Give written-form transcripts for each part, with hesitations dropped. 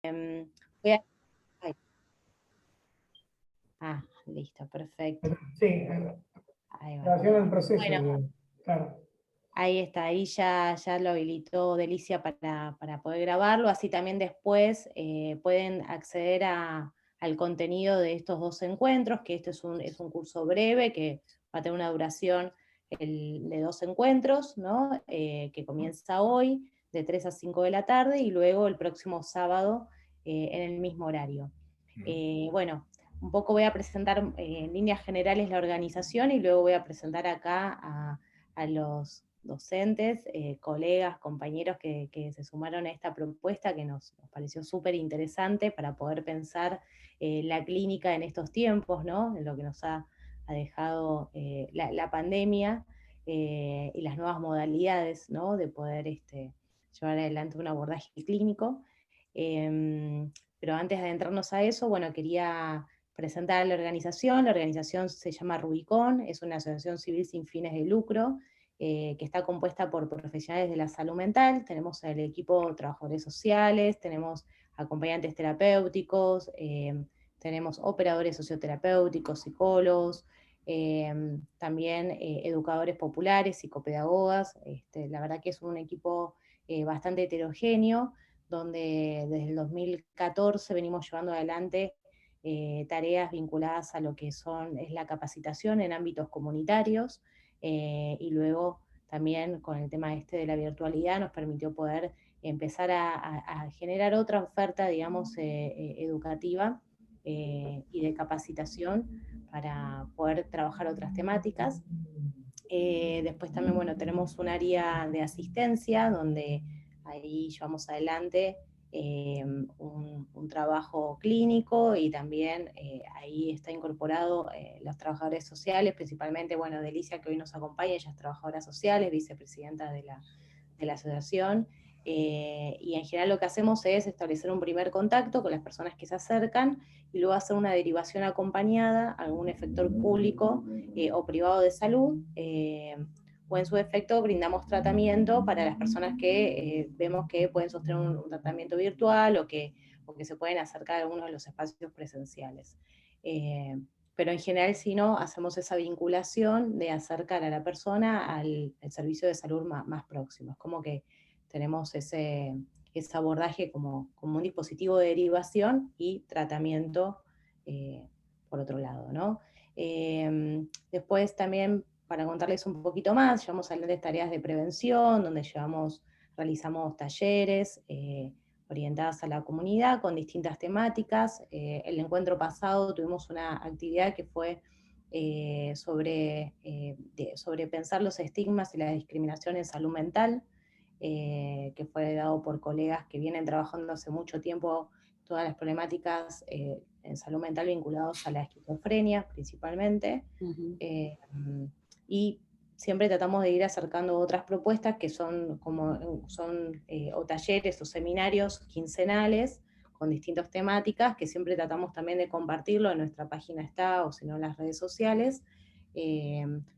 Voy a- ay, listo, perfecto. Sí, Ahí va. grabación en proceso, Bueno, claro. ahí está, ahí ya lo habilitó Delicia para poder grabarlo, así también después pueden acceder al contenido de estos dos encuentros, que este es un curso breve que va a tener una duración de 2 encuentros, ¿no? Que comienza hoy de 3 a 5 de la tarde y luego el próximo sábado en el mismo horario. Bueno, un poco voy a presentar en líneas generales la organización y luego voy a presentar acá a los docentes, colegas, compañeros que se sumaron a esta propuesta que nos pareció súper interesante para poder pensar la clínica en estos tiempos, ¿no? En lo que nos ha dejado la pandemia y las nuevas modalidades, ¿no? De poder llevar adelante un abordaje clínico. Pero antes de adentrarnos a eso, bueno, quería presentar a la organización. La organización se llama Rubicón, es una asociación civil sin fines de lucro, que está compuesta por profesionales de la salud mental. Tenemos el equipo de trabajadores sociales, tenemos acompañantes terapéuticos, tenemos operadores socioterapéuticos, psicólogos, también educadores populares, psicopedagogas. La verdad que es un equipo bastante heterogéneo, donde desde el 2014 venimos llevando adelante tareas vinculadas a lo que es la capacitación en ámbitos comunitarios, y luego también con el tema de la virtualidad nos permitió poder empezar a generar otra oferta, digamos, educativa y de capacitación para poder trabajar otras temáticas. Después también, bueno, tenemos un área de asistencia donde ahí llevamos adelante un trabajo clínico y también ahí está incorporado los trabajadores sociales, principalmente, bueno, Delicia, que hoy nos acompaña, ella es trabajadora social, es vicepresidenta de la asociación, y en general lo que hacemos es establecer un primer contacto con las personas que se acercan y luego hacer una derivación acompañada a algún efector público o privado de salud, o en su efecto brindamos tratamiento para las personas que vemos que pueden sostener un tratamiento virtual o que se pueden acercar a algunos de los espacios presenciales. Pero en general, si no, hacemos esa vinculación de acercar a la persona al servicio de salud más próximo. Es como que tenemos ese abordaje como un dispositivo de derivación y tratamiento por otro lado, ¿no? Después también, para contarles un poquito más, llevamos adelante tareas de prevención, donde realizamos talleres orientadas a la comunidad con distintas temáticas. El encuentro pasado tuvimos una actividad que fue sobre pensar los estigmas y la discriminación en salud mental, que fue dado por colegas que vienen trabajando hace mucho tiempo todas las problemáticas en salud mental vinculados a la esquizofrenia principalmente. Y siempre tratamos de ir acercando otras propuestas que son o talleres o seminarios quincenales con distintas temáticas, que siempre tratamos también de compartirlo, en nuestra página está, o si no en las redes sociales,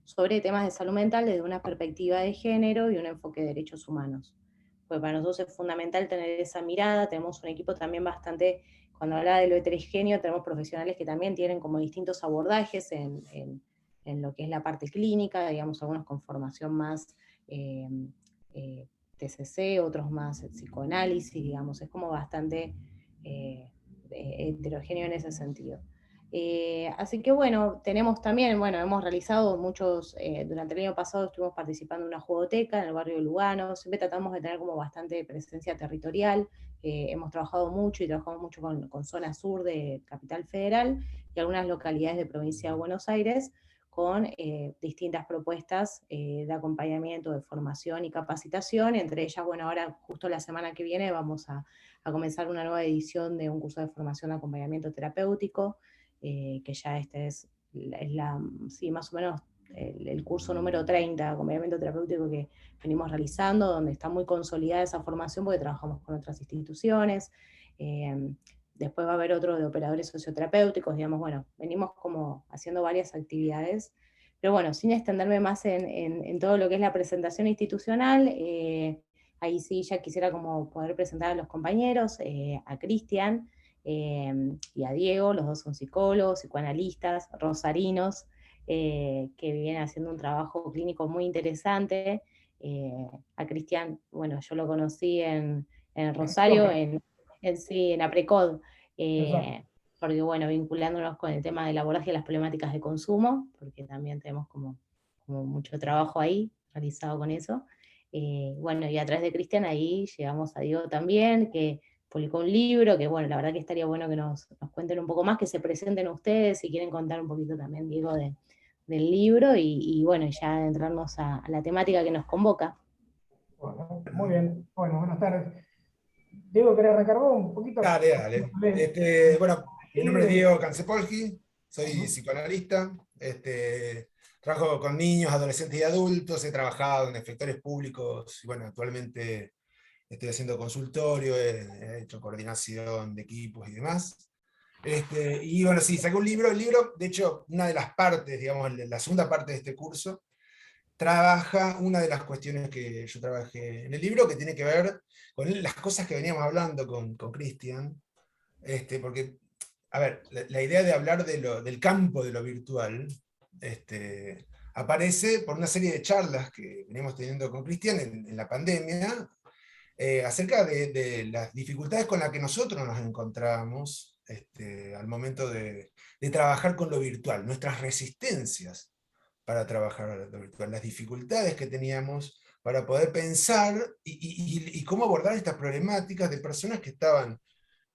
sobre temas de salud mental desde una perspectiva de género y un enfoque de derechos humanos. Pues para nosotros es fundamental tener esa mirada. Tenemos un equipo también bastante, cuando habla de lo heterogéneo, tenemos profesionales que también tienen como distintos abordajes en lo que es la parte clínica, digamos, algunos con formación más TCC, otros más psicoanálisis, digamos, es como bastante heterogéneo en ese sentido. Así que bueno, tenemos también, bueno, hemos realizado muchos, durante el año pasado estuvimos participando en una jugoteca en el barrio de Lugano, siempre tratamos de tener como bastante presencia territorial, hemos trabajado mucho y trabajamos mucho con zona sur de Capital Federal y algunas localidades de provincia de Buenos Aires, con distintas propuestas de acompañamiento, de formación y capacitación, entre ellas, bueno, ahora justo la semana que viene vamos a comenzar una nueva edición de un curso de formación de acompañamiento terapéutico, que ya sí, más o menos el curso número 30 de acompañamiento terapéutico que venimos realizando, donde está muy consolidada esa formación porque trabajamos con otras instituciones. Después va a haber otro de operadores socioterapéuticos, digamos, bueno, venimos como haciendo varias actividades, pero bueno, sin extenderme más en todo lo que es la presentación institucional, ahí sí ya quisiera como poder presentar a los compañeros, a Cristian y a Diego, los dos son psicólogos, psicoanalistas, rosarinos, que vienen haciendo un trabajo clínico muy interesante. A Cristian, bueno, yo lo conocí en Rosario, sí, en APRECOD, Exacto. porque bueno, vinculándonos con el tema del abordaje de las problemáticas de consumo, porque también tenemos como mucho trabajo ahí realizado con eso. Bueno, y a través de Cristian ahí llegamos a Diego también, que publicó un libro, que bueno, la verdad que estaría bueno que nos cuenten un poco más, que se presenten ustedes, si quieren contar un poquito también, Diego, del libro, y bueno, ya adentrarnos a la temática que nos convoca. Bueno, muy bien. Bueno, buenas tardes. Diego, ¿querés arrancar vos un poquito? Dale, dale. Bueno, mi nombre es Libre. Diego Cansepolski, soy Ujú. psicoanalista. Trabajo con niños, adolescentes y adultos, he trabajado en efectores públicos y bueno, actualmente estoy haciendo consultorio, he hecho coordinación de equipos y demás. Y bueno, sí, saqué un libro. El libro, de hecho, una de las partes, digamos, la segunda parte de este curso, trabaja una de las cuestiones que yo trabajé en el libro, que tiene que ver con las cosas que veníamos hablando con Cristian, porque, a ver, la idea de hablar del campo de lo virtual aparece por una serie de charlas que veníamos teniendo con Cristian en la pandemia, acerca de las dificultades con las que nosotros nos encontramos al momento de trabajar con lo virtual, nuestras resistencias para trabajar lo virtual, las dificultades que teníamos para poder pensar y cómo abordar estas problemáticas de personas que estaban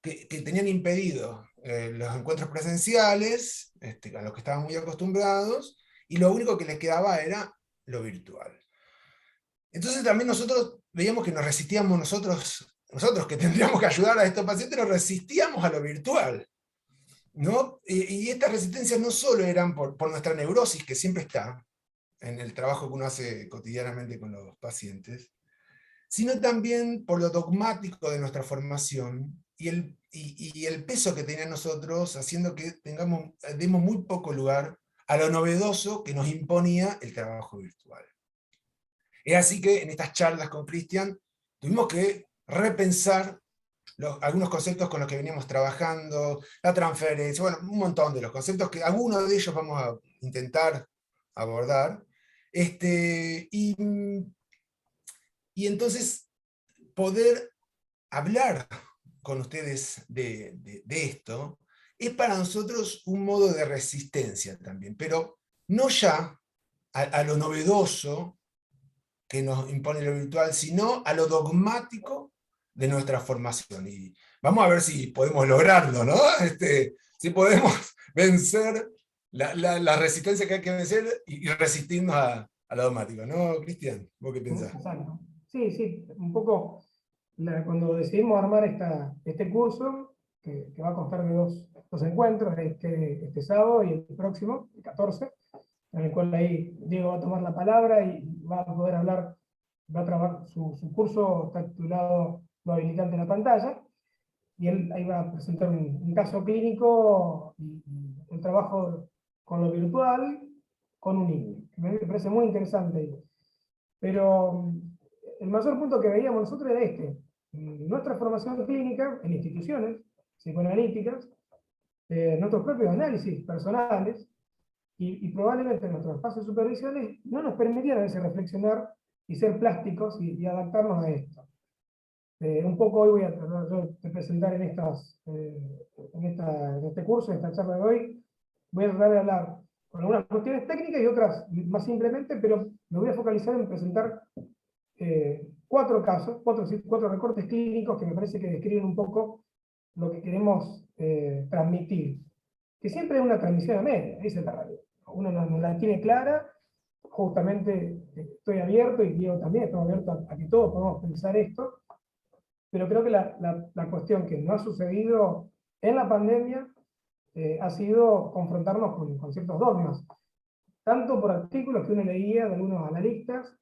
que tenían impedido los encuentros presenciales, a los que estaban muy acostumbrados, y lo único que les quedaba era lo virtual. Entonces también nosotros veíamos que nos resistíamos nosotros que tendríamos que ayudar a estos pacientes, nos resistíamos a lo virtual, ¿no? Y estas resistencias no solo eran por nuestra neurosis, que siempre está en el trabajo que uno hace cotidianamente con los pacientes, sino también por lo dogmático de nuestra formación y el peso que tenía en nosotros, haciendo que demos muy poco lugar a lo novedoso que nos imponía el trabajo virtual. Es así que en estas charlas con Cristian tuvimos que repensar algunos conceptos con los que veníamos trabajando, la transferencia, bueno, un montón de los conceptos que algunos de ellos vamos a intentar abordar. Y, y entonces poder hablar con ustedes de esto es para nosotros un modo de resistencia también, pero no ya a lo novedoso que nos impone lo virtual, sino a lo dogmático de nuestra formación. Y vamos a ver si podemos lograrlo, ¿no? Si podemos vencer la resistencia que hay que vencer y resistirnos a lo dogmático, ¿no, Cristian? ¿Vos qué pensás? Exacto. Sí, sí, un poco cuando decidimos armar este curso, que va a constar de dos encuentros, este sábado y el próximo, el 14, en el cual ahí Diego va a tomar la palabra y va a poder hablar, va a trabajar su curso, está titulado Lo habilitante en la pantalla, y él ahí va a presentar un caso clínico y un trabajo con lo virtual con un niño. Me parece muy interesante. Pero el mayor punto que veíamos nosotros era este. Nuestra formación clínica en instituciones psicoanalíticas, nuestros propios análisis personales y probablemente nuestros espacios supervisionales no nos permitían a veces reflexionar y ser plásticos y adaptarnos a esto. Un poco hoy voy a tratar yo de presentar en este curso, en esta charla de hoy, voy a tratar de hablar con algunas cuestiones técnicas y otras más simplemente, pero me voy a focalizar en presentar cuatro casos, cuatro recortes clínicos que me parece que describen un poco lo que queremos transmitir. Que siempre es una transmisión a media, esa es la realidad. Uno no la tiene clara, justamente estoy abierto y Diego también, estamos abiertos a que todos podamos pensar esto, pero creo que la cuestión que no ha sucedido en la pandemia ha sido confrontarnos con ciertos dogmas, tanto por artículos que uno leía de algunos analistas,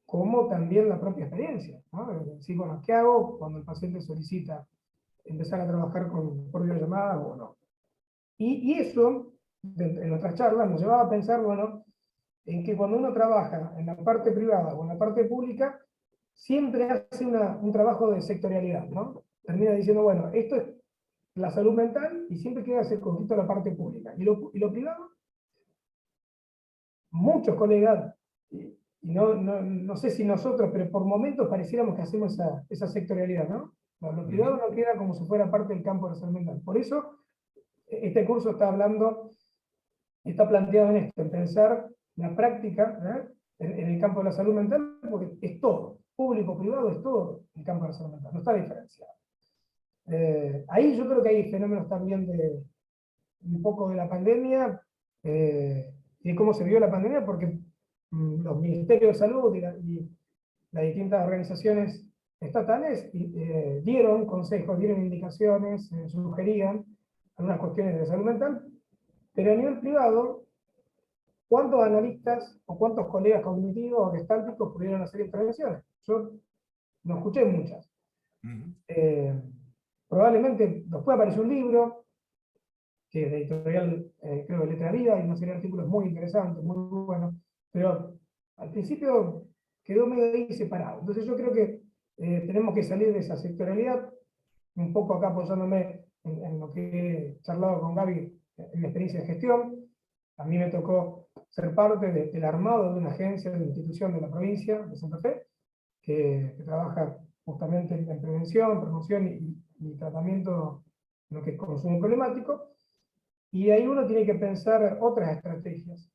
como también la propia experiencia, ¿no? Decir, bueno, ¿qué hago cuando el paciente solicita empezar a trabajar por videollamada o no? Y eso, en nuestras charlas, nos llevaba a pensar, bueno, en que cuando uno trabaja en la parte privada o en la parte pública, siempre hace un trabajo de sectorialidad, ¿no? Termina diciendo, bueno, esto es la salud mental y siempre queda circunscrito a la parte pública. Y lo privado, muchos colegas, y no sé si nosotros, pero por momentos pareciéramos que hacemos esa sectorialidad, ¿no? Lo privado no queda como si fuera parte del campo de la salud mental. Por eso, este curso está planteado en esto, en pensar la práctica, en el campo de la salud mental, porque es todo, público, privado, es todo el campo de la salud mental, no está diferenciado. Ahí yo creo que hay fenómenos también de un poco de la pandemia, y de cómo se vio la pandemia, porque los ministerios de salud y las distintas organizaciones estatales dieron consejos, dieron indicaciones, sugerían algunas cuestiones de salud mental, pero a nivel privado, ¿cuántos analistas o cuántos colegas cognitivos o gestálticos pudieron hacer intervenciones? Yo no escuché muchas. Probablemente después apareció un libro, que es de editorial, creo, de Letra Vida, y una serie de artículos muy interesantes, muy buenos, pero al principio quedó medio ahí separado. Entonces yo creo que tenemos que salir de esa sectorialidad, un poco acá apoyándome en lo que he charlado con Gaby en mi experiencia de gestión. A mí me tocó ser parte del armado de una agencia, de una institución de la provincia de Santa Fe, que trabaja justamente en prevención, promoción y tratamiento de lo que es consumo problemático. Y ahí uno tiene que pensar otras estrategias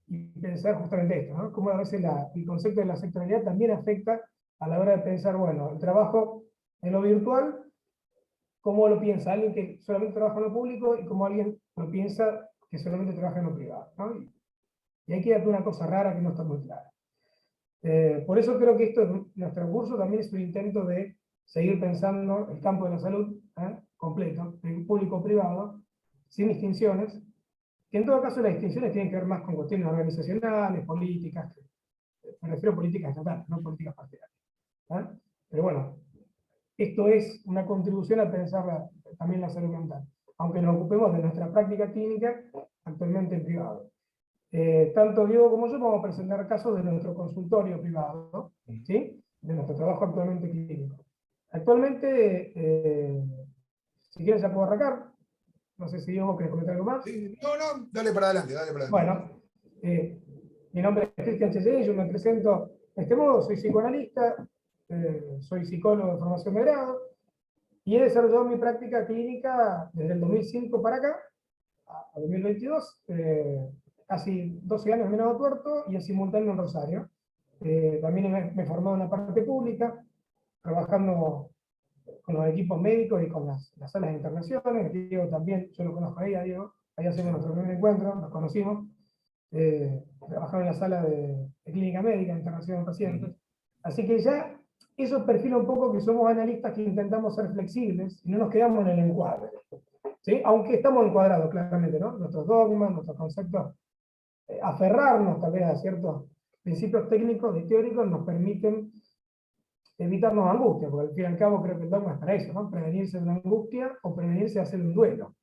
y pensar justamente esto, ¿no? Cómo a veces el concepto de la sectorialidad también afecta a la hora de pensar, bueno, el trabajo en lo virtual, cómo lo piensa alguien que solamente trabaja en lo público y cómo alguien lo piensa que solamente trabaja en lo privado, ¿no? Y ahí queda una cosa rara que no está muy clara. Por eso creo que nuestro curso también es un intento de seguir pensando el campo de la salud completo, público-privado, sin distinciones, que en todo caso las distinciones tienen que ver más con cuestiones organizacionales, políticas, me refiero a políticas estatales, no políticas partidarias. Pero bueno, esto es una contribución a pensar también la salud mental, aunque nos ocupemos de nuestra práctica clínica actualmente en privado. Tanto Diego como yo vamos a presentar casos de nuestro consultorio privado, ¿sí? De nuestro trabajo actualmente clínico. Actualmente, si quieres ya puedo arrancar. No sé si Diego quiere comentar algo más. Sí, no, dale para adelante, dale para adelante. Bueno, mi nombre es Cristian Chesel, yo me presento de este modo, soy psicoanalista, soy psicólogo de formación de grado, y he desarrollado mi práctica clínica desde el 2005 para acá, a 2022, casi 12 años en Venado Tuerto y en simultáneo en Rosario. También me he formado en la parte pública, trabajando con los equipos médicos y con las salas de internaciones. Diego también, yo lo conozco ahí, a Diego, ahí hacemos nuestro primer encuentro, nos conocimos, trabajaba en la sala de clínica médica, internación de pacientes. Así que ya eso perfila un poco que somos analistas que intentamos ser flexibles y no nos quedamos en el encuadre. ¿Sí? Aunque estamos encuadrados claramente, ¿no? Nuestros dogmas, nuestros conceptos, aferrarnos tal vez a ciertos principios técnicos y teóricos nos permiten evitarnos angustia, porque al fin y al cabo creo que el dogma es para eso, ¿no? Prevenirse de una angustia o prevenirse de hacer un duelo,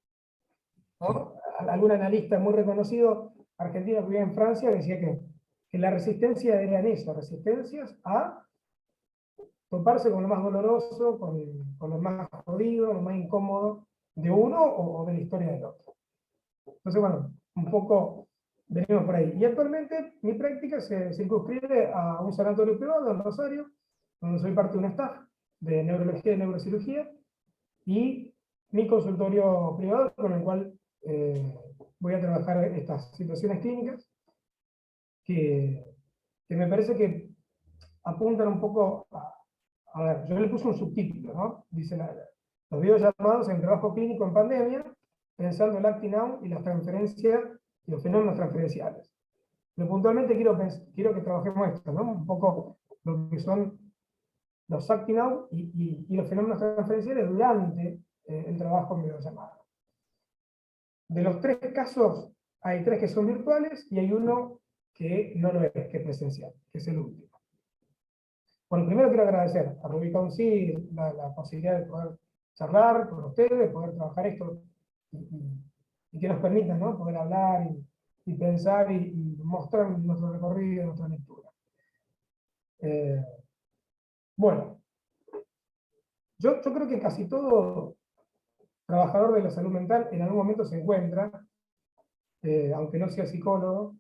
¿no? Algún analista muy reconocido argentino que vive en Francia decía que la resistencia eran eso, resistencias a toparse con lo más doloroso, con lo más jodido, lo más incómodo de uno o de la historia del otro. Entonces, bueno, un poco venimos por ahí. Y actualmente mi práctica se circunscribe a un sanatorio privado en Rosario, donde soy parte de un staff de neurología y neurocirugía, y mi consultorio privado con el cual voy a trabajar estas situaciones clínicas que me parece que apuntan un poco a ver, yo le puse un subtítulo, ¿no? Dice los videollamados en trabajo clínico en pandemia, pensando el acting out y las transferencias y los fenómenos transferenciales. Pero puntualmente quiero que trabajemos esto, ¿no? Un poco lo que son los acting out y los fenómenos transferenciales durante el trabajo en videollamada. De los 3 casos, hay 3 que son virtuales y hay uno que no lo es, que es presencial, que es el último. Bueno, primero quiero agradecer a Rubicon sí la posibilidad de poder charlar con ustedes, poder trabajar esto y que nos permitan, ¿no? Poder hablar y pensar y mostrar nuestro recorrido, nuestra lectura. Bueno, yo creo que casi todo trabajador de la salud mental en algún momento se encuentra, aunque no sea psicólogo,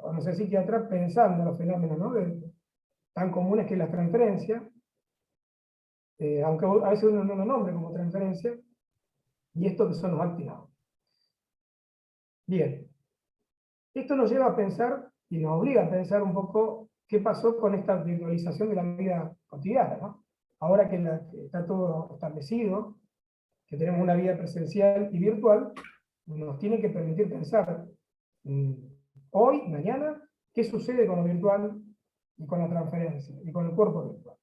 o no sea psiquiatra, pensando en los fenómenos, ¿no? Tan comunes que es la transferencia, aunque a veces uno no lo nombre como transferencia, y esto que son los actinados. Bien, esto nos lleva a pensar, y nos obliga a pensar un poco qué pasó con esta virtualización de la vida cotidiana, ¿no? Ahora que está todo establecido, que tenemos una vida presencial y virtual, nos tiene que permitir pensar hoy, mañana, qué sucede con lo virtual y con la transferencia y con el cuerpo virtual.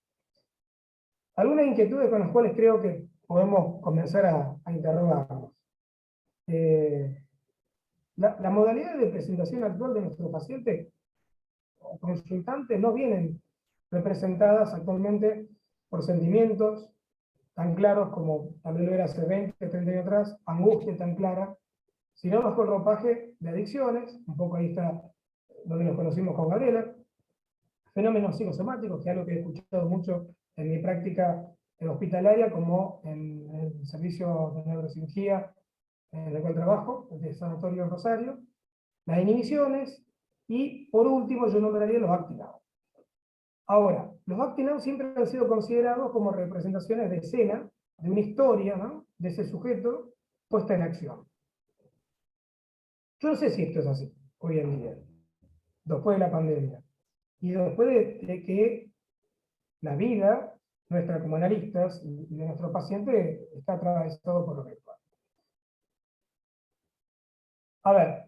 Algunas inquietudes con las cuales creo que podemos comenzar a interrogarnos. La modalidad de presentación actual de nuestros pacientes o consultantes no vienen representadas actualmente por sentimientos tan claros como tal vez lo era hace 20, 30 años atrás, angustia tan clara, sino bajo el ropaje de adicciones, un poco ahí está donde nos conocimos con Gabriela, fenómenos psicosomáticos, que es algo que he escuchado mucho en mi práctica hospitalaria, como en el servicio de neurocirugía en el cual trabajo, el Sanatorio Rosario, las inhibiciones, y por último yo nombraría los actinados. Ahora, los actinados siempre han sido considerados como representaciones de escena, de una historia, ¿no? De ese sujeto puesta en acción. Yo no sé si esto es así hoy en día, después de la pandemia, y después de que la vida nuestra como analistas y de nuestro paciente está atravesado por lo virtual. A ver,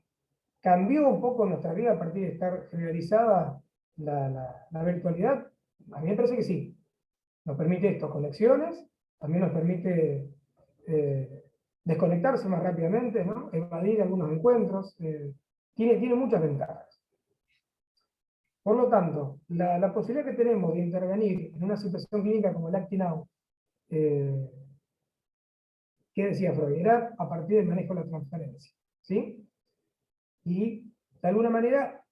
¿cambió un poco nuestra vida a partir de estar generalizada la virtualidad? A mí me parece que sí. Nos permite esto, conexiones, también nos permite desconectarse más rápidamente, ¿no? Evadir algunos encuentros, tiene muchas ventajas. Por lo tanto, la posibilidad que tenemos de intervenir en una situación clínica como el actinado, ¿qué decía Freud? Era a partir del manejo de la transferencia, ¿sí? Y de alguna manera,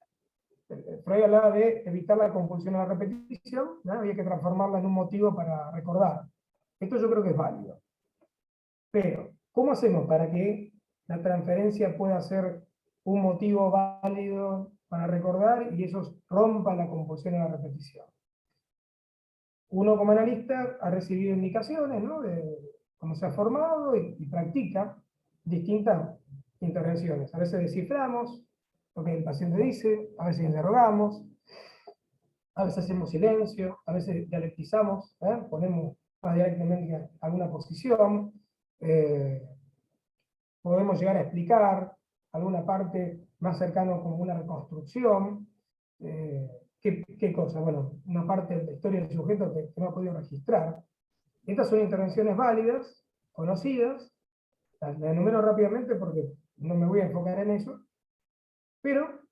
Freud hablaba de evitar la compulsión a la repetición, ¿no? Había que transformarla en un motivo para recordar. Esto yo creo que es válido. Pero, ¿cómo hacemos para que la transferencia pueda ser un motivo válido para recordar y eso rompa la compulsión a la repetición? Uno como analista ha recibido indicaciones, ¿no? De cómo se ha formado y practica distintas intervenciones. A veces desciframos lo que el paciente dice, a veces interrogamos, a veces hacemos silencio, a veces dialectizamos, ponemos más directamente alguna posición, podemos llegar a explicar alguna parte más cercana como una reconstrucción. ¿Qué cosa? Bueno, una parte de la historia del sujeto que no ha podido registrar. Estas son intervenciones válidas, conocidas, las enumero rápidamente porque no me voy a enfocar en eso, pero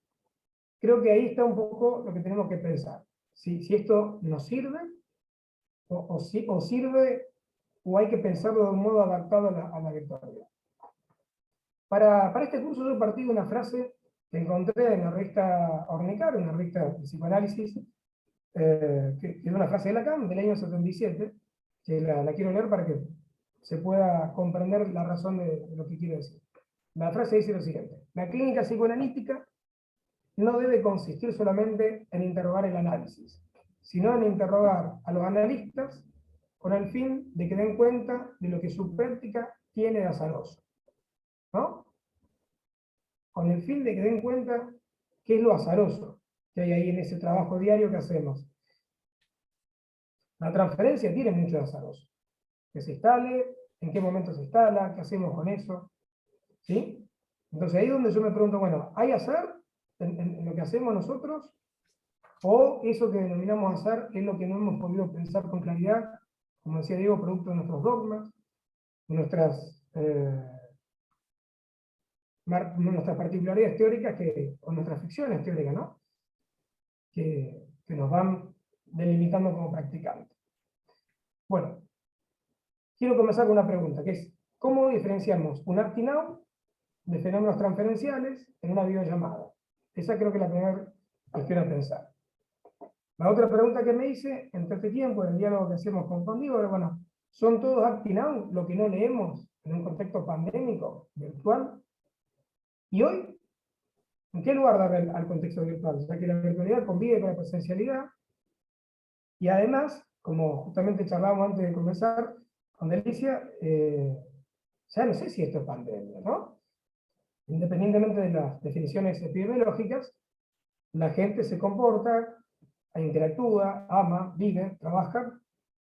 creo que ahí está un poco lo que tenemos que pensar. Si esto nos sirve, o sirve, o hay que pensarlo de un modo adaptado a la virtualidad. Para este curso yo partí de una frase que encontré en la revista Ornicar, una revista de psicoanálisis, que es una frase de Lacan del año 77, que la quiero leer para que se pueda comprender la razón de lo que quiero decir. La frase dice lo siguiente: la clínica psicoanalítica no debe consistir solamente en interrogar el análisis, sino en interrogar a los analistas con el fin de que den cuenta de lo que su práctica tiene de azaroso, ¿no? Con el fin de que den cuenta qué es lo azaroso que hay ahí en ese trabajo diario que hacemos. La transferencia tiene mucho de azaroso. Que se instale, en qué momento se instala, qué hacemos con eso, ¿sí? Entonces ahí es donde yo me pregunto, bueno, ¿hay azar en lo que hacemos nosotros? ¿O eso que denominamos azar es lo que no hemos podido pensar con claridad, como decía Diego, producto de nuestros dogmas, de nuestras particularidades teóricas o nuestras ficciones teóricas, ¿no? Que nos van delimitando como practicantes. Bueno, quiero comenzar con una pregunta, que es, ¿cómo diferenciamos un actinado de fenómenos transferenciales en una videollamada? Esa creo que es la primera cuestión a pensar. La otra pregunta que me hice entre este tiempo, en el diálogo que hacemos con Diego, era, bueno, ¿son todos acting out lo que no leemos en un contexto pandémico, virtual? Y hoy, ¿en qué lugar dar al contexto virtual? Ya que la virtualidad convive con la presencialidad, y además, como justamente charlábamos antes de comenzar con Delicia, ya no sé si esto es pandemia, ¿no? Independientemente de las definiciones epidemiológicas, la gente se comporta, interactúa, ama, vive, trabaja,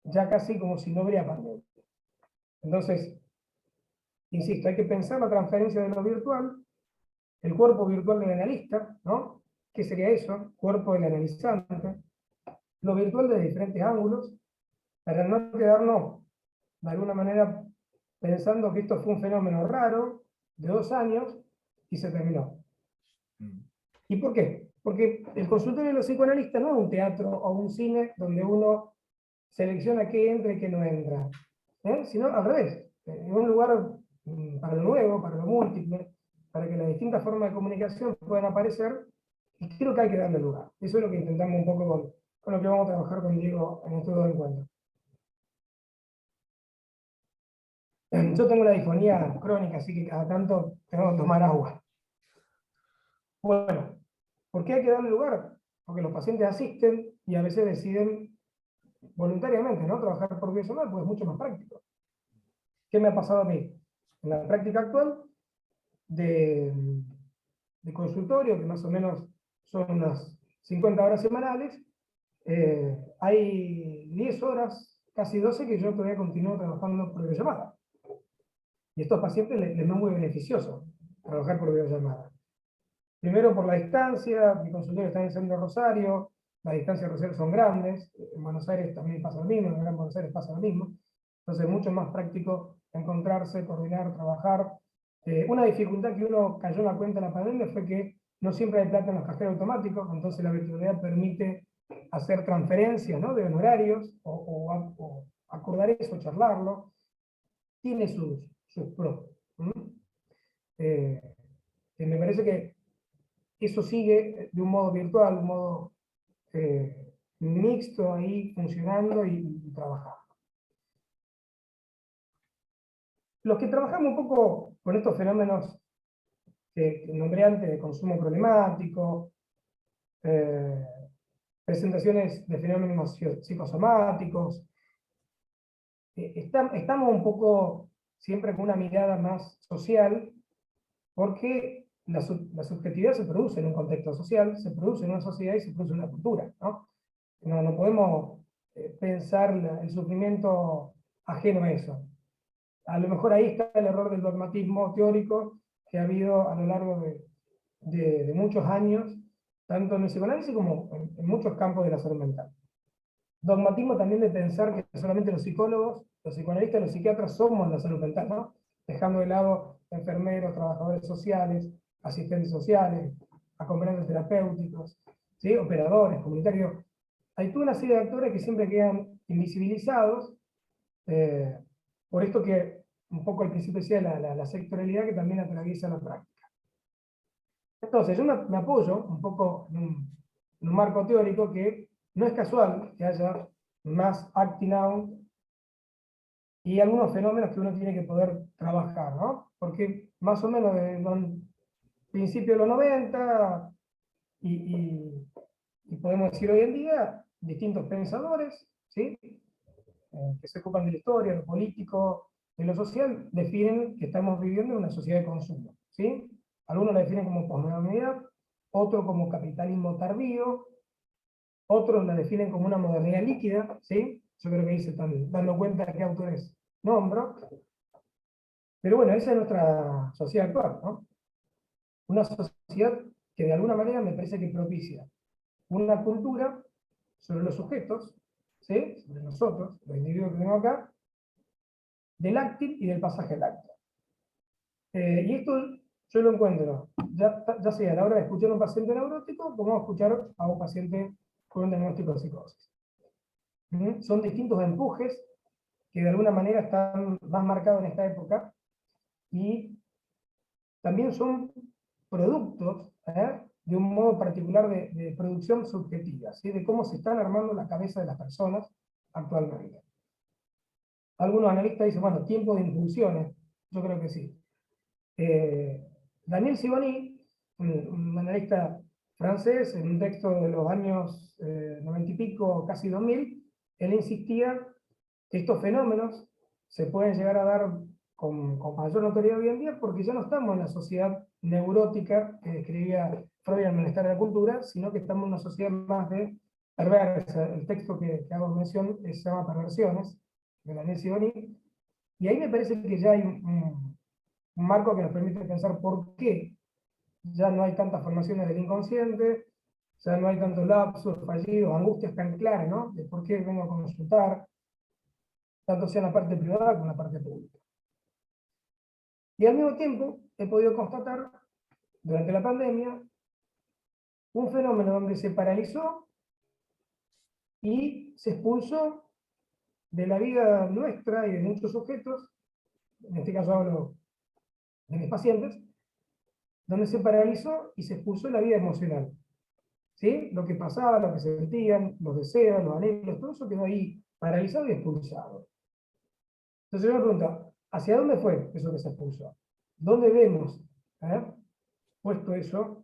ya casi como si no hubiera pandemia. Entonces, insisto, hay que pensar la transferencia de lo virtual, el cuerpo virtual del analista, ¿no? ¿Qué sería eso? Cuerpo del analizante, lo virtual de diferentes ángulos, para no quedarnos, de alguna manera, pensando que esto fue un fenómeno raro, de 2 años, y se terminó. ¿Y por qué? Porque el consultorio de los psicoanalistas no es un teatro o un cine donde uno selecciona qué entra y qué no entra, sino al revés, es un lugar para lo nuevo, para lo múltiple, para que las distintas formas de comunicación puedan aparecer, y creo que hay que darle lugar. Eso es lo que intentamos un poco con lo que vamos a trabajar con Diego en estos 2 encuentros. Yo tengo la disfonía crónica, así que cada tanto tengo que tomar agua. Bueno, ¿por qué hay que darle lugar? Porque los pacientes asisten y a veces deciden voluntariamente, ¿no? Trabajar por videollamada, pues es mucho más práctico. ¿Qué me ha pasado a mí? En la práctica actual de consultorio, que más o menos son unas 50 horas semanales, hay 10 horas, casi 12, que yo todavía continúo trabajando por videollamada. Y a estos pacientes les es muy beneficioso trabajar por videollamada. Primero por la distancia, mi consultorio está en el centro de Rosario, las distancias de Rosario son grandes, en Buenos Aires también pasa lo mismo, en Gran Buenos Aires pasa lo mismo, entonces es mucho más práctico encontrarse, coordinar, trabajar. Una dificultad que uno cayó en la cuenta en la pandemia fue que no siempre hay plata en los cajeros automáticos, entonces la virtualidad permite hacer transferencias, ¿no?, de honorarios, o acordar eso, charlarlo, tiene sus pros. Me parece que eso sigue de un modo virtual, un modo mixto ahí funcionando y trabajando. Los que trabajamos un poco con estos fenómenos que nombré antes, de consumo problemático, presentaciones de fenómenos psicosomáticos, estamos un poco siempre con una mirada más social, porque la subjetividad se produce en un contexto social, se produce en una sociedad y se produce en una cultura, ¿no? No podemos pensar el sufrimiento ajeno a eso. A lo mejor ahí está el error del dogmatismo teórico que ha habido a lo largo de muchos años, tanto en el psicoanálisis como en muchos campos de la salud mental. Dogmatismo también de pensar que solamente los psicólogos, los psicoanalistas, los psiquiatras somos la salud mental, ¿no? Dejando de lado enfermeros, trabajadores sociales, asistentes sociales, acompañantes terapéuticos, ¿sí?, operadores, comunitarios. Hay toda una serie de actores que siempre quedan invisibilizados, por esto que un poco al principio decía la sectorialidad que también atraviesa la práctica. Entonces, yo me apoyo un poco en un marco teórico que no es casual que haya más acting out y algunos fenómenos que uno tiene que poder trabajar, ¿no? Porque más o menos desde el principio de los 90 y podemos decir hoy en día, distintos pensadores, ¿sí?, que se ocupan de la historia, de lo político, de lo social, definen que estamos viviendo en una sociedad de consumo, ¿sí? Algunos la definen como posmodernidad, otros como capitalismo tardío, otros la definen como una modernidad líquida, ¿sí? Yo creo que ahí se están dando cuenta de qué autores nombro. Pero bueno, esa es nuestra sociedad actual, ¿no? Una sociedad que de alguna manera me parece que propicia una cultura sobre los sujetos, ¿sí?, sobre nosotros, los individuos que tenemos acá, del acting y del pasaje lácteo. Y esto yo lo encuentro, ya sea a la hora de escuchar a un paciente neurótico, como escuchar a un paciente con un diagnóstico de psicosis. Son distintos empujes que de alguna manera están más marcados en esta época, y también son productos de un modo particular de producción subjetiva, ¿sí? De cómo se están armando la cabeza de las personas actualmente. Algunos analistas dicen, bueno, tiempo de impulsiones, yo creo que sí. Daniel Sibony, un analista francés, en un texto de los años 90 y pico, casi 2000, él insistía que estos fenómenos se pueden llegar a dar con mayor notoriedad hoy en día porque ya no estamos en la sociedad neurótica que describía Freud en el Malestar de la Cultura, sino que estamos en una sociedad más de perversa. El texto que hago mención se llama Perversiones, de Daniel Sibony, y ahí me parece que ya hay un marco que nos permite pensar por qué ya no hay tantas formaciones del inconsciente, ya no hay tantos lapsos, fallidos, angustias tan claras, ¿no? De por qué vengo a consultar, tanto sea en la parte privada como en la parte pública. Y al mismo tiempo he podido constatar, durante la pandemia, un fenómeno donde se paralizó y se expulsó de la vida nuestra y de muchos sujetos, en este caso hablo de mis pacientes, donde se paralizó y se expulsó la vida emocional. ¿Sí? Lo que pasaba, lo que sentían, los deseos, los anhelos, todo eso quedó ahí paralizado y expulsado. Entonces yo me pregunto, ¿hacia dónde fue eso que se expulsó? ¿Dónde vemos puesto eso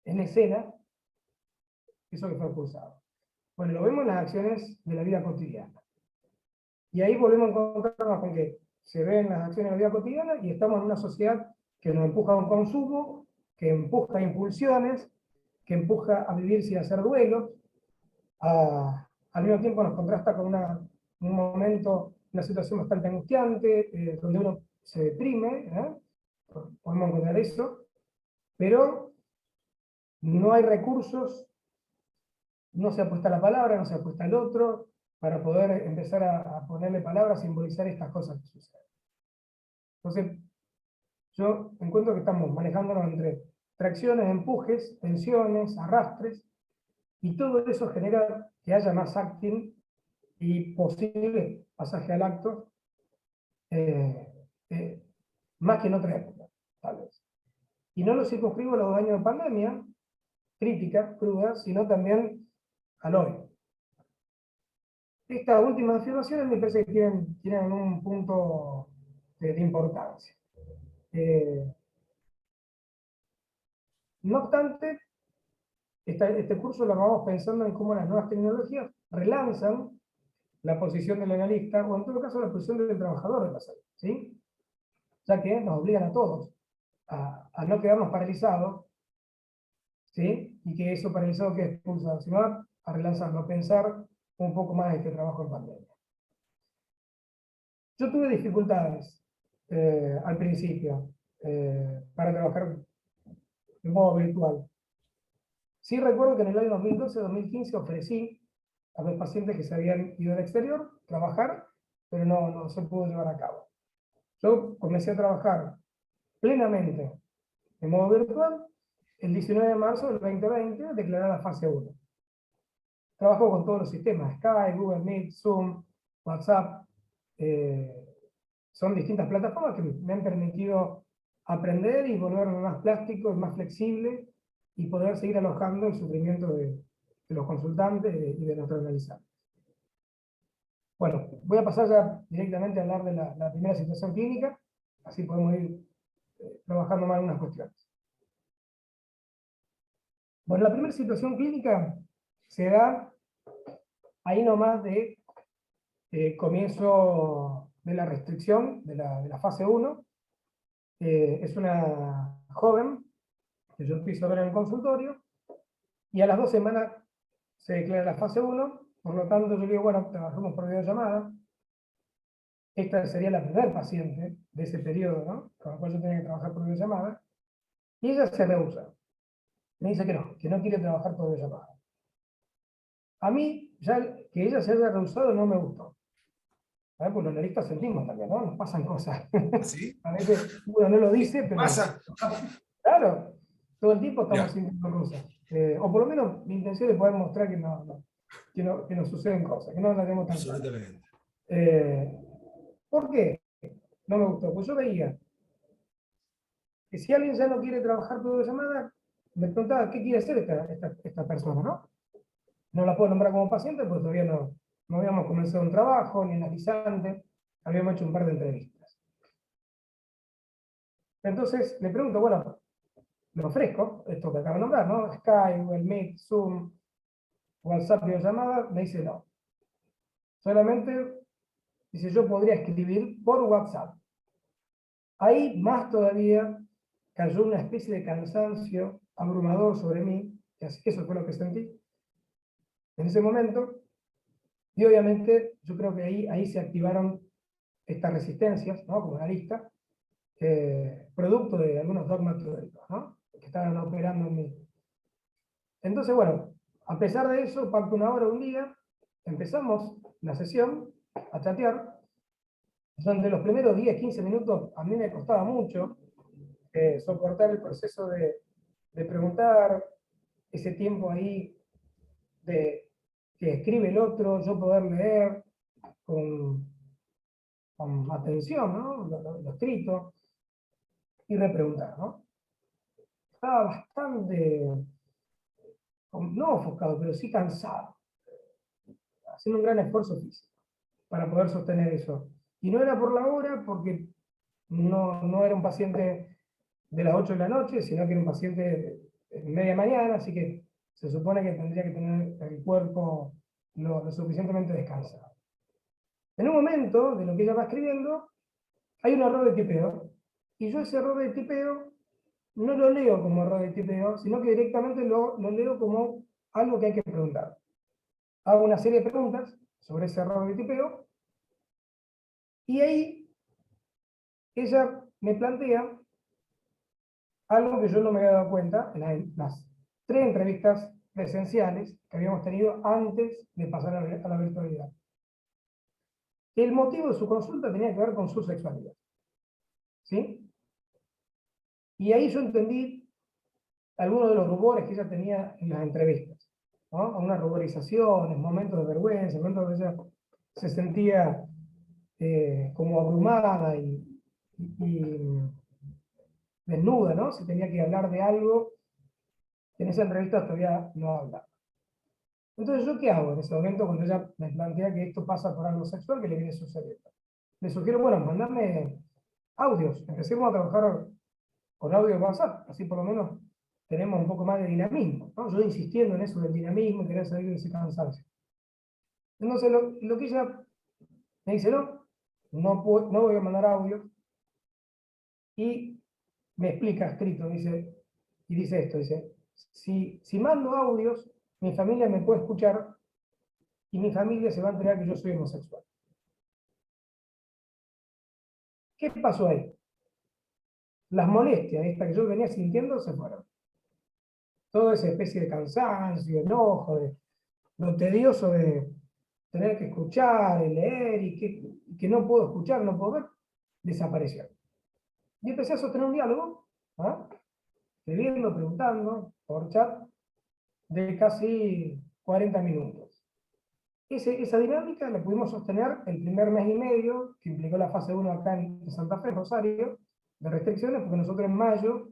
en escena, eso que fue expulsado? Bueno, lo vemos en las acciones de la vida cotidiana. Y ahí volvemos a encontrarnos con que se ven las acciones de la vida cotidiana y estamos en una sociedad que nos empuja a un consumo, que empuja a impulsiones, que empuja a vivir sin hacer duelos, al mismo tiempo nos contrasta con un momento, una situación bastante angustiante, donde uno se deprime, podemos encontrar eso, pero no hay recursos, no se apuesta la palabra, no se apuesta el otro, para poder empezar a ponerle palabras, simbolizar estas cosas que suceden. Entonces, yo encuentro que estamos manejándonos entre tracciones, empujes, tensiones, arrastres, y todo eso genera que haya más acting y posible pasaje al acto, más que en otra época, tal vez. Y no lo circunscribo a los 2 años de pandemia, crítica, cruda, sino también al hoy. Estas últimas afirmaciones me parece que tienen un punto de importancia. No obstante, este curso lo vamos pensando en cómo las nuevas tecnologías relanzan la posición del analista, o en todo caso la posición del trabajador de la salud, ¿sí? Ya que nos obligan a todos a no quedarnos paralizados, ¿sí? Y que eso paralizado que expulsa, sino a relanzarlo, a pensar un poco más este trabajo en pandemia. Yo tuve dificultades al principio para trabajar de modo virtual. Sí recuerdo que en el año 2012-2015 ofrecí a los pacientes que se habían ido al exterior trabajar, pero no se pudo llevar a cabo. Yo comencé a trabajar plenamente de modo virtual el 19 de marzo del 2020, declarada fase 1. Trabajo con todos los sistemas, Skype, Google Meet, Zoom, WhatsApp. Son distintas plataformas que me han permitido aprender y volverme más plástico y más flexible y poder seguir alojando el sufrimiento de los consultantes y de nuestros analizantes. Bueno, voy a pasar ya directamente a hablar de la primera situación clínica, así podemos ir trabajando más en unas cuestiones. Bueno, la primera situación clínica se da ahí nomás de comienzo de la restricción de la fase 1. Es una joven que yo empiezo a ver en el consultorio, y a las 2 semanas se declara la fase 1, por lo tanto yo digo, bueno, trabajamos por videollamada. Esta sería la primera paciente de ese periodo, ¿no? Con la cual yo tenía que trabajar por videollamada, y ella se rehúsa. Me dice que no quiere trabajar por videollamada. A mí, ya que ella se haya rehusado no me gustó. Porque los analistas sentimos también, ¿no? Nos pasan cosas. ¿Sí? A veces uno no lo dice, pero... ¿Pasa? Claro, todo el tiempo estamos Ya. sintiendo cosas. O por lo menos mi intención es poder mostrar que nos suceden cosas, que no las tenemos tan claras. Absolutamente. ¿Por qué? No me gustó. Pues yo veía que si alguien ya no quiere trabajar por videollamada, me preguntaba qué quiere hacer esta persona, ¿no? No la puedo nombrar como paciente porque todavía no habíamos comenzado un trabajo, ni analizante, habíamos hecho un par de entrevistas. Entonces le pregunto, bueno, le ofrezco esto que acabo de nombrar, ¿no? Skype, Google Meet, Zoom, WhatsApp, videollamada, me dice no. Solamente, dice, yo podría escribir por WhatsApp. Ahí más todavía cayó una especie de cansancio abrumador sobre mí, que eso fue lo que sentí en ese momento, y obviamente yo creo que ahí se activaron estas resistencias, ¿no? Como analista, producto de algunos dogmas teóricos, ¿no? Que estaban operando en mí. Entonces, bueno, a pesar de eso, pacto una hora un día, empezamos la sesión a chatear. Durante los primeros 10, 15 minutos a mí me costaba mucho soportar el proceso de preguntar, ese tiempo ahí de que escribe el otro, yo poder leer con atención, ¿no? Lo escrito, y repreguntar, ¿no? Estaba bastante, no ofuscado, pero sí cansado, haciendo un gran esfuerzo físico para poder sostener eso. Y no era por la hora, porque no era un paciente de las 8 de la noche, sino que era un paciente de media mañana, así que se supone que tendría que tener el cuerpo lo suficientemente descansado. En un momento de lo que ella va escribiendo, hay un error de tipeo, y yo ese error de tipeo no lo leo como error de tipeo, sino que directamente lo leo como algo que hay que preguntar. Hago una serie de preguntas sobre ese error de tipeo, y ahí ella me plantea algo que yo no me había dado cuenta en las 3 entrevistas presenciales que habíamos tenido antes de pasar a la virtualidad. El motivo de su consulta tenía que ver con su sexualidad. ¿Sí? Y ahí yo entendí algunos de los rubores que ella tenía en las entrevistas, ¿no? Unas ruborizaciones, momentos de vergüenza, momentos donde ella se sentía como abrumada y desnuda, ¿no? Si tenía que hablar de algo, en esa entrevista todavía no hablaba. Entonces, ¿yo qué hago en ese momento cuando ella me plantea que esto pasa por algo sexual que le viene sucediendo? Le sugiero, bueno, mandarme audios, empecemos a trabajar con audio de WhatsApp, así por lo menos tenemos un poco más de dinamismo, ¿no? Yo insistiendo en eso del dinamismo, querer salir de ese cansancio. Entonces, lo que ella me dice, no voy a mandar audio, y me explica escrito, dice, y dice esto, dice, si mando audios, mi familia me puede escuchar y mi familia se va a enterar que yo soy homosexual. ¿Qué pasó ahí? Las molestias estas que yo venía sintiendo se fueron. Toda esa especie de cansancio, enojo, de lo tedioso de tener que escuchar, y leer, y que no puedo escuchar, no puedo ver, desapareció. Y empecé a sostener un diálogo, ¿ah? Escribiendo, preguntando, por chat, de casi 40 minutos. Esa dinámica la pudimos sostener el primer mes y medio, que implicó la fase 1 acá en Santa Fe, Rosario, de restricciones, porque nosotros en mayo,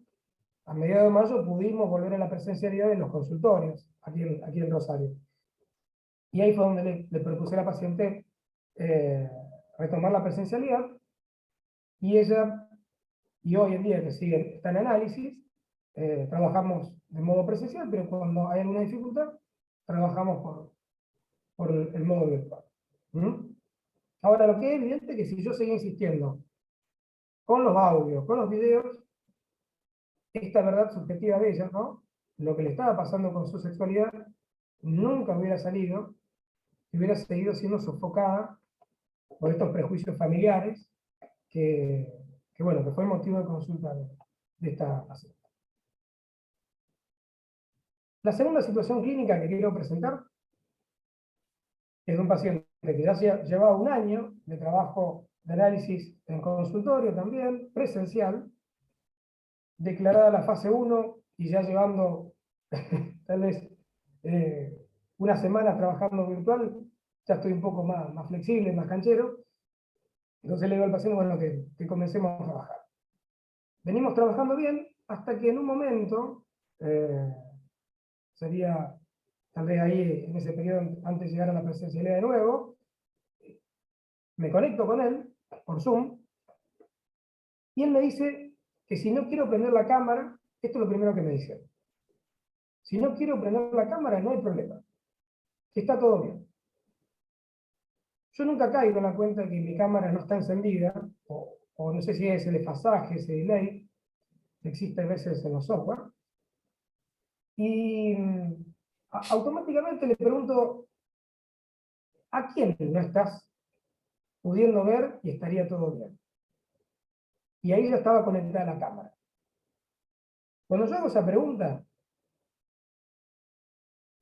a mediados de mayo, pudimos volver a la presencialidad en los consultorios, aquí en Rosario. Y ahí fue donde le propuse a la paciente retomar la presencialidad, y ella, y hoy en día que está en análisis, trabajamos de modo presencial, pero cuando hay alguna dificultad, trabajamos por el modo virtual. ¿Mm? Ahora, lo que es evidente es que si yo seguía insistiendo con los audios, con los videos, esta verdad subjetiva de ella, ¿no? Lo que le estaba pasando con su sexualidad, nunca hubiera salido y hubiera seguido siendo sofocada por estos prejuicios familiares bueno, que fue el motivo de consulta de esta paciente. La segunda situación clínica que quiero presentar es de un paciente que ya llevaba un año de trabajo de análisis en consultorio también, presencial, declarada la fase 1 y ya llevando tal vez una semana trabajando virtual, ya estoy un poco más flexible, más canchero. Entonces le digo al paciente, bueno, que comencemos a trabajar. Venimos trabajando bien hasta que en un momento sería tal vez ahí, en ese periodo, antes de llegar a la presencialidad de nuevo. Me conecto con él por Zoom, y él me dice que si no quiero prender la cámara, esto es lo primero que me dice. Si no quiero prender la cámara, no hay problema, que está todo bien. Yo nunca caigo en la cuenta de que mi cámara no está encendida, o no sé si es ese desfasaje, ese delay, que existe a veces en los software. Y automáticamente le pregunto, ¿a quién no estás pudiendo ver y estaría todo bien? Y ahí ya estaba conectada la cámara. Cuando yo hago esa pregunta,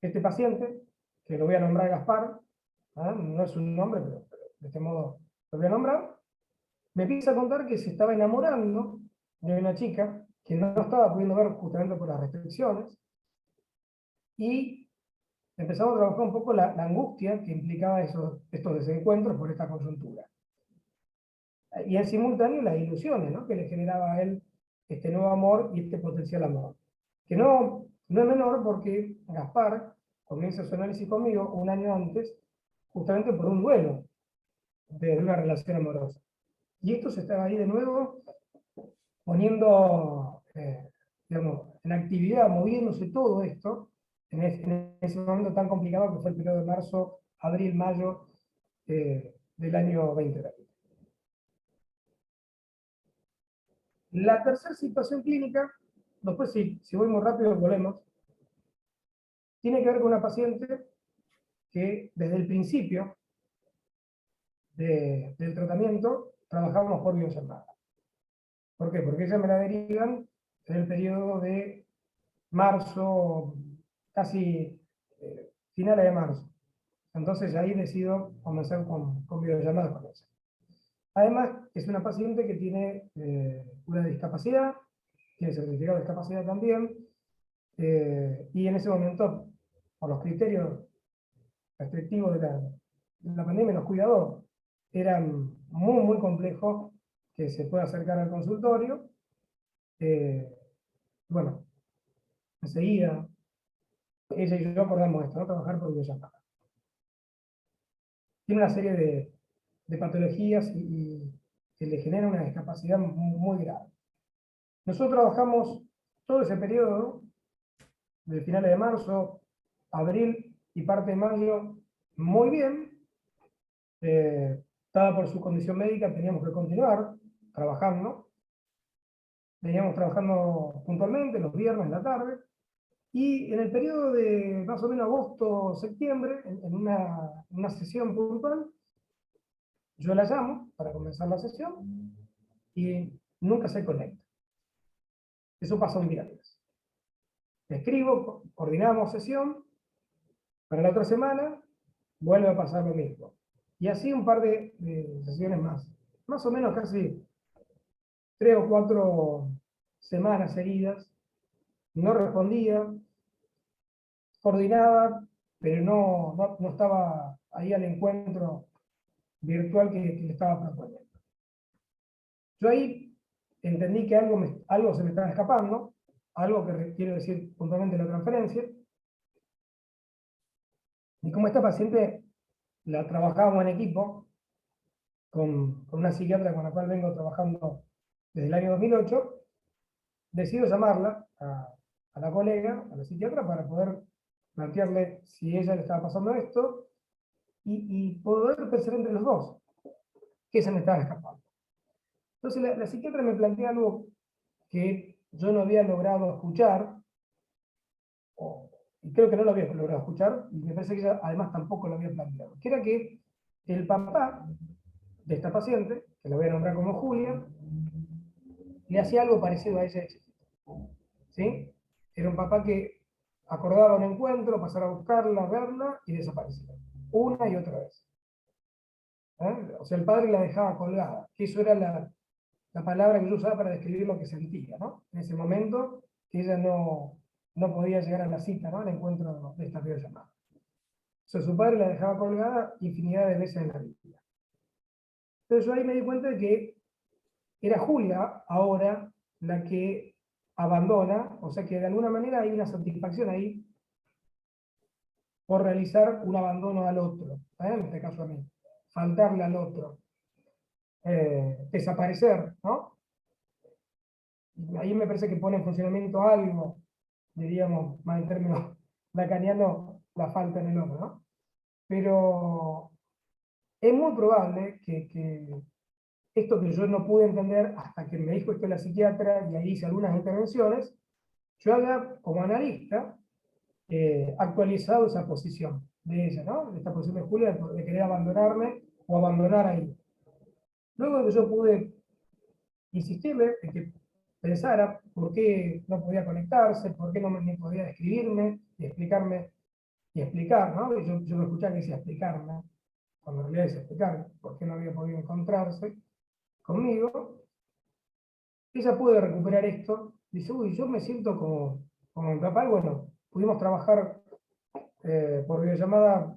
este paciente, que lo voy a nombrar Gaspar, no es un nombre, pero de este modo lo voy a nombrar, me empieza a contar que se estaba enamorando de una chica que no estaba pudiendo ver justamente por las restricciones, y empezamos a trabajar un poco la angustia que implicaba estos desencuentros por esta coyuntura. Y en simultáneo las ilusiones, ¿no?, que le generaba a él este nuevo amor y este potencial amor. Que no es menor, porque Gaspar comienza su análisis conmigo un año antes, justamente por un duelo de una relación amorosa. Y esto se estaba ahí de nuevo poniendo, digamos, en actividad, moviéndose todo esto, en ese momento tan complicado que fue el periodo de marzo, abril, mayo del año 2020. La tercera situación clínica, después si voy muy rápido volvemos, tiene que ver con una paciente que desde el principio del tratamiento trabajamos por videollamada. ¿Por qué? Porque ella me la derivan en el periodo de marzo, casi finales de marzo. Entonces ahí decido comenzar con videollamadas con ella. Además, es una paciente que tiene una discapacidad, tiene certificado de discapacidad también, y en ese momento, por los criterios restrictivos de la pandemia, los cuidados eran muy complejos que se pueda acercar al consultorio. Bueno, enseguida, ella y yo acordamos esto, ¿no?, trabajar por videollamada. Tiene una serie de patologías y que le genera una discapacidad muy grave. Nosotros trabajamos todo ese periodo, de finales de marzo, abril y parte de mayo, muy bien. Dada por su condición médica, teníamos que continuar trabajando. Veníamos trabajando puntualmente los viernes en la tarde. Y en el periodo de más o menos agosto-septiembre, en una sesión puntual, yo la llamo para comenzar la sesión y nunca se conecta. Eso pasa un viernes. Le escribo, coordinamos sesión, para la otra semana vuelve a pasar lo mismo. Y así un par de sesiones más. Más o menos casi 3 o 4 semanas seguidas. No respondía, coordinaba, pero no estaba ahí al encuentro virtual que le estaba proponiendo. Yo ahí entendí que algo se me estaba escapando, algo que quiero decir puntualmente la transferencia. Y como esta paciente la trabajábamos en equipo, con una psiquiatra con la cual vengo trabajando desde el año 2008, decido llamarla a la colega, a la psiquiatra, para poder plantearle si ella le estaba pasando esto y poder pensar entre los dos qué se me estaba escapando. Entonces la psiquiatra me plantea algo que yo no había logrado escuchar, y creo que no lo había logrado escuchar, y me parece que ella además tampoco lo había planteado, que era que el papá de esta paciente, que la voy a nombrar como Julia, le hacía algo parecido a ella. ¿Sí? Era un papá que acordaba un encuentro, pasar a buscarla, verla y desaparecía. Una y otra vez. O sea, el padre la dejaba colgada, que eso era la palabra que yo usaba para describir lo que sentía, ¿no? En ese momento que ella no podía llegar a la cita, ¿no?, al encuentro de esta videollamada. O sea, su padre la dejaba colgada infinidad de veces en la vida. Entonces yo ahí me di cuenta de que era Julia ahora la que abandona, o sea que de alguna manera hay una satisfacción ahí por realizar un abandono al otro, en este caso a mí, faltarle al otro, desaparecer, ¿no? Y ahí me parece que pone en funcionamiento algo, diríamos, más en términos lacanianos, la falta en el otro, ¿no? Pero es muy probable que esto que yo no pude entender hasta que me dijo esto la psiquiatra y ahí hice algunas intervenciones, yo haya, como analista, actualizado esa posición de ella, ¿no? Esta posición de Julia de querer abandonarme o abandonar ahí. Luego que yo pude insistirle en que pensara por qué no podía conectarse, por qué no me podía escribirme y explicarme y explicar, ¿no? Y yo lo escuchaba que decía explicarme, cuando en realidad decía explicar por qué no había podido encontrarse conmigo. Ella pudo recuperar esto, dice, uy, yo me siento como mi papá, y bueno, pudimos trabajar por videollamada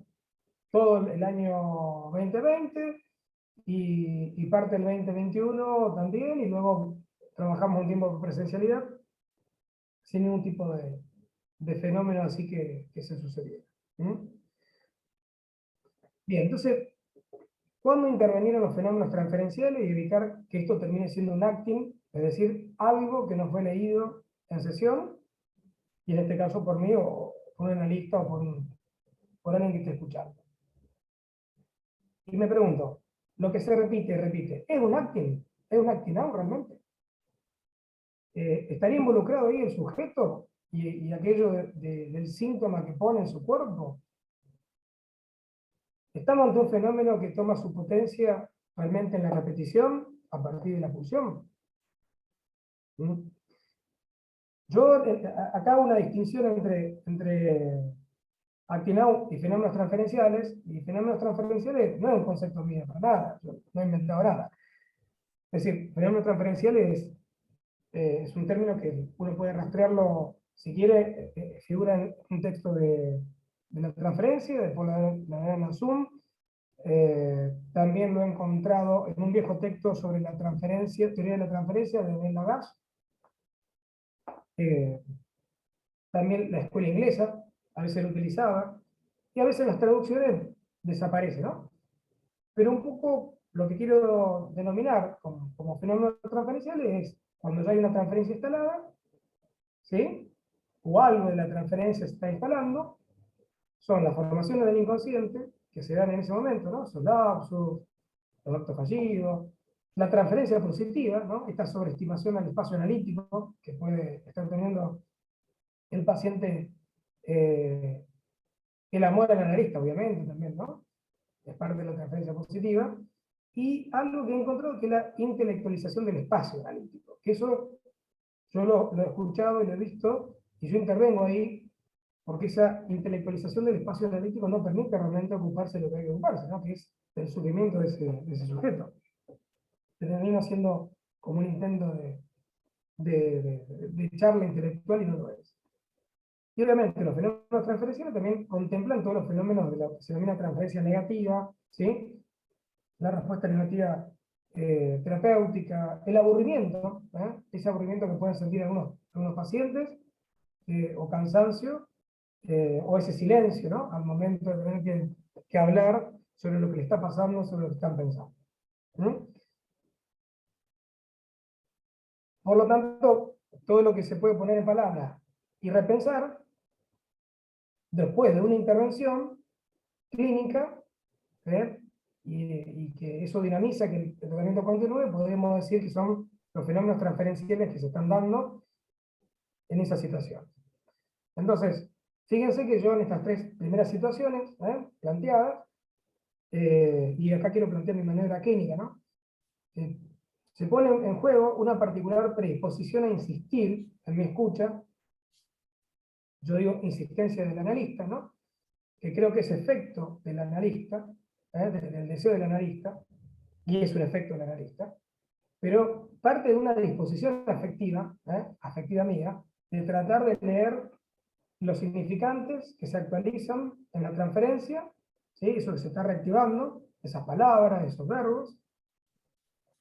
todo el año 2020 y parte del 2021 también, y luego trabajamos un tiempo de presencialidad sin ningún tipo de fenómeno así que se sucediera. Bien, entonces, ¿cuándo intervenir en los fenómenos transferenciales y evitar que esto termine siendo un acting, es decir, algo que no fue leído en sesión, y en este caso por mí, o por un analista, o por alguien que esté escuchando? Y me pregunto, lo que se repite, ¿es un acting? ¿Es un acting out realmente? ¿Estaría involucrado ahí el sujeto y aquello del síntoma que pone en su cuerpo? ¿Estamos ante un fenómeno que toma su potencia realmente en la repetición a partir de la pulsión? Yo acá hago una distinción entre acting out y fenómenos transferenciales, y fenómenos transferenciales no es un concepto mío para nada, yo no he inventado nada. Es decir, fenómenos transferenciales es un término que uno puede rastrearlo, si quiere, figura en un texto de la transferencia, de Paul Lansum. También lo he encontrado en un viejo texto sobre la transferencia, teoría de la transferencia, de Neil Lagasse. También la escuela inglesa, a veces lo utilizaba, y a veces las traducciones desaparecen, ¿no? Pero un poco lo que quiero denominar como fenómenos transferenciales es cuando ya hay una transferencia instalada, ¿sí? O algo de la transferencia se está instalando, son las formaciones del inconsciente que se dan en ese momento, ¿no? Esos lapsus, los actos fallidos, la transferencia positiva, ¿no? Esta sobreestimación al espacio analítico que puede estar teniendo el paciente, el amor al analista, obviamente, también, ¿no? Es parte de la transferencia positiva. Y algo que he encontrado que es la intelectualización del espacio analítico, que eso yo lo he escuchado y lo he visto, y yo intervengo ahí, porque esa intelectualización del espacio analítico no permite realmente ocuparse de lo que hay que ocuparse, ¿no? Que es el sufrimiento de ese sujeto. Termina siendo como un intento de charla intelectual y no lo es. Y obviamente los fenómenos transferenciales también contemplan todos los fenómenos de lo que se denomina transferencia negativa, ¿sí? La respuesta negativa terapéutica, el aburrimiento, ese aburrimiento que pueden sentir algunos pacientes, o cansancio, o ese silencio, ¿no? Al momento de tener que hablar sobre lo que le está pasando, sobre lo que están pensando. Por lo tanto, todo lo que se puede poner en palabras y repensar, después de una intervención clínica, y que eso dinamiza que el tratamiento continúe, podemos decir que son los fenómenos transferenciales que se están dando en esa situación. Entonces, fíjense que yo en estas tres primeras situaciones planteadas, y acá quiero plantear mi manera clínica, ¿no? Se pone en juego una particular predisposición a insistir en mi escucha. Yo digo insistencia del analista, ¿no? Que creo que es efecto del analista, del deseo del analista, y es un efecto del analista, pero parte de una disposición afectiva, afectiva mía, de tratar de leer los significantes que se actualizan en la transferencia, ¿sí? Eso que se está reactivando, esas palabras, esos verbos,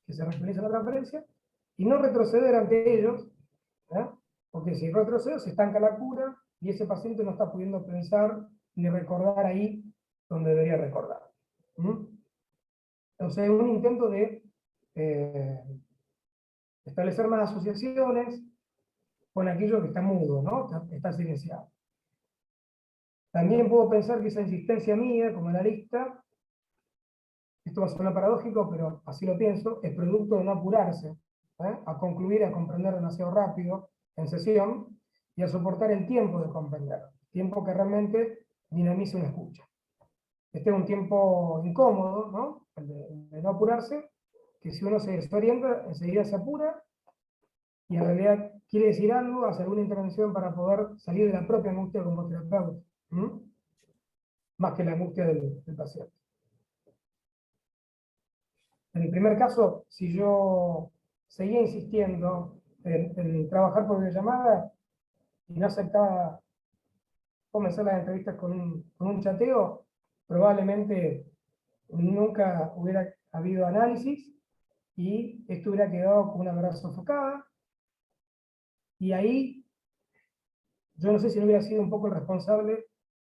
que se reactualizan en la transferencia, y no retroceder ante ellos, Porque si retrocedo, se estanca la cura y ese paciente no está pudiendo pensar ni recordar ahí donde debería recordar. ¿Mm? Entonces, es un intento de establecer más asociaciones con aquello que está mudo, ¿no? Está silenciado. También puedo pensar que esa insistencia mía, como analista, esto va a sonar paradójico, pero así lo pienso, es producto de no apurarse, a concluir, a comprender demasiado rápido en sesión, y a soportar el tiempo de comprender, tiempo que realmente dinamiza una escucha. Este es un tiempo incómodo, ¿no? El de no apurarse, que si uno se desorienta, enseguida se apura, y en realidad quiere decir algo, hace alguna intervención para poder salir de la propia angustia como terapeuta, más que la angustia del paciente. En el primer caso, si yo seguía insistiendo en trabajar por videollamada y no aceptaba comenzar las entrevistas con un chateo, probablemente nunca hubiera habido análisis y esto hubiera quedado con una verdad sofocada. Y ahí, yo no sé si no hubiera sido un poco el responsable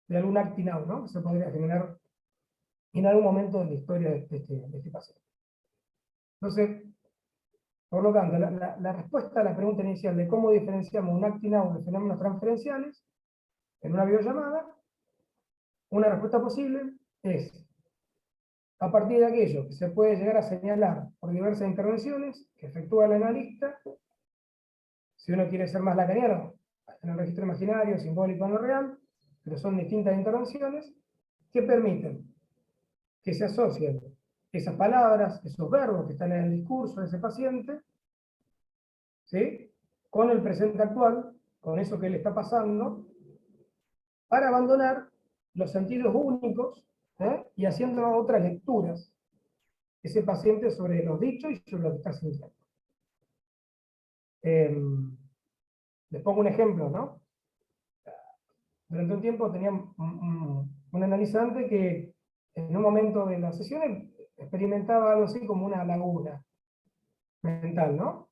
de algún acting out, ¿no? Que se podría generar en algún momento de la historia de este paciente. Entonces, por lo tanto, la respuesta a la pregunta inicial de cómo diferenciamos un acting out de fenómenos transferenciales en una videollamada, una respuesta posible es a partir de aquello que se puede llegar a señalar por diversas intervenciones que efectúa el analista. Si uno quiere ser más lacaniano, en el registro imaginario, simbólico en lo real, pero son distintas intervenciones que permiten que se asocien esas palabras, esos verbos que están en el discurso de ese paciente, ¿sí?, con el presente actual, con eso que le está pasando, para abandonar los sentidos únicos, y haciendo otras lecturas ese paciente sobre los dichos y sobre lo que está sintiendo. Les pongo un ejemplo, ¿no? Durante un tiempo tenía un analizante que en un momento de la sesión experimentaba algo así como una laguna mental, ¿no?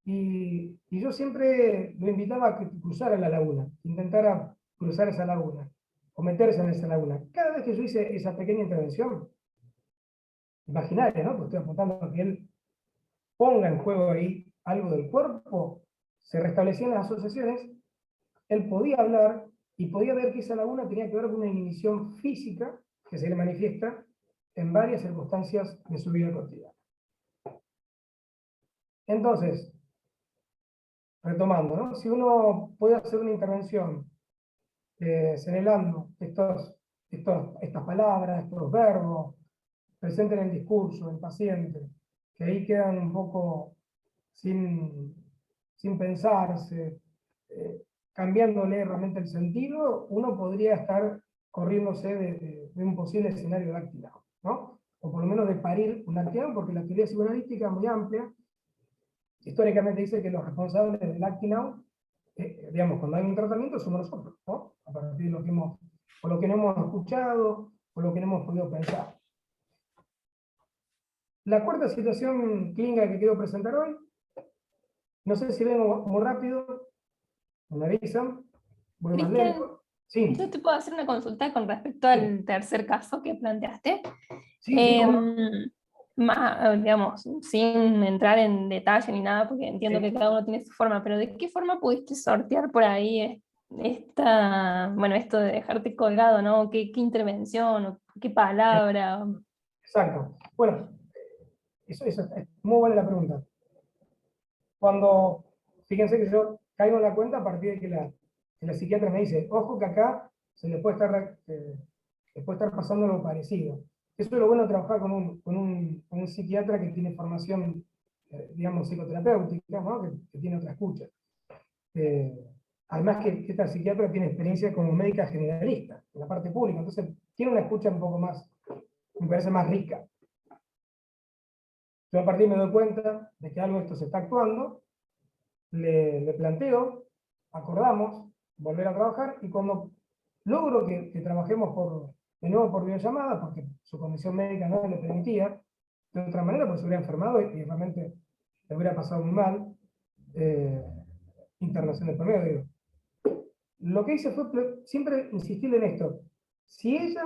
Y yo siempre lo invitaba a que cruzara la laguna, intentara cruzar esa laguna, o meterse en esa laguna. Cada vez que yo hice esa pequeña intervención, imaginaria, ¿no? Porque estoy apuntando a que él ponga en juego ahí algo del cuerpo, se restablecían las asociaciones, él podía hablar y podía ver que esa laguna tenía que ver con una inhibición física que se le manifiesta en varias circunstancias de su vida cotidiana. Entonces, retomando, ¿no? Si uno puede hacer una intervención señalando estas palabras, estos verbos, presentes en el discurso del paciente, que ahí quedan un poco sin pensarse, cambiándole realmente el sentido, uno podría estar corriéndose de un posible escenario de acting out, ¿no? O por lo menos de parir un acting out, porque la teoría psicoanalítica es muy amplia. Históricamente dice que los responsables del acting out, digamos, cuando hay un tratamiento, somos nosotros, ¿no? A partir de lo que o lo que no hemos escuchado, o lo que no hemos podido pensar. La cuarta situación clínica que quiero presentar hoy, no sé si vengo muy rápido, me avisan, voy más Cristian, lento. Sí. yo te puedo hacer una consulta con respecto al tercer caso que planteaste. Sí, ¿cómo no? Digamos, sin entrar en detalle ni nada, porque entiendo Sí. que cada uno tiene su forma, pero ¿de qué forma pudiste sortear por ahí esto de dejarte colgado, ¿no? ¿Qué intervención o qué palabra? Exacto. Bueno, eso es muy buena la pregunta. Fíjense que yo caigo en la cuenta a partir de que la psiquiatra me dice, ojo que acá se le puede estar pasando algo parecido. Eso es lo bueno de trabajar con un psiquiatra que tiene formación, digamos, psicoterapéutica, ¿no? que tiene otra escucha. Además que esta psiquiatra tiene experiencia como médica generalista, en la parte pública, entonces tiene una escucha un poco más, me parece más rica. Yo a partir me doy cuenta de que algo de esto se está actuando, le planteo, acordamos volver a trabajar, y cuando logro que trabajemos de nuevo por videollamada, porque su condición médica no le permitía, de otra manera, pues se hubiera enfermado y realmente le hubiera pasado muy mal, internación de por medio, digo. Lo que hice fue siempre insistirle en esto. Si ella,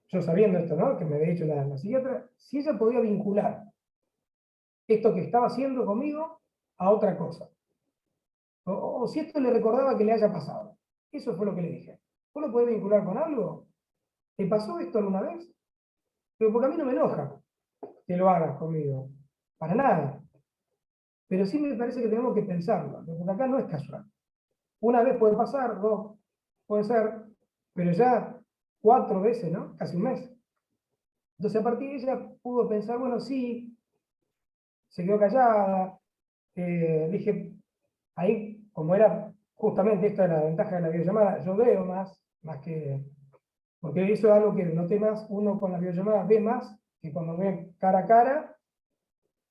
yo sabiendo esto, ¿no?, que me había dicho la psiquiatra, si ella podía vincular esto que estaba haciendo conmigo a otra cosa. O si esto le recordaba que le haya pasado. Eso fue lo que le dije. ¿Vos lo podés vincular con algo? ¿Te pasó esto alguna vez? Pero porque a mí no me enoja que lo hagas conmigo. Para nada. Pero sí me parece que tenemos que pensarlo. Porque acá no es casual. Una vez puede pasar, dos puede ser, pero ya 4 veces, ¿no? Casi un mes. Entonces a partir de ella pudo pensar, bueno, sí, se quedó callada. Dije, ahí, como era justamente esta la ventaja de la videollamada, yo veo más que... Porque eso es algo que noté más, uno con la videollamada ve más que cuando ve cara a cara.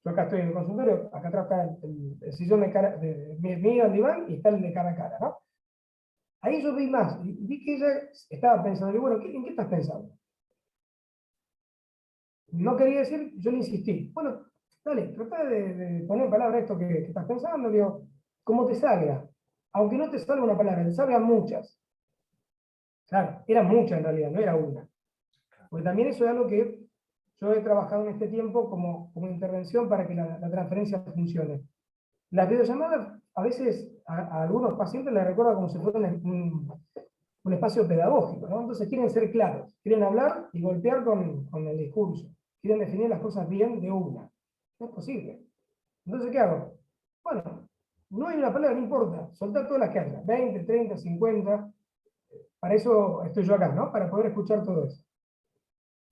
Yo acá estoy en el consultorio, acá atrás está el sillón mío, el diván, y está el de cara a cara, ¿no? Ahí yo vi más, y vi que ella estaba pensando, digo, bueno, ¿en qué estás pensando? No quería decir, yo le insistí, bueno, dale, trata de poner en palabra esto que estás pensando, digo, como te salga. Aunque no te salga una palabra, te salgan muchas. Claro, eran muchas en realidad, no era una. Porque también eso es algo que yo he trabajado en este tiempo como intervención para que la transferencia funcione. Las videollamadas, a veces, a algunos pacientes les recuerda como si fuera un espacio pedagógico, ¿no? Entonces quieren ser claros, quieren hablar y golpear con el discurso, quieren definir las cosas bien de una. No es posible. Entonces, ¿qué hago? Bueno, no hay una palabra, no importa, soltar todas las que haya, 20, 30, 50, para eso estoy yo acá, ¿no? Para poder escuchar todo eso.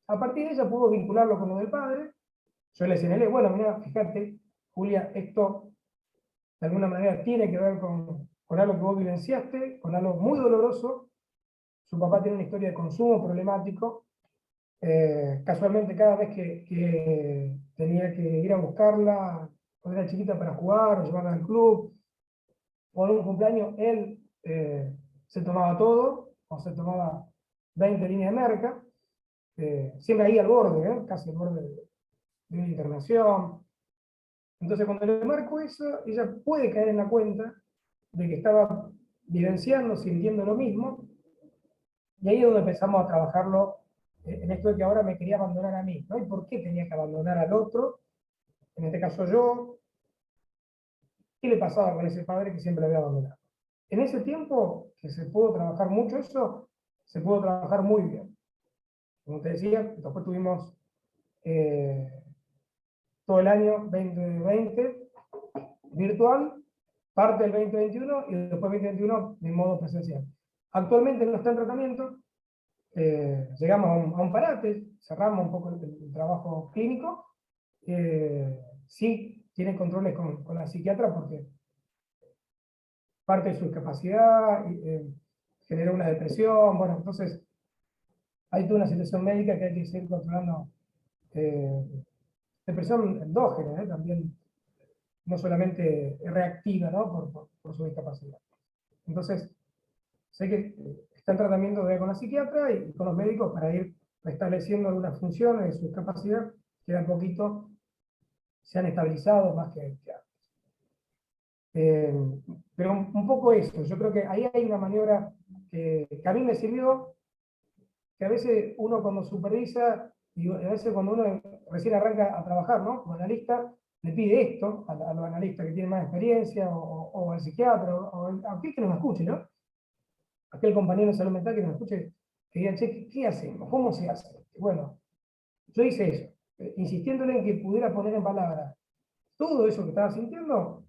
A partir de ella pudo vincularlo con lo del padre. Yo le señalé, bueno, mira, fíjate, Julia, esto de alguna manera tiene que ver con algo que vos vivenciaste, con algo muy doloroso. Su papá tiene una historia de consumo problemático. Casualmente, cada vez que tenía que ir a buscarla, cuando era chiquita para jugar o llevarla al club, o en un cumpleaños, él se tomaba todo, o se tomaba 20 líneas de merca, siempre ahí al borde, casi al borde de una internación. Entonces, cuando le marco eso, ella puede caer en la cuenta de que estaba vivenciando, sintiendo lo mismo, y ahí es donde empezamos a trabajarlo en esto de que ahora me quería abandonar a mí, ¿no? ¿Y por qué tenía que abandonar al otro? En este caso yo. ¿Qué le pasaba con ese padre que siempre había abandonado? En ese tiempo, que se pudo trabajar mucho eso, se pudo trabajar muy bien. Como te decía, después tuvimos todo el año 2020 virtual, parte del 2021 y después 2021 de modo presencial. Actualmente no está en tratamiento, llegamos a un parate, cerramos un poco el trabajo clínico, sí tiene controles con la psiquiatra porque parte de su discapacidad generó una depresión, bueno, entonces hay toda una situación médica que hay que seguir controlando. Depresión endógena, también, no solamente reactiva, ¿no? por su discapacidad. Entonces, sé que está en tratamiento con la psiquiatra y con los médicos para ir restableciendo algunas funciones de su discapacidad que de a poquito se han estabilizado más que antes. Pero un poco eso, yo creo que ahí hay una maniobra que a mí me sirvió, que a veces uno cuando supervisa, y a veces cuando uno recién arranca a trabajar, ¿no? Como analista, le pide esto a los analistas que tienen más experiencia, o al psiquiatra, o a aquel que nos escuche, ¿no? Aquel compañero de salud mental que nos escuche, que diga, che, ¿qué hacemos? ¿Cómo se hace? Bueno, yo hice eso, insistiéndole en que pudiera poner en palabras todo eso que estaba sintiendo,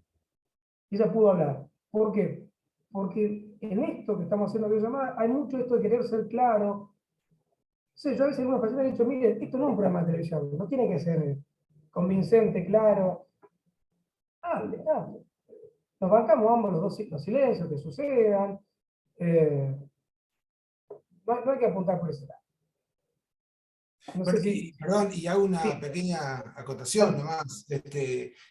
y ella pudo hablar. ¿Por qué? Porque en esto que estamos haciendo videollamada hay mucho esto de querer ser claro. Sí, yo a veces algunos pacientes han dicho, mire, esto no es un programa de televisión, no tiene que ser convincente, claro. Hable, hable. Nos bancamos ambos los silencios que sucedan. No hay que apuntar por ese lado. No sé si... Perdón, y hago una Sí. pequeña acotación nomás.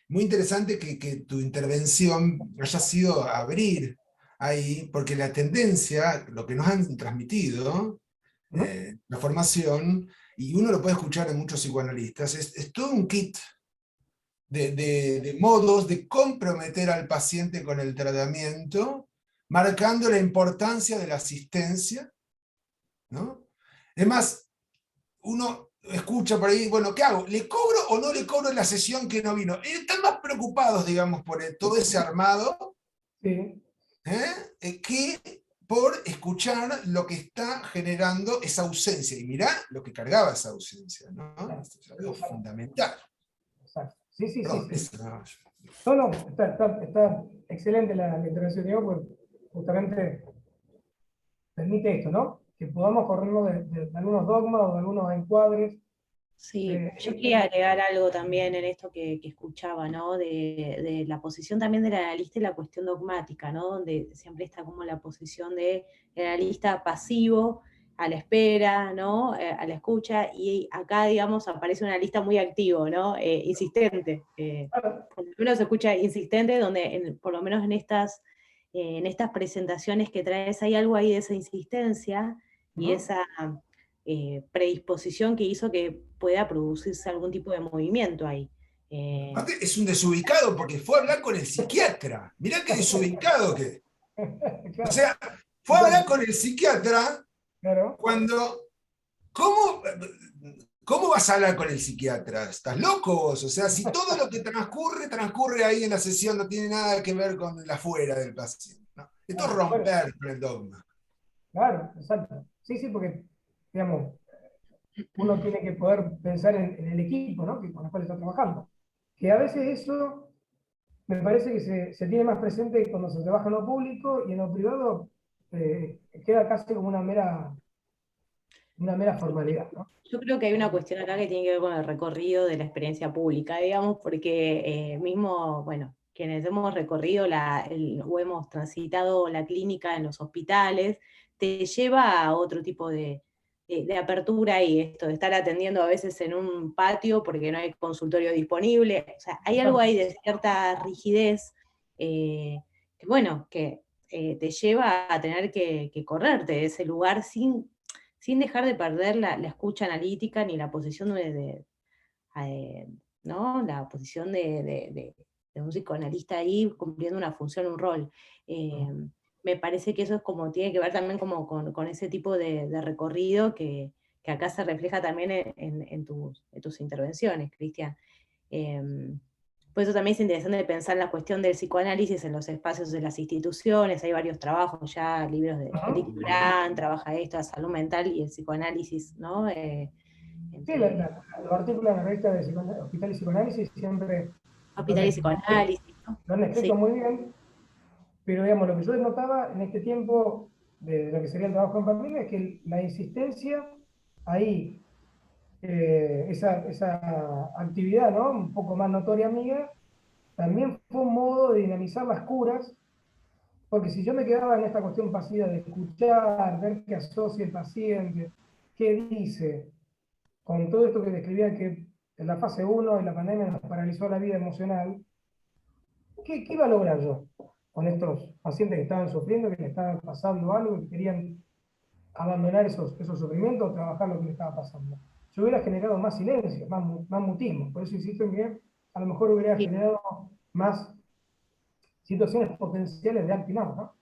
Muy interesante que tu intervención haya sido abrir ahí, porque la tendencia, lo que nos han transmitido, la formación, y uno lo puede escuchar en muchos psicoanalistas, es todo un kit. de modos de comprometer al paciente con el tratamiento, marcando la importancia de la asistencia, ¿no? Es más, uno escucha por ahí, bueno, ¿qué hago? ¿Le cobro o no le cobro la sesión que no vino? Están más preocupados, digamos, por todo ese armado, Sí. que por escuchar lo que está generando esa ausencia. Y mirá lo que cargaba esa ausencia, ¿no? Esto es algo fundamental. Exacto. Sí, sí, sí, Perdón, sí. eso no. No, no, está excelente la intervención, Diego, porque justamente permite esto, ¿no? Que podamos corrernos de algunos dogmas o de algunos encuadres. Sí, yo quería agregar algo también en esto que escuchaba, ¿no? De la posición también del analista y la cuestión dogmática, ¿no? Donde siempre está como la posición del analista pasivo, a la espera, ¿no? A la escucha, y acá, digamos, aparece un analista muy activo, ¿no? Insistente. Por lo menos se escucha insistente, donde por lo menos en estas presentaciones que traes hay algo ahí de esa insistencia y esa predisposición que hizo que pueda producirse algún tipo de movimiento ahí. Aparte, es un desubicado porque fue a hablar con el psiquiatra. Mirá qué desubicado que. O sea, fue a hablar con el psiquiatra Claro. cuando. ¿Cómo vas a hablar con el psiquiatra? ¿Estás loco vos? O sea, si todo lo que transcurre ahí en la sesión, no tiene nada que ver con la afuera del paciente, ¿no? Esto es romper con el dogma. Claro, exacto. Sí, sí, porque, digamos, uno tiene que poder pensar en el equipo, ¿no? Con el cual está trabajando. Que a veces eso me parece que se tiene más presente cuando se trabaja en lo público y en lo privado queda casi como una mera formalidad, ¿no? Yo creo que hay una cuestión acá que tiene que ver con el recorrido de la experiencia pública, digamos, porque mismo, bueno, quienes hemos recorrido o hemos transitado la clínica en los hospitales, te lleva a otro tipo de apertura y esto, de estar atendiendo a veces en un patio porque no hay consultorio disponible. O sea, hay algo ahí de cierta rigidez que, bueno, que te lleva a tener que correrte de ese lugar sin dejar de perder la escucha analítica ni la posición ¿no? La posición de un psicoanalista ahí cumpliendo una función, un rol. Me parece que eso es como, tiene que ver también como con ese tipo de recorrido que acá se refleja también en tus intervenciones, Cristian. Por eso también es interesante pensar la cuestión del psicoanálisis en los espacios de las instituciones. Hay varios trabajos ya, libros de Eric Durán, trabaja esto, la salud mental y el psicoanálisis, ¿no? Sí, los artículos en la revista de Hospital y Psicoanálisis siempre Hospital y psicoanálisis, ¿no? lo han escrito Sí. muy bien, pero digamos, lo que yo notaba en este tiempo de lo que sería el trabajo en familia es que la insistencia ahí, esa actividad, ¿no? Un poco más notoria mía, también fue un modo de dinamizar las curas, porque si yo me quedaba en esta cuestión pasiva de escuchar, ver qué asocia el paciente, qué dice, con todo esto que describía que en la fase 1 de la pandemia nos paralizó la vida emocional, ¿qué iba a lograr yo con estos pacientes que estaban sufriendo, que les estaba pasando algo, que querían abandonar esos sufrimientos o trabajar lo que les estaba pasando? Yo hubiera generado más silencio, más mutismo. Por eso insisto en que a lo mejor hubiera Sí. generado más situaciones potenciales de activar, ¿no?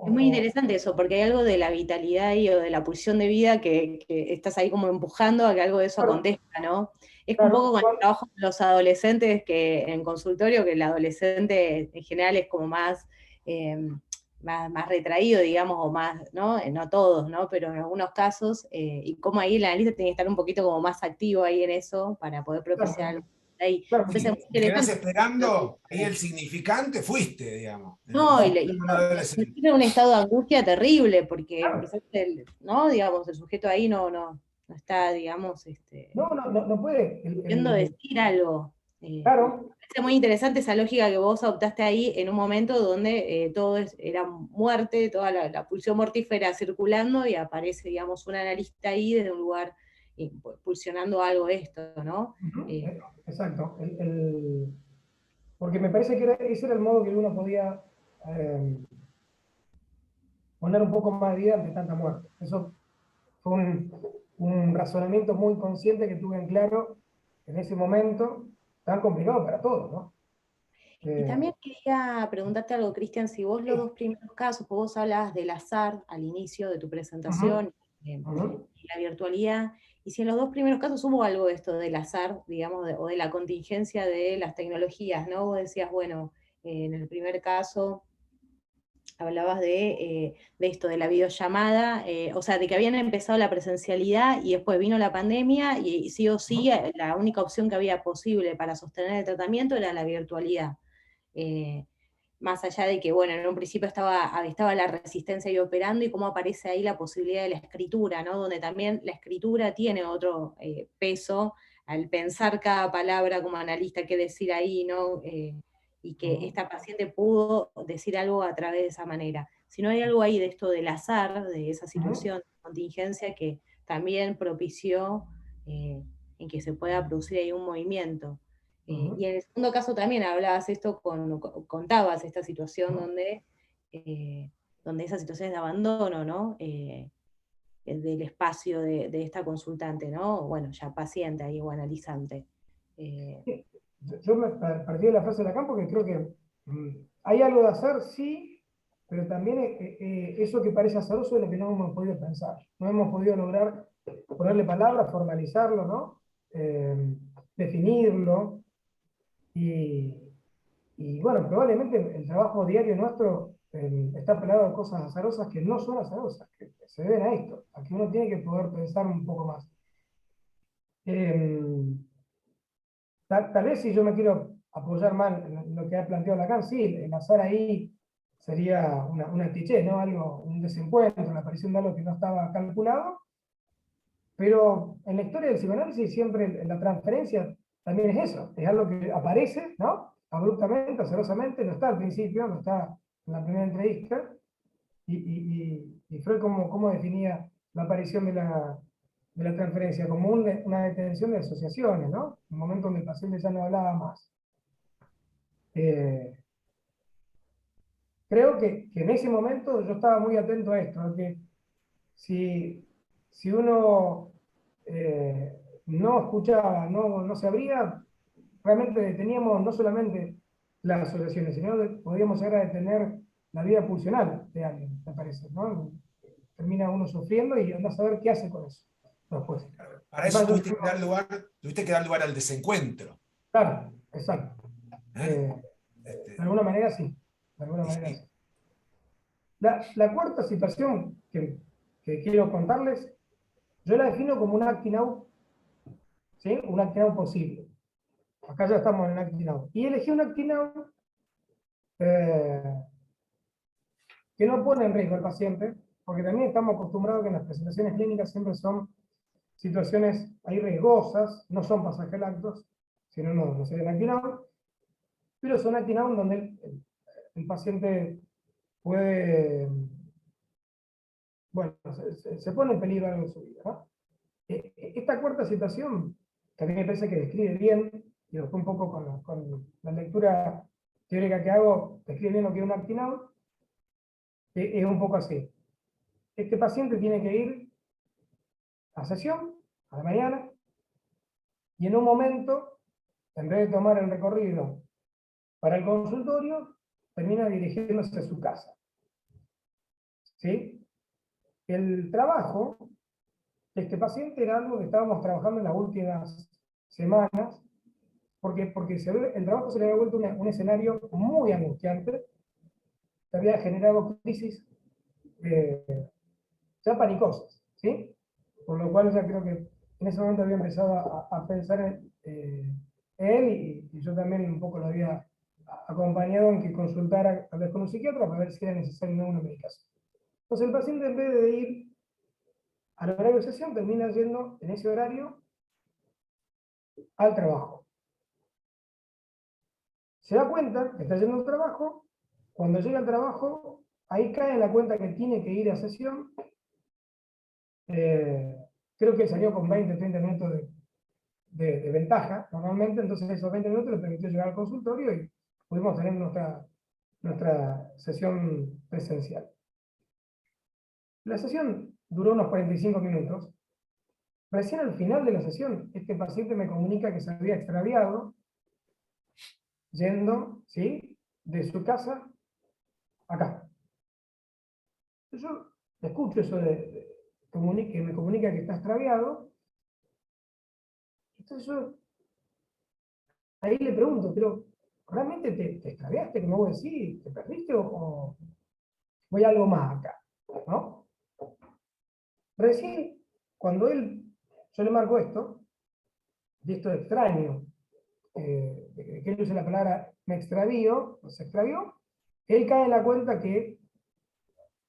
Es muy interesante eso, porque hay algo de la vitalidad y o de la pulsión de vida que estás ahí como empujando a que algo de eso Claro, acontezca, ¿no? Es un claro, poco con el igual, trabajo con los adolescentes que en consultorio, que el adolescente en general es como más retraído, digamos, o más, ¿no? No todos, ¿no? Pero en algunos casos, y como ahí el analista tiene que estar un poquito como más activo ahí en eso para poder propiciar claro, algo ahí. claro, Me parece muy Te quedás interesante. esperando, ahí el significante fuiste, digamos. No, y, ¿No? le- y Un no, adolescente. tiene un estado de angustia terrible, porque claro. quizás ¿no? Digamos, el sujeto ahí no está, digamos, No puede. pudiendo decir algo. Me Claro, parece muy interesante esa lógica que vos adoptaste ahí en un momento donde todo era muerte, toda la pulsión mortífera circulando y aparece, digamos, un analista ahí desde un lugar pulsionando algo esto, ¿no? exacto. Porque me parece que ese era el modo que uno podía eh, poner un poco más de vida ante tanta muerte. Eso fue un razonamiento muy consciente que tuve en claro en ese momento, tan complicado para todos, ¿no? Y también quería preguntarte algo, Cristian, si vos los dos primeros casos, pues vos hablabas del azar al inicio de tu presentación, y la virtualidad, y si en los dos primeros casos hubo algo de esto del azar, digamos, o de la contingencia de las tecnologías, ¿no? Vos decías, bueno, en el primer caso hablabas de esto, de la videollamada, o sea, de que habían empezado la presencialidad y después vino la pandemia y sí o sí la única opción que había posible para sostener el tratamiento era la virtualidad. Eh, Más allá de que, bueno, en un principio estaba la resistencia ahí operando y cómo aparece ahí la posibilidad de la escritura, ¿no? Donde también la escritura tiene otro peso al pensar cada palabra como analista, qué decir ahí, ¿no? Y que esta paciente pudo decir algo a través de esa manera. Si no hay algo ahí de esto del azar, de esa situación de contingencia que también propició en que se pueda producir ahí un movimiento. Y en el segundo caso también hablabas esto, contabas esta situación donde esas situaciones de abandono, ¿no? Del espacio de esta consultante, ¿no? Bueno, ya paciente ahí o analizante. Yo me partí de la frase de Lacan porque creo que hay algo de hacer, sí, pero también eso que parece azaroso es lo que no hemos podido pensar. No hemos podido lograr ponerle palabras, formalizarlo, ¿no? Definirlo. Y bueno, probablemente el trabajo diario nuestro está plagado de cosas azarosas que no son azarosas, que se deben a esto, a que uno tiene que poder pensar un poco más. Tal vez si yo me quiero apoyar mal en lo que ha planteado Lacan, sí, el azar ahí sería una cliché, ¿no? Algo, un desencuentro, la aparición de algo que no estaba calculado, pero en la historia del psicoanálisis siempre la transferencia también es eso, es algo que aparece, ¿no? Abruptamente, azarosamente, no está al principio, no está en la primera entrevista, y Freud cómo definía la aparición de la transferencia como una detención de asociaciones, ¿no? Un momento donde el paciente ya no hablaba más. Creo que en ese momento yo estaba muy atento a esto, a que si uno no escuchaba, no se abría, realmente deteníamos no solamente las asociaciones, sino que podíamos llegar a detener la vida pulsional de alguien, me parece, ¿no? Termina uno sufriendo y anda a saber qué hace con eso después. Para eso tuviste que dar lugar al desencuentro. Claro, exacto. De alguna manera sí. De alguna manera sí. La cuarta situación que quiero contarles, yo la defino como un acting out, ¿sí? Un acting out posible. Acá ya estamos en un acting out. Y elegí un acting out que no pone en riesgo al paciente, porque también estamos acostumbrados que en las presentaciones clínicas siempre son situaciones ahí riesgosas, no son pasajes actos, sino no serían acting out, pero son acting out donde el paciente puede, bueno, se pone en peligro algo en su vida, ¿no? Esta cuarta situación, que a mí me parece que describe bien, y después un poco con la lectura teórica que hago, describe bien lo que es un acting out, es un poco así. Este paciente tiene que ir a sesión, a la mañana, y en un momento, en vez de tomar el recorrido para el consultorio, termina dirigiéndose a su casa. ¿Sí? El trabajo de este paciente era algo que estábamos trabajando en las últimas semanas, porque el trabajo se le había vuelto un escenario muy angustiante, se había generado crisis ya panicosas, ¿sí? Por lo cual ya creo que en ese momento había empezado a pensar en él, y yo también un poco lo había acompañado en que consultara tal vez con un psiquiatra para ver si era necesario una medicación. Entonces el paciente, en vez de ir al horario de sesión, termina yendo en ese horario al trabajo. Se da cuenta que está yendo al trabajo, cuando llega al trabajo, ahí cae en la cuenta que tiene que ir a sesión. Creo que salió con 20 o 30 minutos de ventaja normalmente, entonces esos 20 minutos le permitió llegar al consultorio y pudimos tener nuestra sesión presencial. La sesión duró unos 45 minutos. Recién al final de la sesión, este paciente me comunica que se había extraviado yendo, ¿sí?, de su casa acá. Yo escucho eso que me comunica que está extraviado. Entonces yo ahí le pregunto, pero ¿realmente te extraviaste, como vos decís? ¿Te perdiste o voy a algo más acá? ¿No? Recién, cuando yo le marco esto, y esto es extraño, que él use la palabra me extravío, o se extravió, él cae en la cuenta que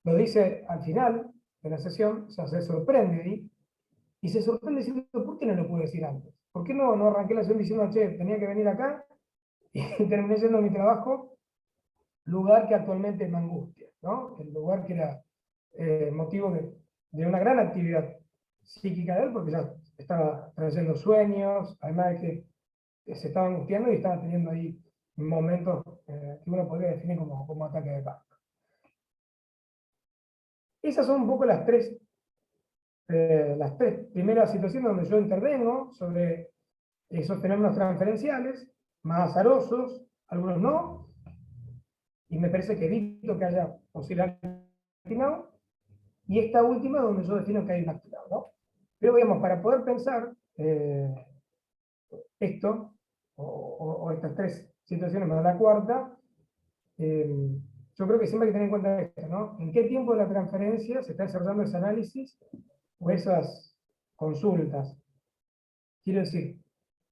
lo dice al final de la sesión, o sea, se sorprende ahí, y se sorprende diciendo, ¿por qué no lo pude decir antes? ¿Por qué no arranqué la sesión diciendo, che, tenía que venir acá, y terminé yendo a mi trabajo, lugar que actualmente me angustia, ¿no? El lugar que era motivo de una gran actividad psíquica de él, porque ya estaba trayendo sueños, además de que se estaba angustiando y estaba teniendo ahí momentos que uno podría definir como ataque de pánico. Esas son un poco las tres primeras situaciones donde yo intervengo sobre esos fenómenos transferenciales, más azarosos, algunos no, y me parece que evito que haya posibilidad actinado, y esta última donde yo defino que hay un actinado, ¿no? Pero digamos, para poder pensar esto, o estas tres situaciones más la cuarta, yo creo que siempre hay que tener en cuenta esto, ¿no? ¿En qué tiempo de la transferencia se está desarrollando ese análisis o esas consultas? Quiero decir,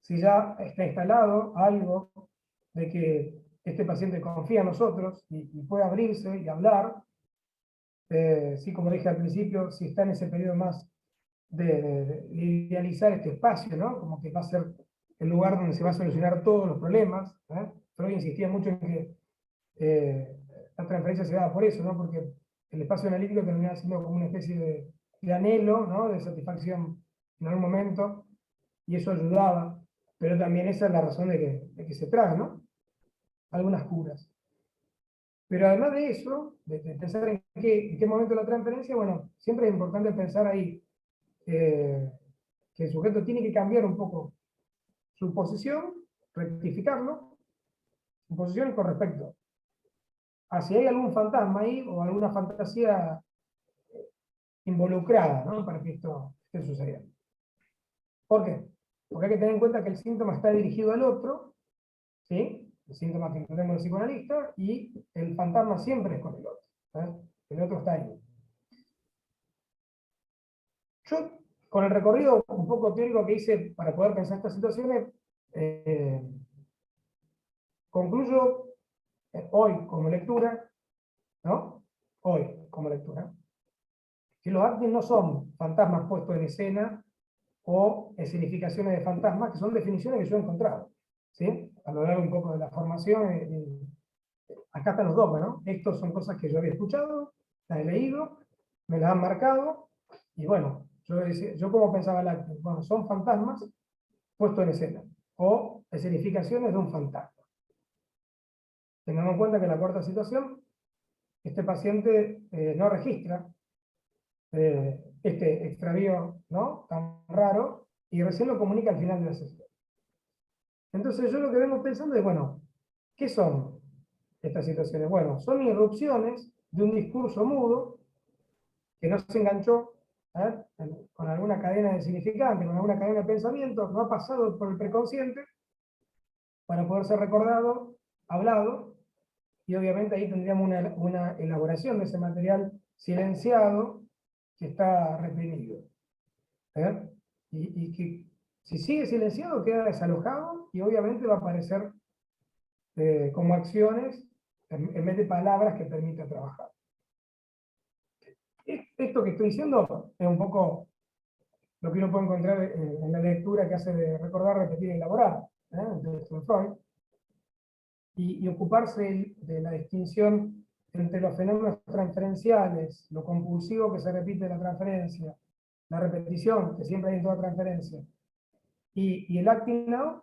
si ya está instalado algo de que este paciente confía en nosotros y puede abrirse y hablar, sí, como dije al principio, si está en ese periodo más de idealizar este espacio, ¿no? Como que va a ser el lugar donde se va a solucionar todos los problemas. Freud insistía mucho en que la transferencia se daba por eso, ¿no? Porque el espacio analítico terminaba siendo como una especie de anhelo, ¿no? De satisfacción en algún momento, y eso ayudaba, pero también esa es la razón de que se trae, ¿no? Algunas curas. Pero además de eso, de pensar en qué momento de la transferencia, bueno, siempre es importante pensar ahí que el sujeto tiene que cambiar un poco su posición, rectificarlo, su posición con respecto a si hay algún fantasma ahí o alguna fantasía involucrada, ¿no? Para que esto esté sucediendo. ¿Por qué? Porque hay que tener en cuenta que el síntoma está dirigido al otro, ¿sí? El síntoma que entendemos el psicoanalista, y el fantasma siempre es con el otro. El otro está ahí. Yo, con el recorrido un poco teórico que hice para poder pensar estas situaciones, concluyo hoy como lectura, ¿no? Hoy como lectura, que los actos no son fantasmas puestos en escena o escenificaciones de fantasmas, que son definiciones que yo he encontrado, ¿sí? A lo largo un poco de la formación, acá están los dogmas, ¿no? Estos son cosas que yo había escuchado, las he leído, me las han marcado, y bueno, yo como pensaba el acto, bueno, son fantasmas puestos en escena, o escenificaciones de un fantasma. Tengamos en cuenta que en la cuarta situación, este paciente no registra este extravío, ¿no?, tan raro, y recién lo comunica al final de la sesión. Entonces yo lo que vengo pensando es, bueno, ¿qué son estas situaciones? Bueno, son irrupciones de un discurso mudo que no se enganchó con alguna cadena de significante, con alguna cadena de pensamiento, no ha pasado por el preconsciente para poder ser recordado, hablado, y obviamente ahí tendríamos una elaboración de ese material silenciado que está reprimido. Y que si sigue silenciado queda desalojado y obviamente va a aparecer como acciones en vez de palabras que permita trabajar. Esto que estoy diciendo es un poco lo que uno puede encontrar en la lectura que hace de recordar, repetir y elaborar, de Freud, y ocuparse de la distinción entre los fenómenos transferenciales, lo compulsivo que se repite en la transferencia, la repetición que siempre hay en toda transferencia, y el acting now,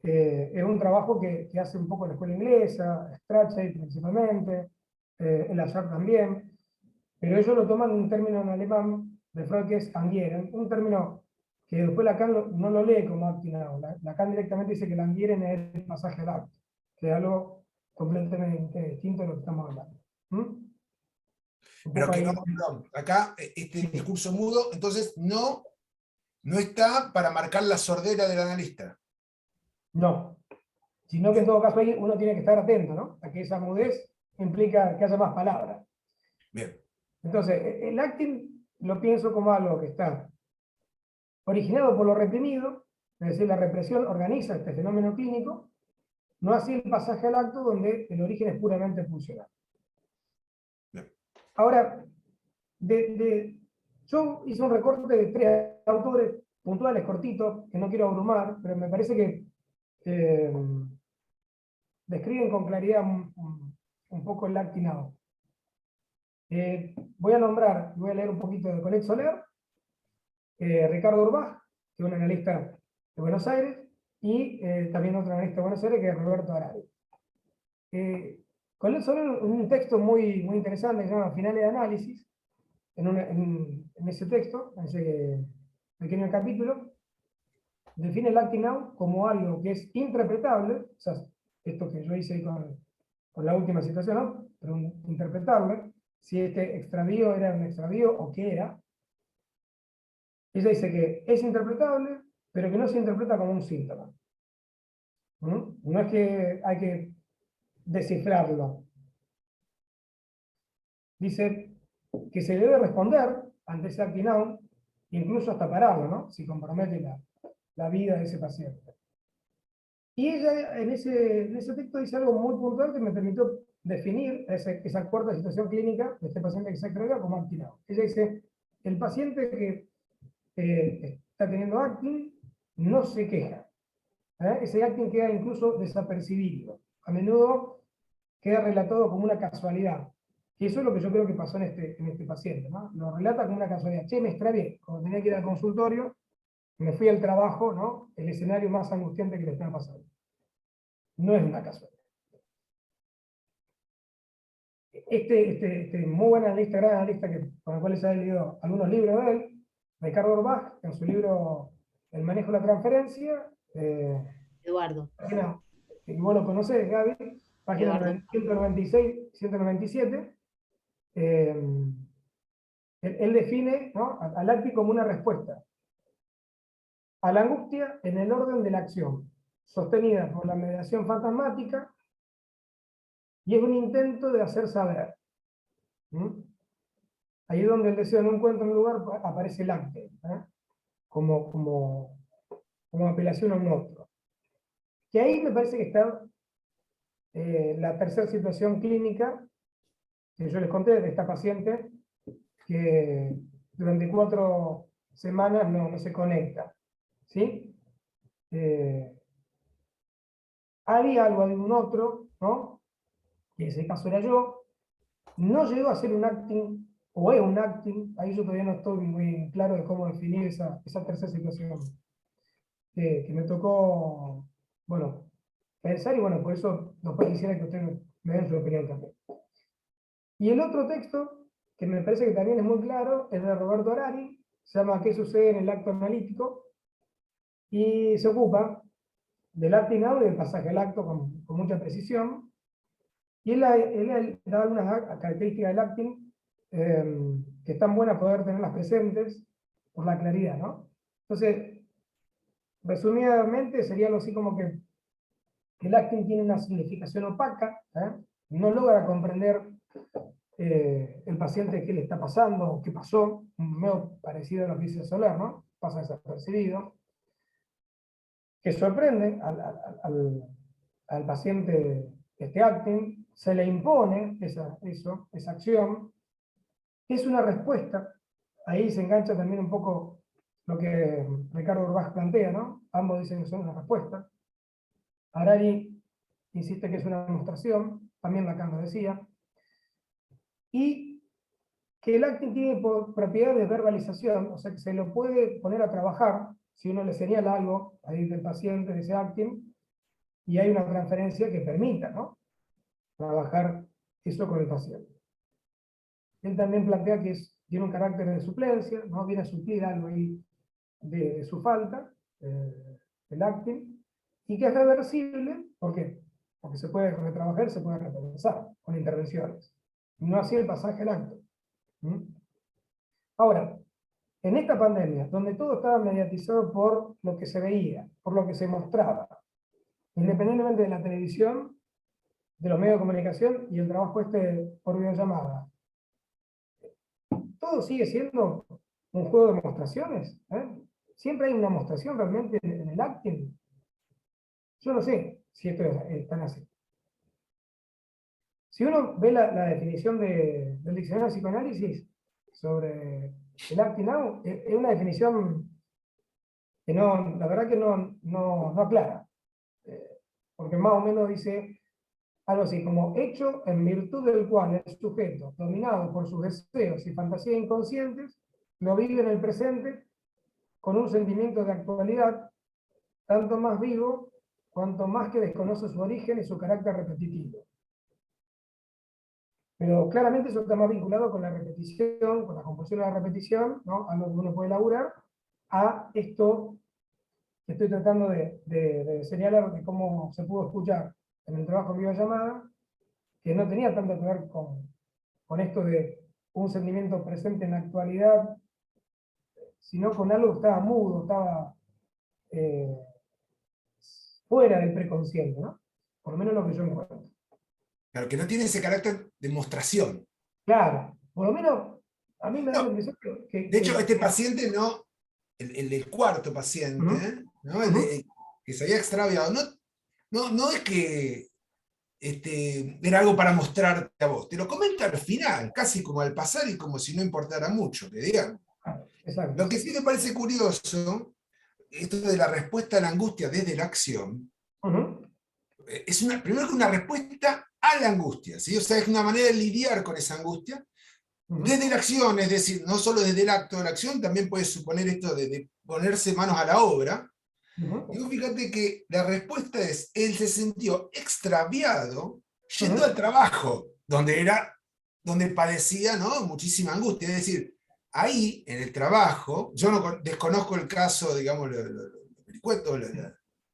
es un trabajo que hace un poco la escuela inglesa, Strachey principalmente, el Azar también, pero ellos lo toman un término en alemán de Freud que es Angieren, un término que después Lacan no lo lee como acting now. Lacan directamente dice que el Angieren es el pasaje al acto. que es algo completamente distinto de lo que estamos hablando. Un Pero poco que ahí. no, perdón, acá este discurso mudo, entonces no está para marcar la sordera del analista. No, sino que en todo caso ahí uno tiene que estar atento, ¿no? A que esa mudez implica que haya más palabras. Bien. Entonces, el acting lo pienso como algo que está originado por lo reprimido, es decir, la represión organiza este fenómeno clínico, no así el pasaje al acto donde el origen es puramente funcional. Bien. Ahora, yo hice un recorte de 3 autores puntuales, cortitos, que no quiero abrumar, pero me parece que describen con claridad un poco el acting out. Voy a nombrar, voy a leer un poquito de Colette Soler, Ricardo Urbach, que es un analista de Buenos Aires, y también otro analista de Buenos Aires, que es Roberto Harari. Colette Soler, un texto muy, muy interesante que se llama Finales de Análisis, en ese texto, en ese pequeño capítulo, define el acting out como algo que es interpretable, o sea, esto que yo hice con la última situación, ¿no? Pero interpretable, si este extravío era un extravío o qué era. Ella dice que es interpretable, pero que no se interpreta como un síntoma. No es que hay que descifrarlo. Dice que se debe responder ante ese acting out, incluso hasta pararlo, ¿no? Si compromete la vida de ese paciente. Y ella en ese texto dice algo muy puntual que me permitió definir esa cuarta situación clínica de este paciente que se extravió como acting out. Ella dice, el paciente que está teniendo acting no se queja. Ese acting queda incluso desapercibido. A menudo queda relatado como una casualidad. Y eso es lo que yo creo que pasó en este paciente, ¿no? Lo relata como una casualidad. Che, me extravié. Cuando tenía que ir al consultorio, me fui al trabajo, ¿no? El escenario más angustiante que le estaba pasando. No es una casualidad. Este muy buen analista, gran analista, con el cual se ha leído algunos libros de él, Ricardo Orbach, en su libro El manejo de la transferencia, Eduardo. página, y vos lo conocés, Gaby, página 196, 197, él define, ¿no?, al acting como una respuesta a la angustia en el orden de la acción, sostenida por la mediación fantasmática, y es un intento de hacer saber. Ahí donde el deseo no encuentra un lugar, aparece el acting, como apelación a un otro. Que ahí me parece que está la tercera situación clínica que yo les conté de esta paciente que durante 4 semanas no se conecta. ¿Sí? Hay algo de un otro, ¿no? Que ese caso era yo, no llegó a ser un acting, o es un acting, ahí yo todavía no estoy muy claro de cómo definir esa tercera situación que me tocó, bueno, pensar, y bueno, por eso después quisiera que ustedes me den su opinión también. Y el otro texto, que me parece que también es muy claro, es de Roberto Harari, se llama ¿Qué sucede en el acto analítico? Y se ocupa del acting out y del pasaje al acto con mucha precisión. Y él da algunas características del acting que están buenas poder tenerlas presentes por la claridad, ¿no? Entonces, resumidamente, sería algo así como que el acting tiene una significación opaca, no logra comprender el paciente qué le está pasando o qué pasó, medio parecido a lo que dice Soler, ¿no? Pasa desapercibido, que sorprende al paciente este acting, se le impone esa acción, es una respuesta, ahí se engancha también un poco lo que Ricardo Urbach plantea, ¿no? Ambos dicen que son una respuesta. Harari insiste que es una demostración, también Lacan lo decía, y que el acting tiene propiedad de verbalización, o sea que se lo puede poner a trabajar si uno le señala algo ahí del paciente de ese acting, y hay una transferencia que permita, ¿no?, trabajar eso con el paciente. Él también plantea que tiene un carácter de suplencia, ¿no? Viene a suplir algo ahí de su falta, el acting, y que es reversible. ¿Por qué? porque se puede retrabajar, se puede repensar con intervenciones. No así el pasaje al acto. ¿Mm? Ahora, en esta pandemia, donde todo estaba mediatizado por lo que se veía, por lo que se mostraba, independientemente de la televisión, de los medios de comunicación y el trabajo por videollamada, todo sigue siendo un juego de demostraciones. Siempre hay una demostración realmente en el acting. Yo no sé si esto es tan así. Si uno ve la definición del diccionario de psicoanálisis sobre el acting out, es una definición que no, la verdad que no aclara. Porque más o menos dice algo así como hecho en virtud del cual el sujeto, dominado por sus deseos y fantasías inconscientes, lo vive en el presente con un sentimiento de actualidad tanto más vivo cuanto más que desconoce su origen y su carácter repetitivo. Pero claramente eso está más vinculado con la repetición, con la compulsión de la repetición, ¿no? Algo que uno puede elaborar, a esto que estoy tratando de señalar, de cómo se pudo escuchar en el trabajo en videollamada, que no tenía tanto que ver con esto de un sentimiento presente en la actualidad, sino con algo que estaba mudo, estaba fuera del preconsciente, ¿no? Por lo menos lo que yo encuentro. Claro, que no tiene ese carácter de demostración. Claro, por lo menos a mí me da la No, impresión de hecho, este paciente no, el del cuarto paciente, ¿no? Que se había extraviado, no es que era algo para mostrarte a vos, te lo comenta al final, casi como al pasar y como si no importara mucho, que digamos. Exacto. Lo que sí me parece curioso, esto de la respuesta a la angustia desde la acción, es primero que una respuesta a la angustia, ¿sí? O sea, es una manera de lidiar con esa angustia desde la acción, es decir, no solo desde el acto de la acción, también puede suponer esto de ponerse manos a la obra. Y vos fíjate que la respuesta es, él se sintió extraviado yendo al trabajo, donde padecía, ¿no?, muchísima angustia. Es decir, ahí, en el trabajo, yo no desconozco el caso, digamos, lo vericueto, lo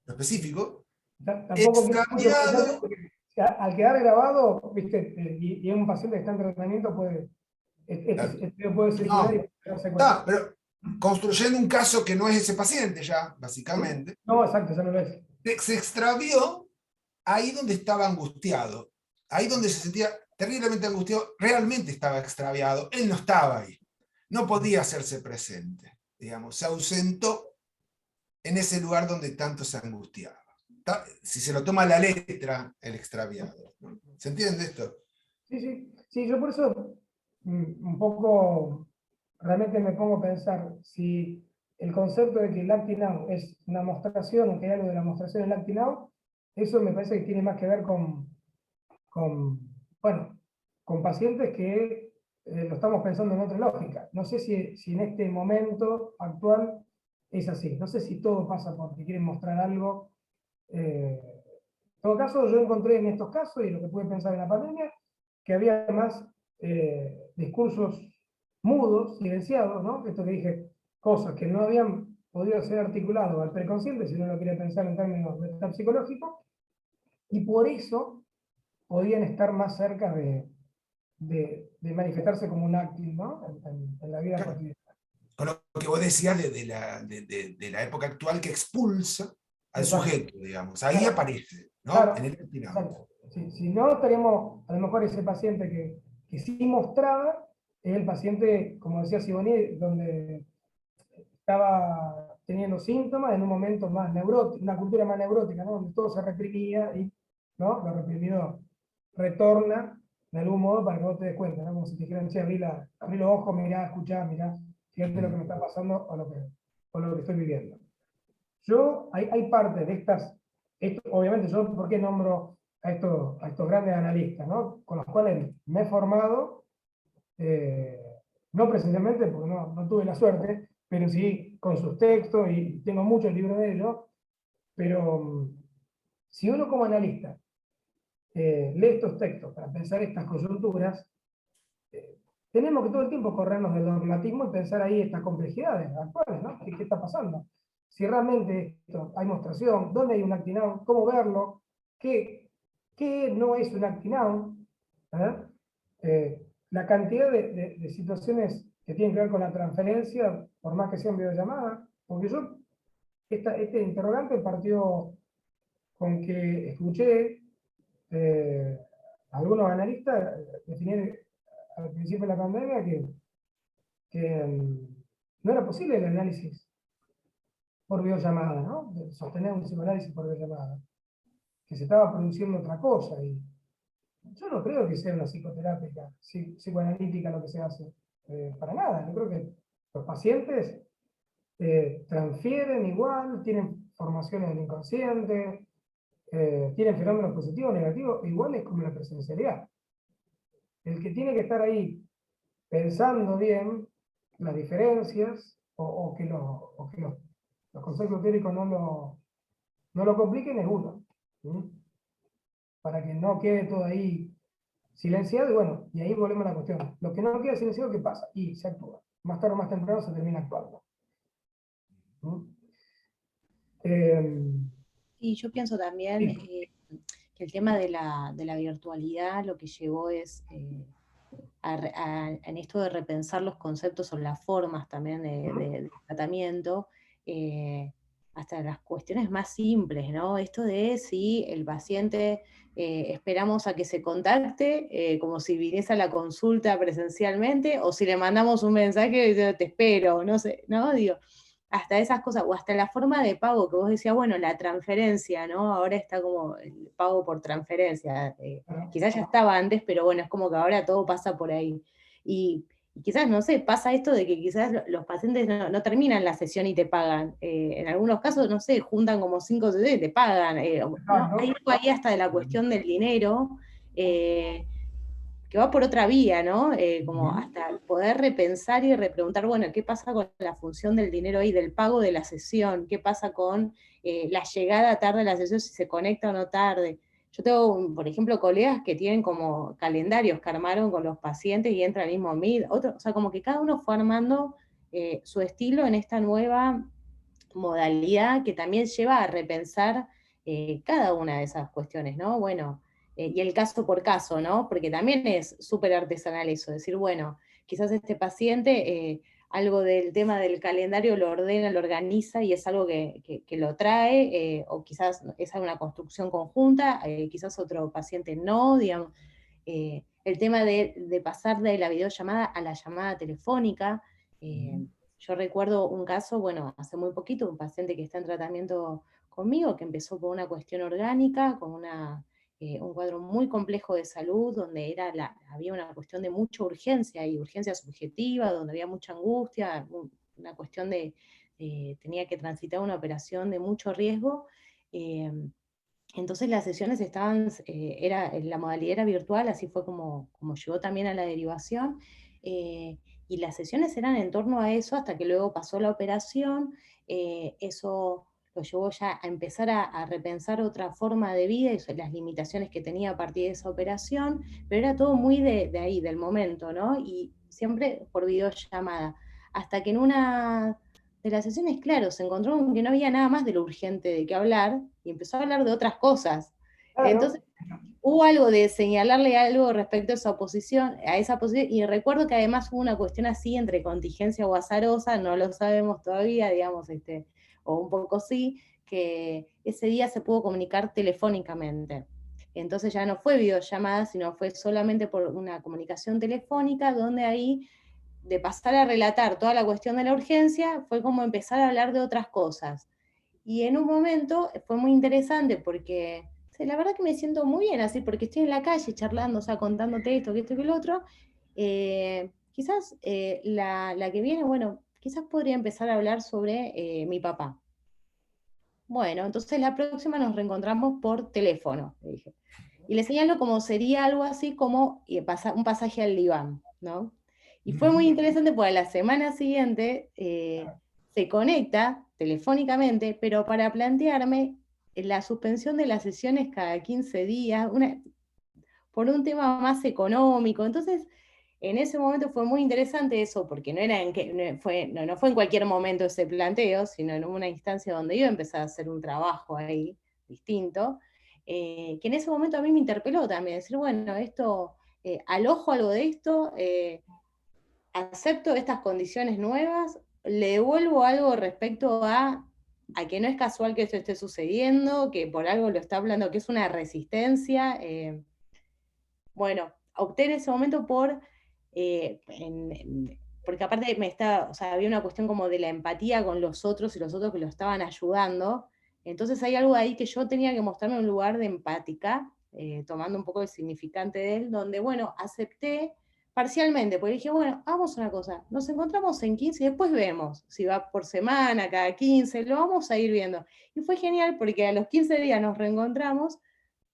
específico, Tampoco quiero mucho extraviado. porque al quedar grabado, ¿viste? Y es un paciente que está en tratamiento, puede circular No, y darse cuenta. está, pero construyendo un caso que no es ese paciente ya, básicamente, No, exacto, ya no lo es. se extravió ahí donde estaba angustiado, ahí donde se sentía terriblemente angustiado, realmente estaba extraviado, él no estaba ahí, no podía hacerse presente, digamos, se ausentó en ese lugar donde tanto se angustiaba. Si se lo toma a la letra, el extraviado, ¿no? ¿Se entiende esto? Sí, yo por eso un poco realmente me pongo a pensar si el concepto de que el acting out es una mostración o que hay algo de la mostración del acting out, eso me parece que tiene más que ver bueno, con pacientes que lo estamos pensando en otra lógica. No sé si en este momento actual es así. No sé si todo pasa porque quieren mostrar algo. En todo caso, yo encontré en estos casos, y lo que pude pensar en la pandemia, que había más discursos mudos, silenciados, ¿no? Esto que dije, cosas que no habían podido ser articulados al preconsciente, si no lo quería pensar en términos metapsicológicos, y por eso podían estar más cerca de manifestarse como un acting, ¿no? En la vida Claro. cotidiana. Con lo que vos decías de la época actual que expulsa al Exacto. sujeto, digamos, ahí Claro, aparece, ¿no? claro, En el acting out. exacto. Si no, estaríamos, a lo mejor ese paciente que sí mostraba, es el paciente, como decía Siboni, donde estaba teniendo síntomas en un momento más neurótico, una cultura más neurótica, ¿no? Donde todo se reprimía y, ¿no?, lo reprimido retorna de algún modo para que vos te des cuenta, ¿no? Como si te dijeran, che, abrí los ojos, mirá, escuchá, mirá, fíjate lo que me está pasando o lo que estoy viviendo. Hay parte de obviamente yo, ¿por qué nombro a estos grandes analistas, ¿no?, con los cuales me he formado, no precisamente porque no tuve la suerte, pero sí con sus textos, y tengo muchos libros de ellos, pero si uno como analista lee estos textos para pensar estas coyunturas, tenemos que todo el tiempo corrernos del dogmatismo y pensar ahí estas complejidades actuales, ¿no? ¿Qué está pasando? Si realmente hay mostración, dónde hay un acting out, cómo verlo, qué ¿Qué no es un acting-out? La cantidad de situaciones que tienen que ver con la transferencia, por más que sea en videollamada, porque yo, este interrogante partió con que escuché algunos analistas definir al principio de la pandemia que no era posible el análisis por videollamada, ¿no? De sostener un psicoanálisis por videollamada, que se estaba produciendo otra cosa. Y yo no creo que sea una psicoterapia, psicoanalítica lo que se hace, para nada. Yo creo que los pacientes transfieren igual, tienen formaciones del inconsciente, tienen fenómenos positivos o negativos, igual es como la presencialidad. El que tiene que estar ahí pensando bien las diferencias o que los conceptos teóricos no lo compliquen es uno. ¿Sí? Para que no quede todo ahí silenciado, y bueno, y ahí volvemos a la cuestión. Lo que no queda silenciado, ¿qué pasa? Y se actúa. Más tarde o más temprano se termina actuando. Eh, Y yo pienso también sí. que el tema de la virtualidad lo que llevó es en esto de repensar los conceptos o las formas también de tratamiento, hasta las cuestiones más simples, ¿no? Esto de si el paciente esperamos a que se contacte, como si viniese a la consulta presencialmente, o si le mandamos un mensaje y dice, te espero, no sé, ¿no? Digo, hasta esas cosas, o hasta la forma de pago que vos decías, bueno, la transferencia, ¿no? Ahora está como el pago por transferencia, quizás ya estaba antes, pero bueno, es como que ahora todo pasa por ahí. Y quizás, no sé, pasa esto de que quizás los pacientes no terminan la sesión y te pagan. En algunos casos, no sé, juntan como 5 sesiones y te pagan. ¿No? Hay algo ahí hasta de la cuestión del dinero, que va por otra vía, ¿no? Como hasta poder repensar y repreguntar, bueno, ¿qué pasa con la función del dinero ahí, del pago de la sesión? ¿Qué pasa con la llegada tarde de la sesión, si se conecta o no tarde? Yo tengo, por ejemplo, colegas que tienen como calendarios que armaron con los pacientes y entra el mismo Meet, o sea, como que cada uno fue armando su estilo en esta nueva modalidad que también lleva a repensar cada una de esas cuestiones, ¿no? Bueno, y el caso por caso, ¿no? Porque también es súper artesanal eso, decir, bueno, quizás este paciente algo del tema del calendario lo ordena, lo organiza y es algo que lo trae, o quizás es una construcción conjunta, quizás otro paciente no, digamos. El tema de pasar de la videollamada a la llamada telefónica, yo recuerdo un caso, bueno, hace muy poquito, un paciente que está en tratamiento conmigo, que empezó por una cuestión orgánica, con un cuadro muy complejo de salud, donde había una cuestión de mucha urgencia y urgencia subjetiva, donde había mucha angustia, una cuestión tenía que transitar una operación de mucho riesgo. Entonces las sesiones estaban, la modalidad era virtual, así fue como llegó también a la derivación, y las sesiones eran en torno a eso hasta que luego pasó la operación. Eso lo llevó ya a empezar a repensar otra forma de vida y las limitaciones que tenía a partir de esa operación, pero era todo muy de ahí, del momento, ¿no? Y siempre por videollamada, hasta que en una de las sesiones, claro, se encontró con que no había nada más de lo urgente de qué hablar y empezó a hablar de otras cosas. Claro. Entonces, hubo algo de señalarle algo respecto a esa posición, y recuerdo que además hubo una cuestión así entre contingencia o azarosa, no lo sabemos todavía, digamos, o un poco sí, que ese día se pudo comunicar telefónicamente. Entonces ya no fue videollamada, sino fue solamente por una comunicación telefónica, donde ahí de pasar a relatar toda la cuestión de la urgencia, fue como empezar a hablar de otras cosas. Y en un momento fue muy interesante porque la verdad que me siento muy bien así, porque estoy en la calle charlando, o sea, contándote esto, que esto, que lo otro. Quizás la que viene, bueno, quizás podría empezar a hablar sobre mi papá. Bueno, entonces la próxima nos reencontramos por teléfono, le dije. Y le señalo como sería algo así como un pasaje al diván, ¿no? Y fue muy interesante porque la semana siguiente se conecta telefónicamente, pero para plantearme la suspensión de las sesiones cada 15 días, por un tema más económico. Entonces, en ese momento fue muy interesante eso, porque no fue en cualquier momento ese planteo, sino en una instancia donde yo empecé a hacer un trabajo ahí distinto. que en ese momento a mí me interpeló también, decir, bueno, esto, alojo algo de esto, acepto estas condiciones nuevas, le devuelvo algo respecto a que no es casual que esto esté sucediendo, que por algo lo está hablando, que es una resistencia. Bueno, opté en ese momento por, porque aparte o sea, había una cuestión como de la empatía con los otros y los otros que lo estaban ayudando. Entonces hay algo ahí que yo tenía que mostrarme un lugar de empática, tomando un poco el significante de él, donde, bueno, acepté parcialmente, porque dije, bueno, hagamos una cosa, nos encontramos en 15 y después vemos si va por semana, cada 15, lo vamos a ir viendo. Y fue genial porque a los 15 días nos reencontramos,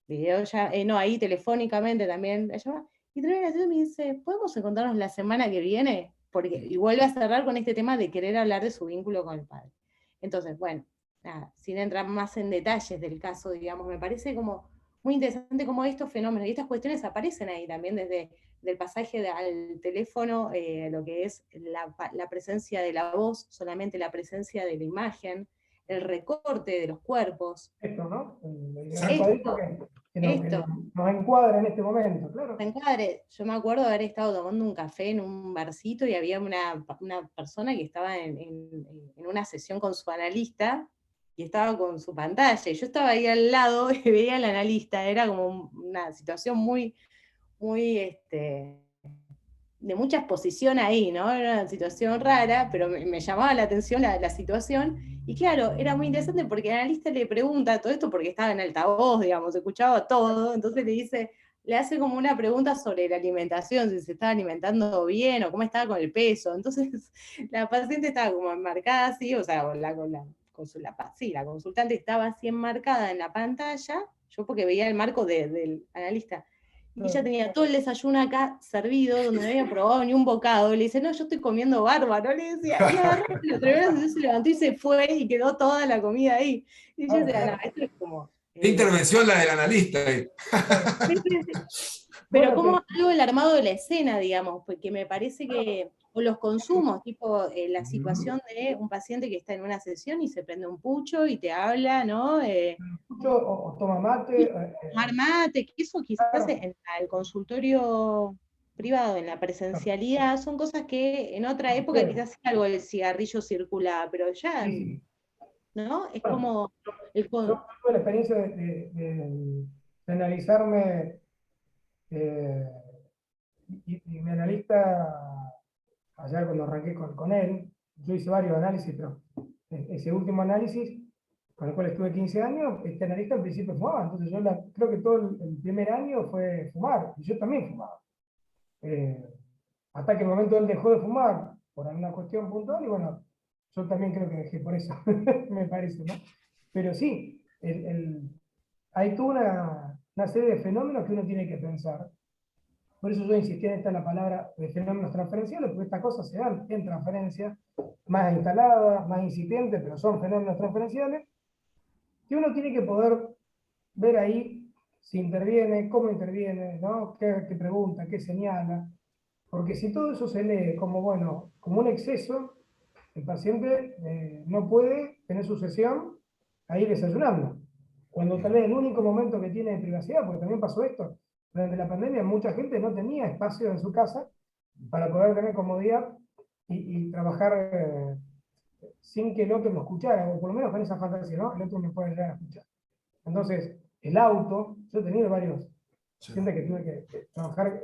video ya, no, ahí telefónicamente también la llamada, y termina la sesión y me dice, ¿podemos encontrarnos la semana que viene? Porque, y vuelve a cerrar con este tema de querer hablar de su vínculo con el padre. Entonces, bueno, nada, sin entrar más en detalles del caso, digamos, me parece como muy interesante cómo estos fenómenos y estas cuestiones aparecen ahí también desde del pasaje al teléfono, lo que es la presencia de la voz, solamente la presencia de la imagen, el recorte de los cuerpos. Esto, ¿no? El Esto, cuadrito que esto, nos encuadra en este momento, claro. encuadre. Yo me acuerdo de haber estado tomando un café en un barcito y había una persona que estaba en una sesión con su analista y estaba con su pantalla. Y yo estaba ahí al lado y veía al analista. Era como una situación muy, muy, de mucha exposición ahí, ¿no? Era una situación rara, pero me llamaba la atención la situación. Y claro, era muy interesante porque el analista le pregunta todo esto porque estaba en altavoz, digamos, escuchaba todo. Entonces le hace como una pregunta sobre la alimentación, si se estaba alimentando bien o cómo estaba con el peso. Entonces la paciente estaba como enmarcada así, o sea, la consultante estaba así enmarcada en la pantalla, yo porque veía el marco del analista. Y ella tenía todo el desayuno acá servido, donde no había probado ni un bocado. Y le dice, no, yo estoy comiendo bárbaro, le decía. Y agarró, lo tremendo, se levantó y se fue y quedó toda la comida ahí. Y yo decía, no, esto es como... Qué intervención la del analista ahí. Pero Bueno, como algo el armado de la escena, digamos, porque me parece que, o los consumos, tipo la situación de un paciente que está en una sesión y se prende un pucho y te habla, ¿no? o toma mate. Tomar mate, que eso quizás Claro. en el consultorio privado, en la presencialidad, son cosas que en otra época Bueno, quizás algo del cigarrillo circulaba, pero ya, sí. ¿no? Es Bueno, como el yo tuve la experiencia de analizarme, eh, y mi analista, allá cuando arranqué con él, yo hice varios análisis, pero ese último análisis, con el cual estuve 15 años, este analista al principio fumaba, entonces yo creo que todo el primer año fue fumar, y yo también fumaba. Eh, Hasta que el momento él dejó de fumar, por alguna cuestión puntual, y bueno, yo también creo que dejé por eso, me parece, ¿no? Pero sí, hay toda una serie de fenómenos que uno tiene que pensar. Por eso yo insistí en esta la palabra de fenómenos transferenciales, porque estas cosas se dan en transferencia, más instaladas, más incipientes, pero son fenómenos transferenciales, que uno tiene que poder ver ahí si interviene, cómo interviene, ¿no? ¿Qué pregunta, qué señala? Porque si todo eso se lee como, bueno, como un exceso, el paciente no puede tener su sesión ahí desayunando. Cuando tal vez el único momento que tiene de privacidad, porque también pasó esto, durante la pandemia mucha gente no tenía espacio en su casa para poder tener comodidad y trabajar sin que el otro lo escuchara, o por lo menos con esa fantasía, ¿no? El otro me puede llegar a escuchar. Entonces, el auto, yo he tenido varios pacientes que tuve que trabajar,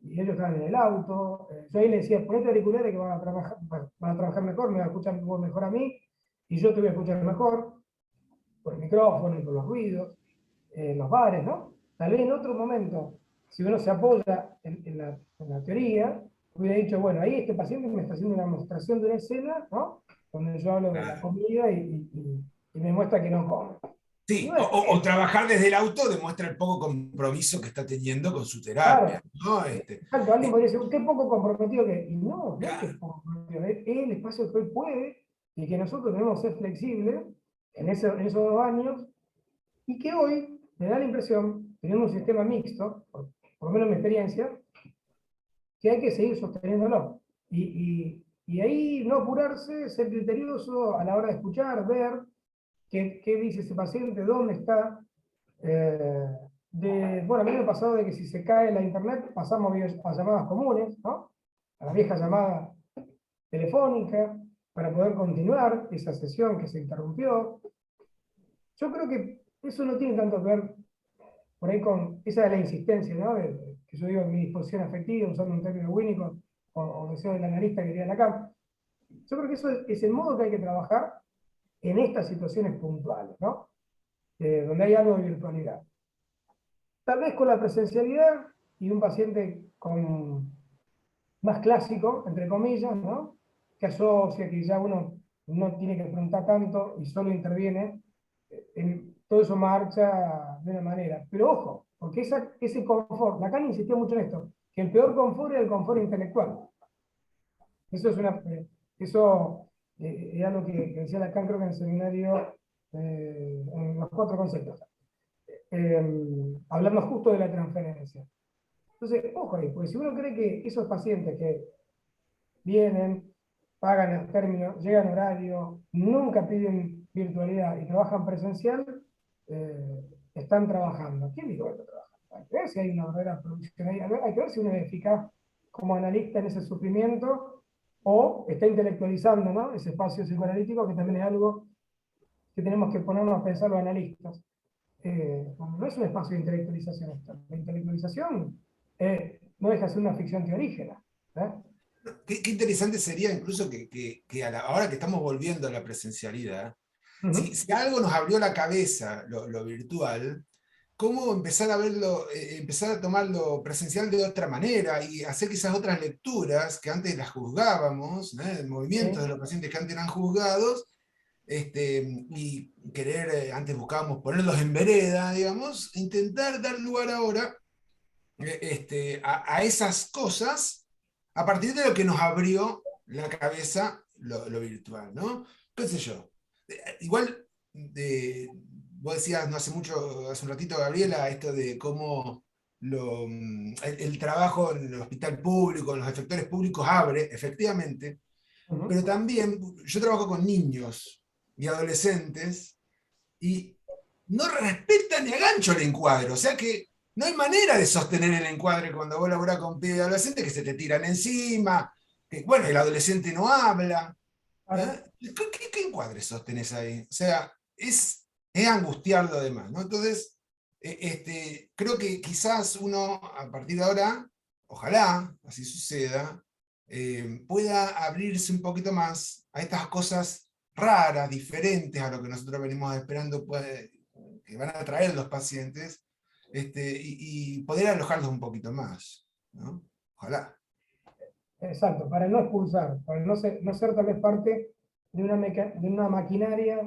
y ellos estaban en el auto, yo ahí le decía, ponete auriculares que van a trabajar mejor, me va a escuchar mejor a mí, y yo te voy a escuchar mejor, por el micrófono y por los ruidos, en los bares, ¿no? Tal vez en otro momento, si uno se apoya en la teoría, hubiera dicho, bueno, ahí este paciente me está haciendo una demostración de una escena, ¿no? Donde yo hablo de la comida y me muestra que no come. Sí, No es o trabajar desde el auto demuestra el poco compromiso que está teniendo con su terapia, claro. ¿no? Exacto, alguien podría decir, qué poco comprometido que. Y no, no es que es poco comprometido, es el espacio que él puede y que nosotros debemos ser flexibles en esos 2 años, y que hoy me da la impresión, teniendo un sistema mixto, por lo menos en mi experiencia, que hay que seguir sosteniéndolo. Y ahí no apurarse, ser criterioso a la hora de escuchar, ver qué dice ese paciente, dónde está. Bueno, a mí me ha pasado de que si se cae la internet, pasamos a llamadas comunes, ¿no? A la vieja llamada telefónica, para poder continuar esa sesión que se interrumpió. Yo creo que eso no tiene tanto que ver por ahí con esa de la insistencia, ¿no? Que yo digo mi disposición afectiva, usando un término Winnicott, o deseo del analista que diría Lacan. Yo creo que eso es el modo que hay que trabajar en estas situaciones puntuales, ¿no? Donde hay algo de virtualidad. Tal vez con la presencialidad y un paciente con más clásico, entre comillas, ¿no? Que asocia, que ya uno no tiene que preguntar tanto y solo interviene, todo eso marcha de una manera. Pero ojo, porque ese confort, Lacan insistió mucho en esto, que el peor confort era el confort intelectual. Eso es algo que decía Lacan, creo que en el seminario, en los 4 conceptos, hablando justo de la transferencia. Entonces, ojo ahí, porque si uno cree que esos pacientes que vienen, pagan el término, llegan horario, nunca piden virtualidad y trabajan presencial, están trabajando. ¿Quién dijo que no trabajan? Hay que ver si hay una verdadera producción ahí, hay que ver si uno es eficaz como analista en ese sufrimiento o está intelectualizando, ¿no? Ese espacio psicoanalítico, que también es algo que tenemos que ponernos a pensar los analistas. No es un espacio de intelectualización esto. La intelectualización no deja de ser una ficción teorígena. Qué interesante sería incluso que ahora que estamos volviendo a la presencialidad, si algo nos abrió la cabeza, lo virtual, cómo empezar a verlo, empezar a tomar lo presencial de otra manera y hacer quizás otras lecturas que antes las juzgábamos, ¿no? Movimientos de los pacientes que antes eran juzgados, y querer, antes buscábamos ponerlos en vereda, digamos, intentar dar lugar ahora a esas cosas a partir de lo que nos abrió la cabeza lo virtual, ¿no? ¿Qué sé yo? Igual, vos decías no hace mucho, hace un ratito, Gabriela, esto de cómo el trabajo en el hospital público, en los efectores públicos abre, efectivamente, pero también yo trabajo con niños y adolescentes y no respetan ni a gancho el encuadre, o sea que no hay manera de sostener el encuadre cuando vos laburás con pibes y adolescentes que se te tiran encima, que bueno, el adolescente no habla. ¿Qué encuadre sostenés ahí? O sea, es angustiarlo además, ¿no? Entonces, creo que quizás uno, a partir de ahora, ojalá así suceda, pueda abrirse un poquito más a estas cosas raras, diferentes a lo que nosotros venimos esperando que van a traer los pacientes, y poder alojarlos un poquito más, ¿no? Ojalá. Exacto, para no expulsar, para no ser tal vez parte de una maquinaria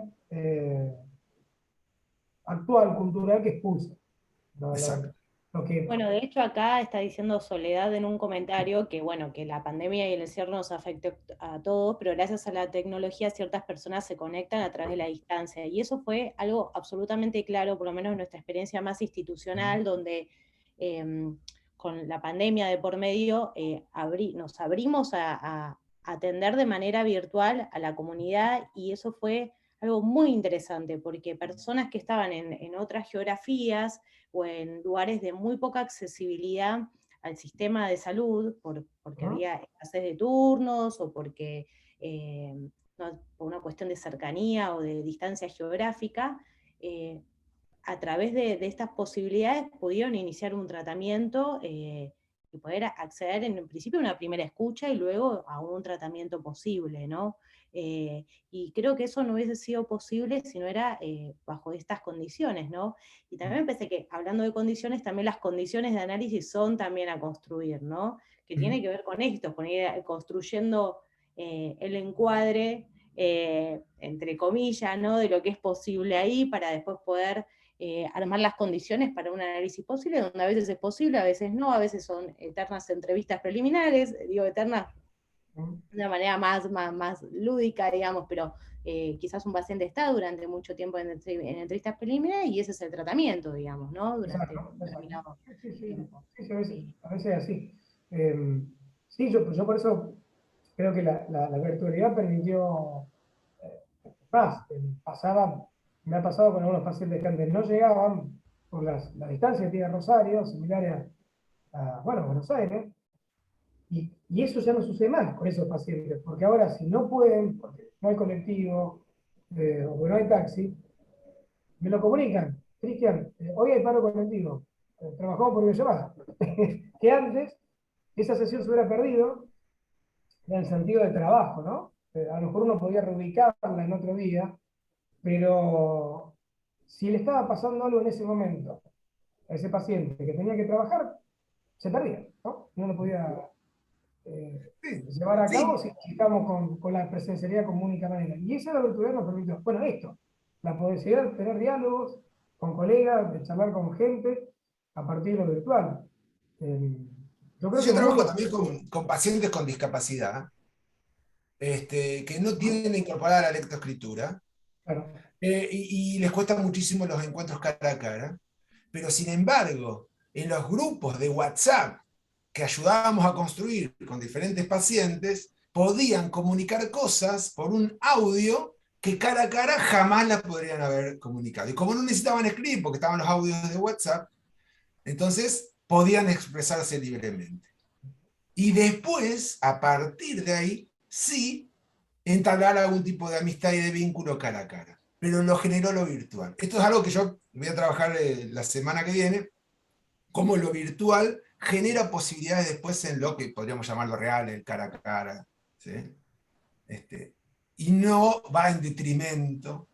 actual, cultural, que expulsa. Exacto. Lo que, Bueno, de hecho acá está diciendo Soledad en un comentario que, bueno, que la pandemia y el encierro nos afectó a todos, pero gracias a la tecnología ciertas personas se conectan a través de la distancia. Y eso fue algo absolutamente claro, por lo menos en nuestra experiencia más institucional, donde con la pandemia de por medio nos abrimos a atender de manera virtual a la comunidad, y eso fue algo muy interesante, porque personas que estaban en otras geografías o en lugares de muy poca accesibilidad al sistema de salud, porque había escasez de turnos o porque no, por una cuestión de cercanía o de distancia geográfica, a través de estas posibilidades pudieron iniciar un tratamiento y poder acceder en principio a una primera escucha y luego a un tratamiento posible, ¿no? Y creo que eso no hubiese sido posible si no era bajo estas condiciones, ¿no? Y también pensé que, hablando de condiciones, también las condiciones de análisis son también a construir, ¿no? Que tiene que ver con esto, con ir construyendo el encuadre, entre comillas, ¿no? De lo que es posible ahí para después poder armar las condiciones para un análisis posible, donde a veces es posible, a veces no, a veces son eternas entrevistas preliminares, digo eternas de una manera más lúdica, digamos, pero quizás un paciente está durante mucho tiempo en entrevistas preliminares y ese es el tratamiento, digamos, ¿no? Durante un determinado tiempo. Sí, a veces es así. Sí, yo por eso creo que la virtualidad permitió más. Me ha pasado con algunos pacientes que antes no llegaban, por la distancia que tiene Rosario, similar bueno, Buenos Aires, y eso ya no sucede más con esos pacientes, porque ahora si no pueden, porque no hay colectivo, o no hay taxi, me lo comunican. Cristian, hoy hay paro colectivo, trabajamos por videollamada. Que antes esa sesión se hubiera perdido en el sentido de trabajo, ¿no? A lo mejor uno podía reubicarla en otro día, pero si le estaba pasando algo en ese momento a ese paciente que tenía que trabajar, se perdía, ¿no? No lo podía llevar a cabo Sí, si estamos con la presencialidad como única manera. Y esa la virtualidad nos permitió, bueno, esto, la posibilidad de tener diálogos con colegas, de charlar con gente a partir de lo virtual. Yo creo que yo es muy... trabajo también con pacientes con discapacidad, que no tienen incorporada la lectoescritura, Claro, y les cuesta muchísimo los encuentros cara a cara, pero sin embargo, en los grupos de WhatsApp que ayudábamos a construir con diferentes pacientes, podían comunicar cosas por un audio que cara a cara jamás las podrían haber comunicado. Y como no necesitaban escribir, porque estaban los audios de WhatsApp, entonces podían expresarse libremente. Y después, a partir de ahí, sí, entablar algún tipo de amistad y de vínculo cara a cara. Pero lo generó lo virtual. Esto es algo que yo voy a trabajar la semana que viene, cómo lo virtual genera posibilidades después en lo que podríamos llamarlo real, el cara a cara. ¿Sí? Y no va en detrimento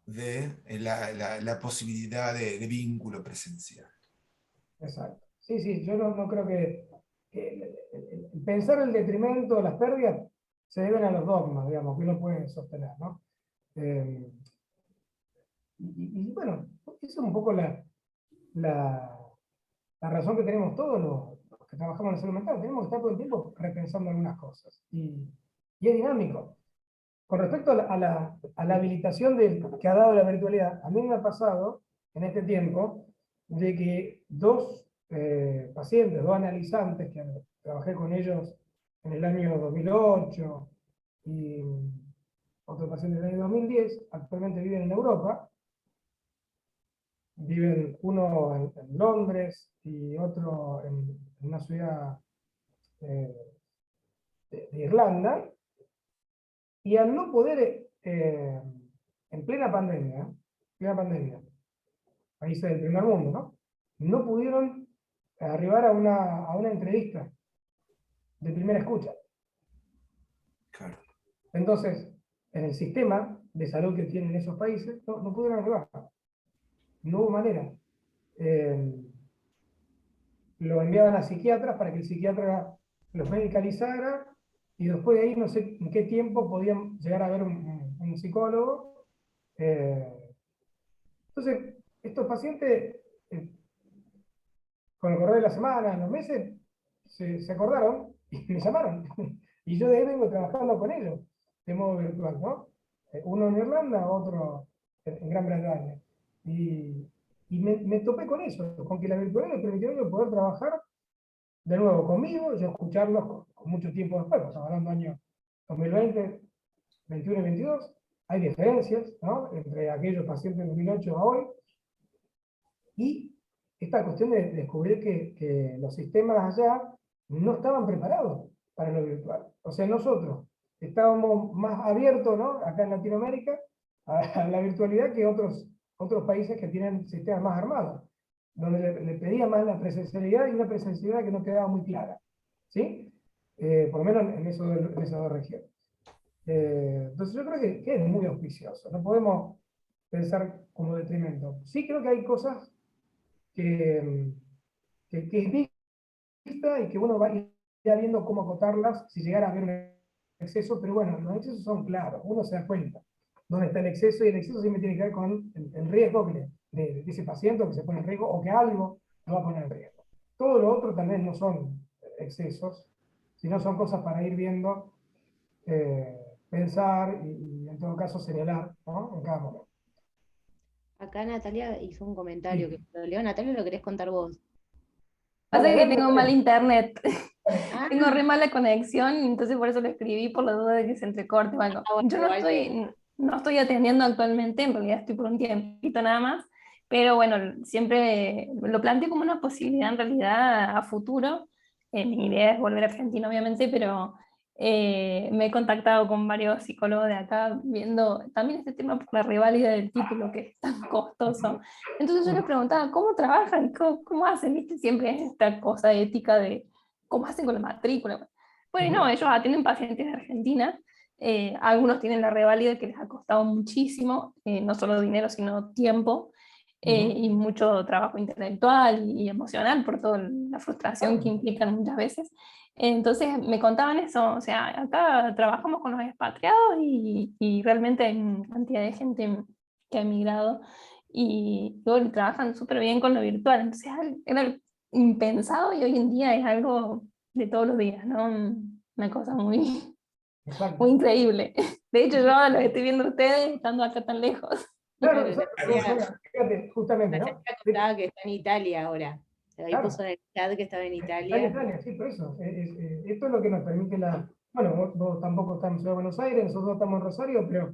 de la posibilidad de vínculo presencial. exacto. Sí, sí, yo no creo que pensar el detrimento, las pérdidas, se deben a los dogmas, digamos, que uno puede sostener, ¿no? Eh, y bueno, esa es un poco la, la razón que tenemos todos los que trabajamos en la salud mental. Tenemos que estar todo el tiempo repensando algunas cosas. Y es dinámico. Con respecto a la habilitación que ha dado la virtualidad, a mí me ha pasado en este tiempo de que dos pacientes, dos analizantes, que trabajé con ellos en el año 2008 y otro paciente en el año 2010, actualmente viven en Europa. Viven uno en Londres y otro en una ciudad eh, de Irlanda, y al no poder, en plena pandemia, países del primer mundo, ¿no? No pudieron arribar a una entrevista de primera escucha. Claro. Entonces, en el sistema de salud que tienen esos países, no pudieron arribar. No hubo manera. Lo enviaban a psiquiatras para que el psiquiatra los medicalizara, y después de ahí no sé en qué tiempo podían llegar a ver un psicólogo. Entonces, estos pacientes, eh, con el correr de la semana, en los meses, se acordaron y me llamaron. Y yo de ahí vengo trabajando con ellos, de modo virtual, ¿no? Uno en Irlanda, otro en Gran Bretaña. Y me topé con eso, con que la virtualidad me permitió poder trabajar de nuevo conmigo, yo escucharlos con mucho tiempo después, estamos hablando del año 2020, 21 y 22, hay diferencias, ¿no?, entre aquellos pacientes de 2008 a hoy, y esta cuestión de descubrir que los sistemas allá no estaban preparados para lo virtual. O sea, nosotros estábamos más abiertos, ¿no?, acá en Latinoamérica, a la virtualidad que otros países que tienen sistemas más armados, donde le pedía más la presencialidad, y una presencialidad que no quedaba muy clara, ¿sí? Por lo menos en esas dos regiones. Entonces yo creo que es muy auspicioso, no podemos pensar como detrimento. Sí creo que hay cosas que es vista y que uno va ya viendo cómo acotarlas si llegara a haber un exceso, pero bueno, los excesos son claros, uno se da cuenta dónde está el exceso, y el exceso siempre tiene que ver con el riesgo de ese paciente que se pone en riesgo, o que algo lo va a poner en riesgo. Todo lo otro tal vez no son excesos, sino son cosas para ir viendo, pensar y en todo caso señalar, ¿no?, en cada momento. Acá Natalia hizo un comentario que Sí. lo leo. Natalia, ¿lo querés contar vos? Dale, Pasa que adelante, tengo mal Natalia. internet. Ah, Tengo re mala conexión, y entonces por eso lo escribí, por la duda de que se entrecorte o algo. bueno, Yo igual. no estoy atendiendo actualmente, en realidad estoy por un tiempito nada más, pero bueno, siempre lo planteo como una posibilidad en realidad a futuro. Mi idea es volver a Argentina, obviamente, pero me he contactado con varios psicólogos de acá viendo también este tema por la reválida del título, que es tan costoso. Entonces yo les preguntaba, ¿cómo trabajan? ¿Cómo hacen? ¿Viste? Siempre esta cosa ética de cómo hacen con la matrícula. Bueno, no, ellos atienden pacientes de Argentina. Algunos tienen la reválida que les ha costado muchísimo, no solo dinero, sino tiempo. Y mucho trabajo intelectual y emocional por toda la frustración que implican muchas veces. Entonces me contaban eso, o sea, acá trabajamos con los expatriados y realmente hay una cantidad de gente que ha emigrado y bueno, trabajan súper bien con lo virtual. Entonces era impensado y hoy en día es algo de todos los días, ¿no? Una cosa muy, Exacto. muy increíble. De hecho, yo ahora los estoy viendo a ustedes estando acá tan lejos. Claro, Claro, exacto. Fíjate, justamente, la ¿no? Jessica contaba que está en Italia ahora. Ahí Claro, puso en el chat que estaba en Italia, Italia. Italia, sí, por eso. Esto es lo que nos permite la... Bueno, vos tampoco estás en Ciudad de Buenos Aires, nosotros estamos en Rosario, pero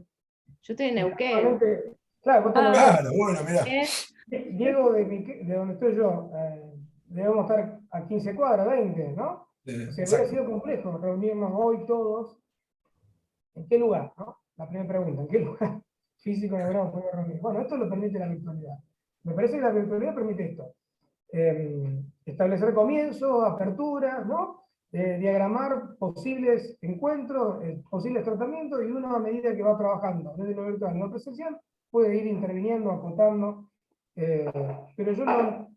Yo estoy en Neuquén. actualmente, claro, vos estás en Ah, Neuquén. Claro, bueno, mirá. Diego, de donde estoy yo, debemos estar a 15 cuadras, 20, ¿no? O sea, hubiera Exacto. sido complejo reunirnos hoy todos. ¿En qué lugar? ¿No? La primera pregunta, ¿en qué lugar físico nos hubiéramos podido reunir? Bueno, esto lo permite la virtualidad. Me parece que la virtualidad permite esto. Establecer comienzos, aperturas, ¿no? Diagramar posibles encuentros, posibles tratamientos, y uno a medida que va trabajando desde lo virtual y lo presencial puede ir interviniendo, acotando. Pero yo no,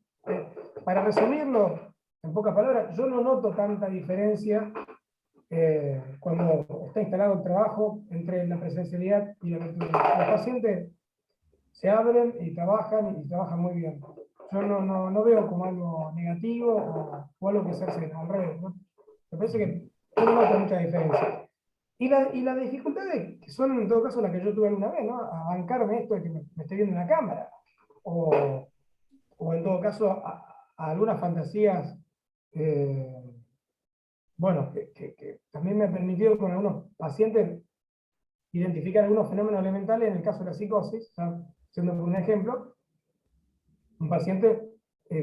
para resumirlo en pocas palabras, yo no noto tanta diferencia cuando está instalado el trabajo entre la presencialidad y la virtualidad. Los pacientes se abren y trabajan muy bien. Yo no veo como algo negativo o algo que se hace al revés, ¿no? Me parece que no noto mucha diferencia. Y las dificultades, que son en todo caso las que yo tuve alguna vez, ¿no? A bancarme esto de que me esté viendo en la cámara. O en todo caso a algunas fantasías, eh, bueno, que también me ha permitido con algunos pacientes identificar algunos fenómenos elementales en el caso de la psicosis, ¿no? Siendo un ejemplo, un paciente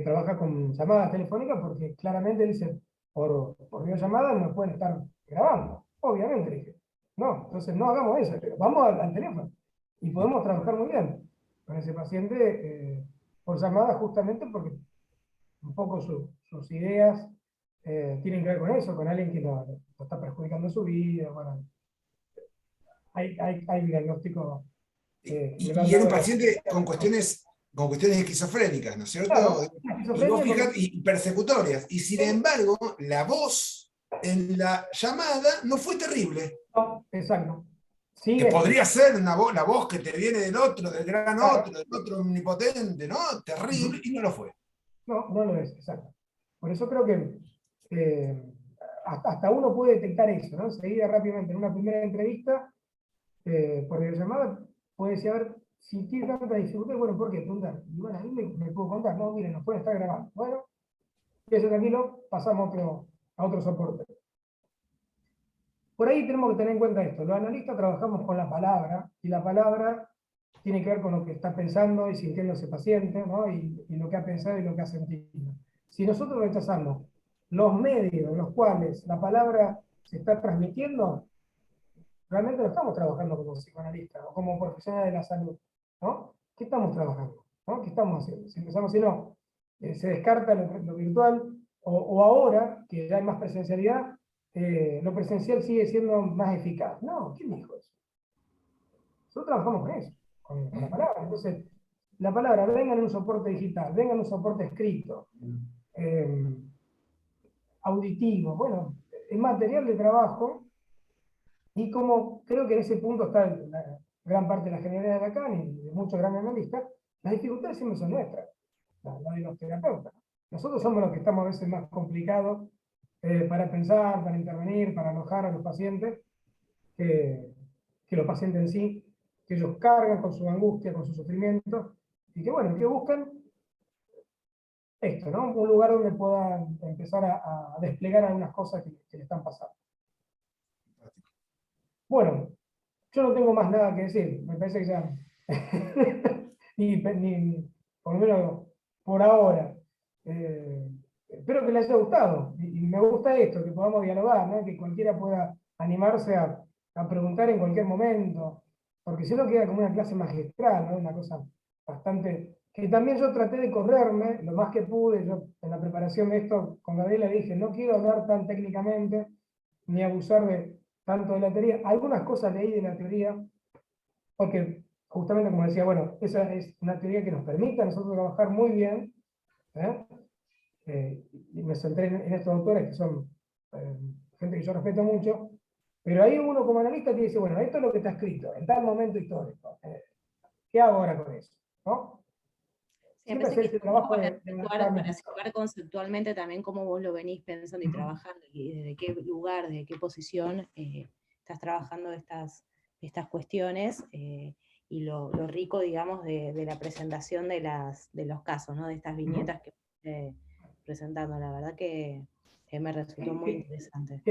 trabaja con llamadas telefónicas porque claramente dice, por videollamada no pueden estar grabando. Obviamente, dije, no, entonces no hagamos eso, vamos al teléfono. Y podemos trabajar muy bien con ese paciente por llamada, justamente porque un poco sus ideas tienen que ver con eso, con alguien que lo está perjudicando su vida. Bueno, hay un diagnóstico que lo han Y era dado un de la... paciente con cuestiones esquizofrénicas, ¿no es cierto? Claro, la Y vos esquizofrenia porque... fijate, y persecutorias. Y sin embargo, la voz en la llamada no fue terrible. No, exacto. Que Sigue, podría ser una voz, la voz que te viene del otro, del gran claro. otro, del otro omnipotente, ¿no? Terrible, y no lo fue. No, no lo es, exacto. Por eso creo que eh, hasta uno puede detectar eso, ¿no? Enseguida, rápidamente, en una primera entrevista, por videollamada, puede decir, a ver, si tiene tanta dificultad, bueno, ¿por qué? Preguntar. Y bueno, ahí me puedo contar, no, miren, nos pueden estar grabando. Bueno, quédese tranquilo, pasamos a otro soporte. Por ahí tenemos que tener en cuenta esto. Los analistas trabajamos con la palabra, y la palabra tiene que ver con lo que está pensando y sintiendo ese paciente, ¿no? Y lo que ha pensado y lo que ha sentido. Si nosotros rechazamos los medios en los cuales la palabra se está transmitiendo, realmente no estamos trabajando como psicoanalistas o como profesionales de la salud, ¿no? ¿Qué estamos trabajando? ¿No? ¿Qué estamos haciendo? Si empezamos si no, se descarta lo virtual, o ahora, que ya hay más presencialidad, lo presencial sigue siendo más eficaz. No, ¿quién dijo eso? Nosotros trabajamos con eso, con la palabra. Entonces, la palabra venga en un soporte digital, venga en un soporte escrito, eh, auditivo, bueno, es material de trabajo. Y como creo que en ese punto está la gran parte de la genialidad de Lacan y de muchos grandes analistas, las dificultades siempre son nuestras, la de los terapeutas. Nosotros somos los que estamos a veces más complicados para pensar, para intervenir, para alojar a los pacientes, que los pacientes en sí, que ellos cargan con su angustia, con su sufrimiento, y que bueno, que buscan esto, ¿no? Un lugar donde puedan empezar a desplegar algunas cosas que le están pasando. Bueno, yo no tengo más nada que decir, me parece que ya... ni por lo menos por ahora. Espero que les haya gustado, y me gusta esto, que podamos dialogar, ¿no? Que cualquiera pueda animarse a preguntar en cualquier momento, porque si no queda como una clase magistral, ¿no? Una cosa bastante, que también yo traté de correrme lo más que pude. Yo en la preparación de esto con Gabriela dije, no quiero hablar tan técnicamente, ni abusar de tanto de la teoría. Algunas cosas leí de la teoría, porque justamente como decía, bueno, esa es una teoría que nos permite a nosotros trabajar muy bien, ¿eh? Y me centré en estos autores que son gente que yo respeto mucho, pero ahí uno como analista que dice, bueno, esto es lo que está escrito en tal momento histórico, ¿qué hago ahora con eso? ¿No? Sí, me Siempre parece hacer que ese está bueno trabajo de adaptar mis para situar conceptualmente también cómo vos lo venís pensando y trabajando, y desde qué lugar, desde qué posición estás trabajando estas cuestiones, y lo rico, digamos, de la presentación de los casos, ¿no? De estas viñetas que presentando. La verdad que me resultó muy interesante.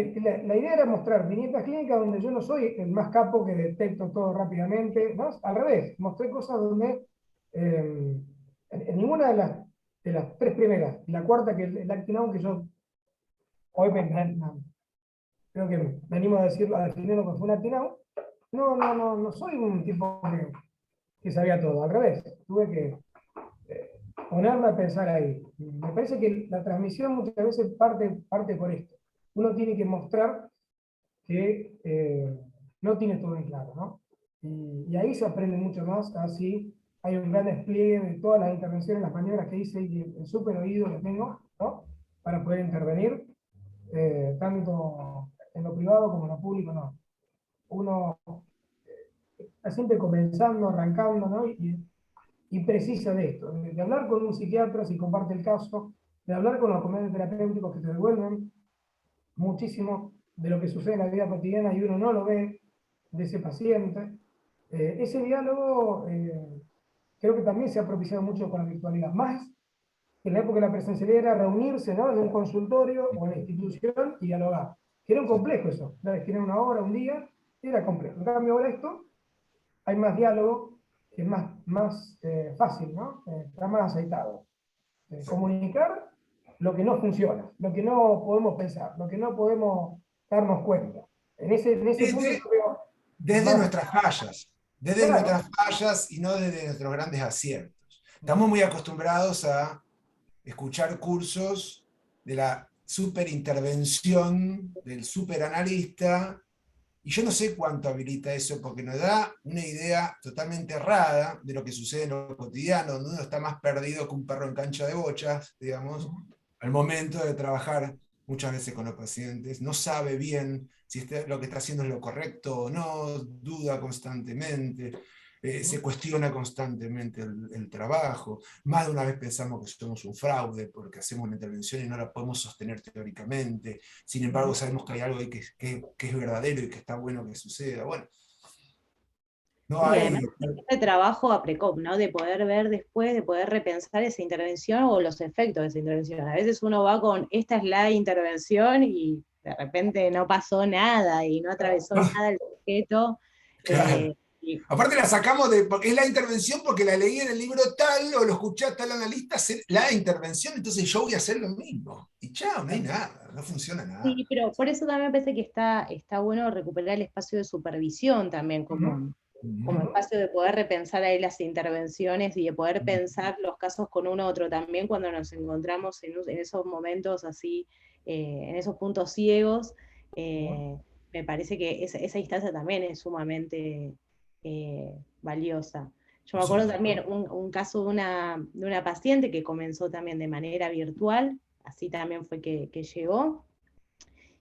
La idea era mostrar viñetas clínicas donde yo no soy el más capo que detecto todo rápidamente, ¿no? Al revés, mostré cosas donde en ninguna de las tres primeras, y la cuarta, que el actinado, que yo hoy creo que me animo a decirlo, a definirlo como fue un actinado, no soy un tipo que sabía todo, al revés, tuve que ponerme a pensar ahí. Me parece que la transmisión muchas veces parte por esto. Uno tiene que mostrar que no tiene todo en claro, ¿no? Y ahí se aprende mucho más, así hay un gran despliegue de todas las intervenciones, las maniobras que hice y el súper oído que tengo, ¿no? Para poder intervenir, tanto en lo privado como en lo público, ¿no? Uno está siempre comenzando, arrancando, ¿no? Y precisa de esto, de hablar con un psiquiatra si comparte el caso, de hablar con los comedores terapéuticos que te devuelven muchísimo de lo que sucede en la vida cotidiana y uno no lo ve de ese paciente. Ese diálogo creo que también se ha propiciado mucho con la virtualidad, más que en la época de la presencialidad era reunirse, ¿no? En un consultorio o en la institución y dialogar. Que era un complejo eso, tener una hora, un día, era complejo. En cambio ahora esto, hay más diálogo, que es más fácil, ¿no? Está más aceitado. Comunicar lo que no funciona, lo que no podemos pensar, lo que no podemos darnos cuenta. En ese punto yo veo Desde más... desde Claro. nuestras fallas y no desde nuestros grandes aciertos. Estamos muy acostumbrados a escuchar cursos de la superintervención del superanalista, y yo no sé cuánto habilita eso, porque nos da una idea totalmente errada de lo que sucede en lo cotidiano, donde uno está más perdido que un perro en cancha de bochas, digamos, al momento de trabajar muchas veces con los pacientes, no sabe bien si lo que está haciendo es lo correcto o no, duda constantemente, se cuestiona constantemente el trabajo. Más de una vez pensamos que somos un fraude porque hacemos una intervención y no la podemos sostener teóricamente. Sin embargo, sabemos que hay algo ahí que es verdadero y que está bueno que suceda. Bueno, no Sí, hay... además este trabajo a PRECOP, ¿no? De poder ver después, de poder repensar esa intervención o los efectos de esa intervención. A veces uno va con, esta es la intervención y de repente no pasó nada y no atravesó nada el sujeto. Claro. Y Aparte la sacamos porque es la intervención porque la leí en el libro tal o lo escuché a tal analista hacer la intervención, entonces yo voy a hacer lo mismo. Y chao, no hay nada, no funciona nada. sí, pero por eso también me parece que está bueno recuperar el espacio de supervisión también como espacio de poder repensar ahí las intervenciones y de poder pensar los casos con uno u otro también cuando nos encontramos en esos momentos así, en esos puntos ciegos. Me parece que esa instancia también es sumamente valiosa. Yo me acuerdo Sí. también un caso de una paciente que comenzó también de manera virtual, así también fue que llegó.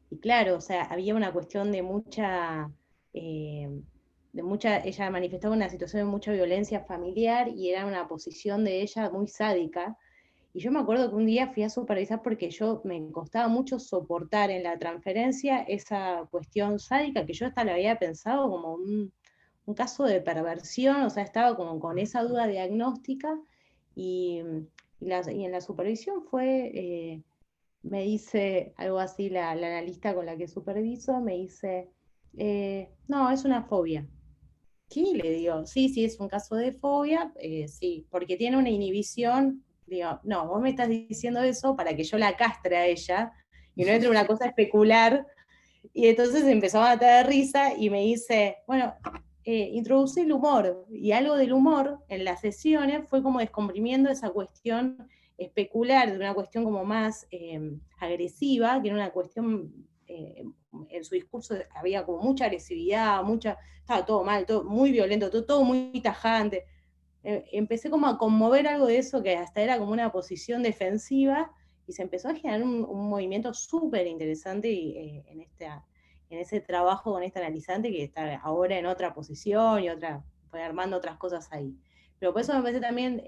Y claro, o sea, había una cuestión ella manifestaba una situación de mucha violencia familiar y era una posición de ella muy sádica. Y yo me acuerdo que un día fui a supervisar porque yo me costaba mucho soportar en la transferencia esa cuestión sádica que yo hasta lo había pensado como un caso de perversión, o sea, estaba como con esa duda diagnóstica y, y en la supervisión me dice algo así la analista con la que superviso, me dice, no, es una fobia. ¿qué? Le digo, sí, sí, es un caso de fobia, sí, porque tiene una inhibición. Digo, no, vos me estás diciendo eso para que yo la castre a ella, y no entre una cosa especular. Y entonces empezó a matar de risa y me dice, bueno, introducí el humor, y algo del humor en las sesiones fue como descomprimiendo esa cuestión especular, de una cuestión como más agresiva, que era una cuestión, en su discurso había como mucha agresividad, estaba todo mal, todo muy violento, todo muy tajante. Empecé como a conmover algo de eso que hasta era como una posición defensiva, y se empezó a generar un movimiento súper interesante en ese trabajo con esta analizante que está ahora en otra posición y fue armando otras cosas ahí. Pero por eso me parece también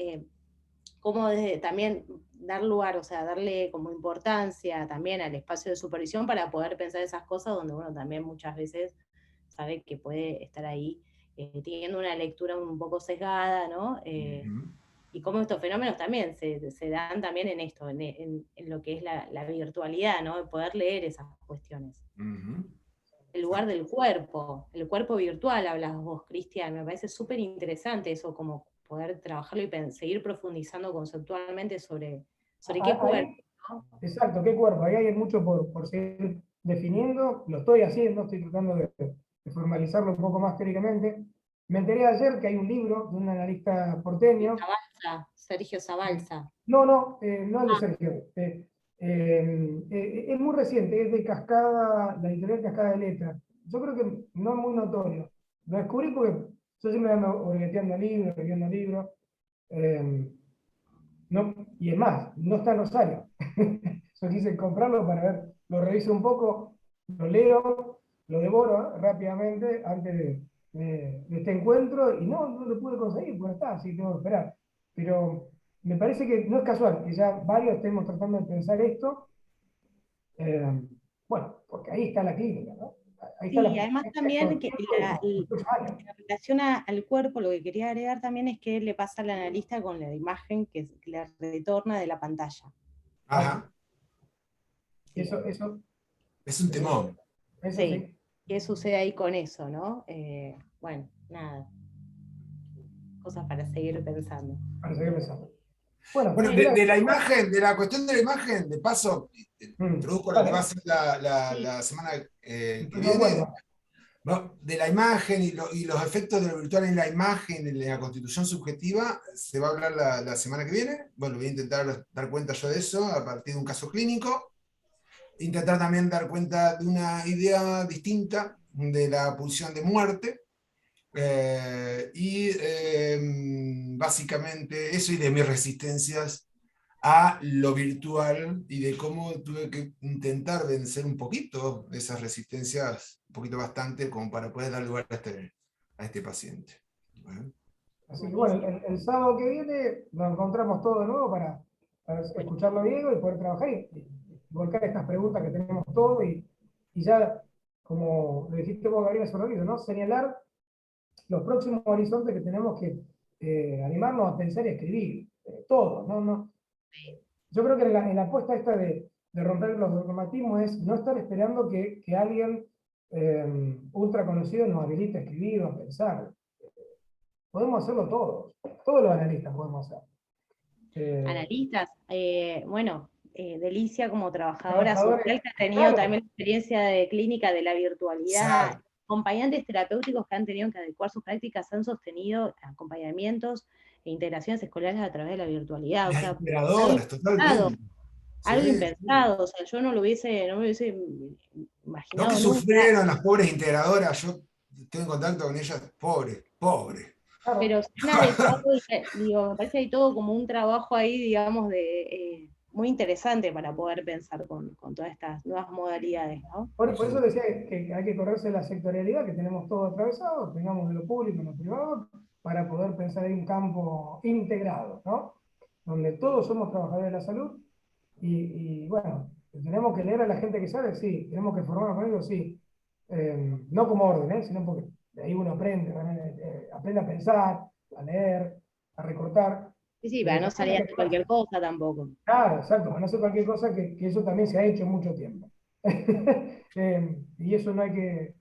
como también dar lugar, o sea, darle como importancia también al espacio de supervisión para poder pensar esas cosas donde uno también muchas veces sabe que puede estar ahí teniendo una lectura un poco sesgada, ¿no? Y cómo estos fenómenos también se dan también en esto, en lo que es la virtualidad, ¿no? De poder leer esas cuestiones. El lugar del cuerpo, el cuerpo virtual, hablas vos, Cristian, me parece súper interesante eso, como poder trabajarlo y seguir profundizando conceptualmente sobre qué cuerpo, Ahí, ¿no? exacto, ¿qué cuerpo? Ahí hay mucho por seguir definiendo, lo estoy haciendo, estoy tratando de formalizarlo un poco más teóricamente. Me enteré ayer que hay un libro de un analista porteño. Sergio Zabalza. No, no, no el de Sergio. Es muy reciente, es de Cascada, la editorial Cascada de Letras. Yo creo que no es muy notorio. Lo descubrí porque yo siempre ando orgueteando libros, leyendo libros. eh, no, y es más, no está en Rosario. Yo quise comprarlo para ver, lo reviso un poco, lo leo, lo devoro rápidamente antes de este encuentro y no lo pude conseguir, pues no está, así que tengo que esperar. Pero me parece que no es casual que ya varios estemos tratando de pensar esto, bueno, porque ahí está la clínica, ¿no? Ahí está Sí, la y además también que muchos años. en relación al cuerpo, lo que quería agregar también es que le pasa al analista con la imagen que le retorna de la pantalla. Ajá. Eso, eso, Es un temón. eso Sí, sí. ¿qué sucede ahí con eso, no? Bueno, nada, cosas para seguir pensando. Para seguir pensando. Bueno, Bueno, de la imagen, de la cuestión de la imagen, de paso, introduzco lo que va a vale, ser Sí, la semana que no viene. acuerdo. ¿No? De la imagen y los efectos de lo virtual en la imagen, en la constitución subjetiva, se va a hablar la semana que viene. Bueno, voy a intentar dar cuenta yo de eso a partir de un caso clínico. Intentar también dar cuenta de una idea distinta de la pulsión de muerte. Básicamente eso y de mis resistencias a lo virtual y de cómo tuve que intentar vencer un poquito esas resistencias, un poquito bastante, como para poder dar lugar a este paciente. Bueno. Así que bueno, el sábado que viene nos encontramos todos de nuevo para escucharlo a Diego y poder trabajar y volcar estas preguntas que tenemos todos y ya, como lo dijiste vos, Gabriel, hace un ratito, ¿no? Señalar los próximos horizontes que tenemos que animarnos a pensar y escribir, todos, ¿no? No, yo creo que en la apuesta esta de romper los dogmatismos es no estar esperando que alguien ultra conocido nos habilite a escribir o a pensar. Podemos hacerlo todos los analistas podemos hacer. Analistas, bueno, Delicia como trabajadora Trabajadores, social que ha tenido claro, también experiencia de clínica de la virtualidad, Exacto. acompañantes terapéuticos que han tenido que adecuar sus prácticas han sostenido acompañamientos e integraciones escolares a través de la virtualidad, o Las sea, algo inspiradoras, impensado, totalmente. algo Sí, sí. impensado, o sea, yo no me hubiese No que imaginado nunca. sufrieron las pobres integradoras, yo estoy en contacto con ellas, pobres, pobres. claro. Pero se han adecuado, digo, me parece que hay todo como un trabajo ahí, digamos, muy interesante para poder pensar con todas estas nuevas modalidades, ¿no? Por eso decía que hay que correrse la sectorialidad que tenemos todo atravesado, tengamos de lo público y lo privado, para poder pensar en un campo integrado, ¿no? Donde todos somos trabajadores de la salud bueno, tenemos que leer a la gente que sabe, sí, tenemos que formarnos con ellos, sí. No como orden, sino porque de ahí uno aprende, aprende a pensar, a leer, a recortar. Sí, sí, Pero para no también hay salir a que hacer cualquier actuar. cosa tampoco. Claro, exacto, para no hacer cualquier cosa que eso también se ha hecho mucho tiempo. Y eso no hay que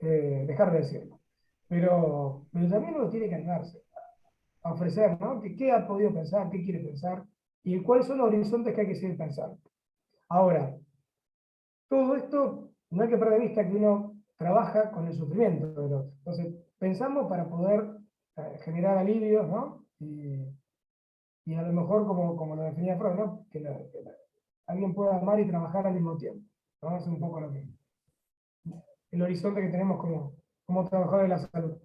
dejar de decirlo. pero también uno tiene que animarse a ofrecer, ¿no? ¿Qué ha podido pensar? ¿Qué quiere pensar? Y cuáles son los horizontes que hay que seguir pensando. Ahora, todo esto no hay que perder de vista que uno trabaja con el sufrimiento del otro. Entonces, pensamos para poder generar alivios, ¿no? Y a lo mejor, como lo definía Freud, ¿no? Alguien pueda amar y trabajar al mismo tiempo, ¿no? Es un poco lo que, el horizonte que tenemos como trabajadores de la salud.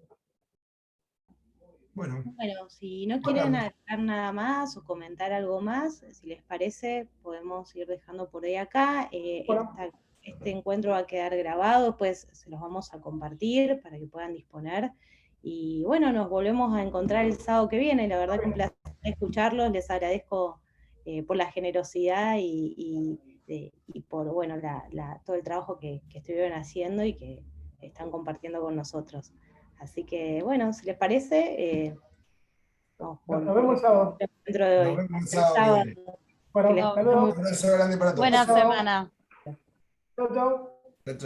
Bueno, Bueno, si no bueno, quieren agregar nada más o comentar algo más, si les parece, podemos ir dejando por ahí acá. Bueno, Este encuentro va a quedar grabado, pues se los vamos a compartir para que puedan disponer. Y bueno, nos volvemos a encontrar el sábado que viene. La verdad que un placer escucharlos. Les agradezco por la generosidad y por bueno, todo el trabajo que estuvieron haciendo y que están compartiendo con nosotros. Así que bueno, si les parece, vamos nos vemos el sábado. el encuentro de nos hoy. vemos el El sábado que sábado. viene. Bueno, Que les hasta vaya muy luego. Un abrazo grande para todos. Buena Chao. semana. Chao, chao.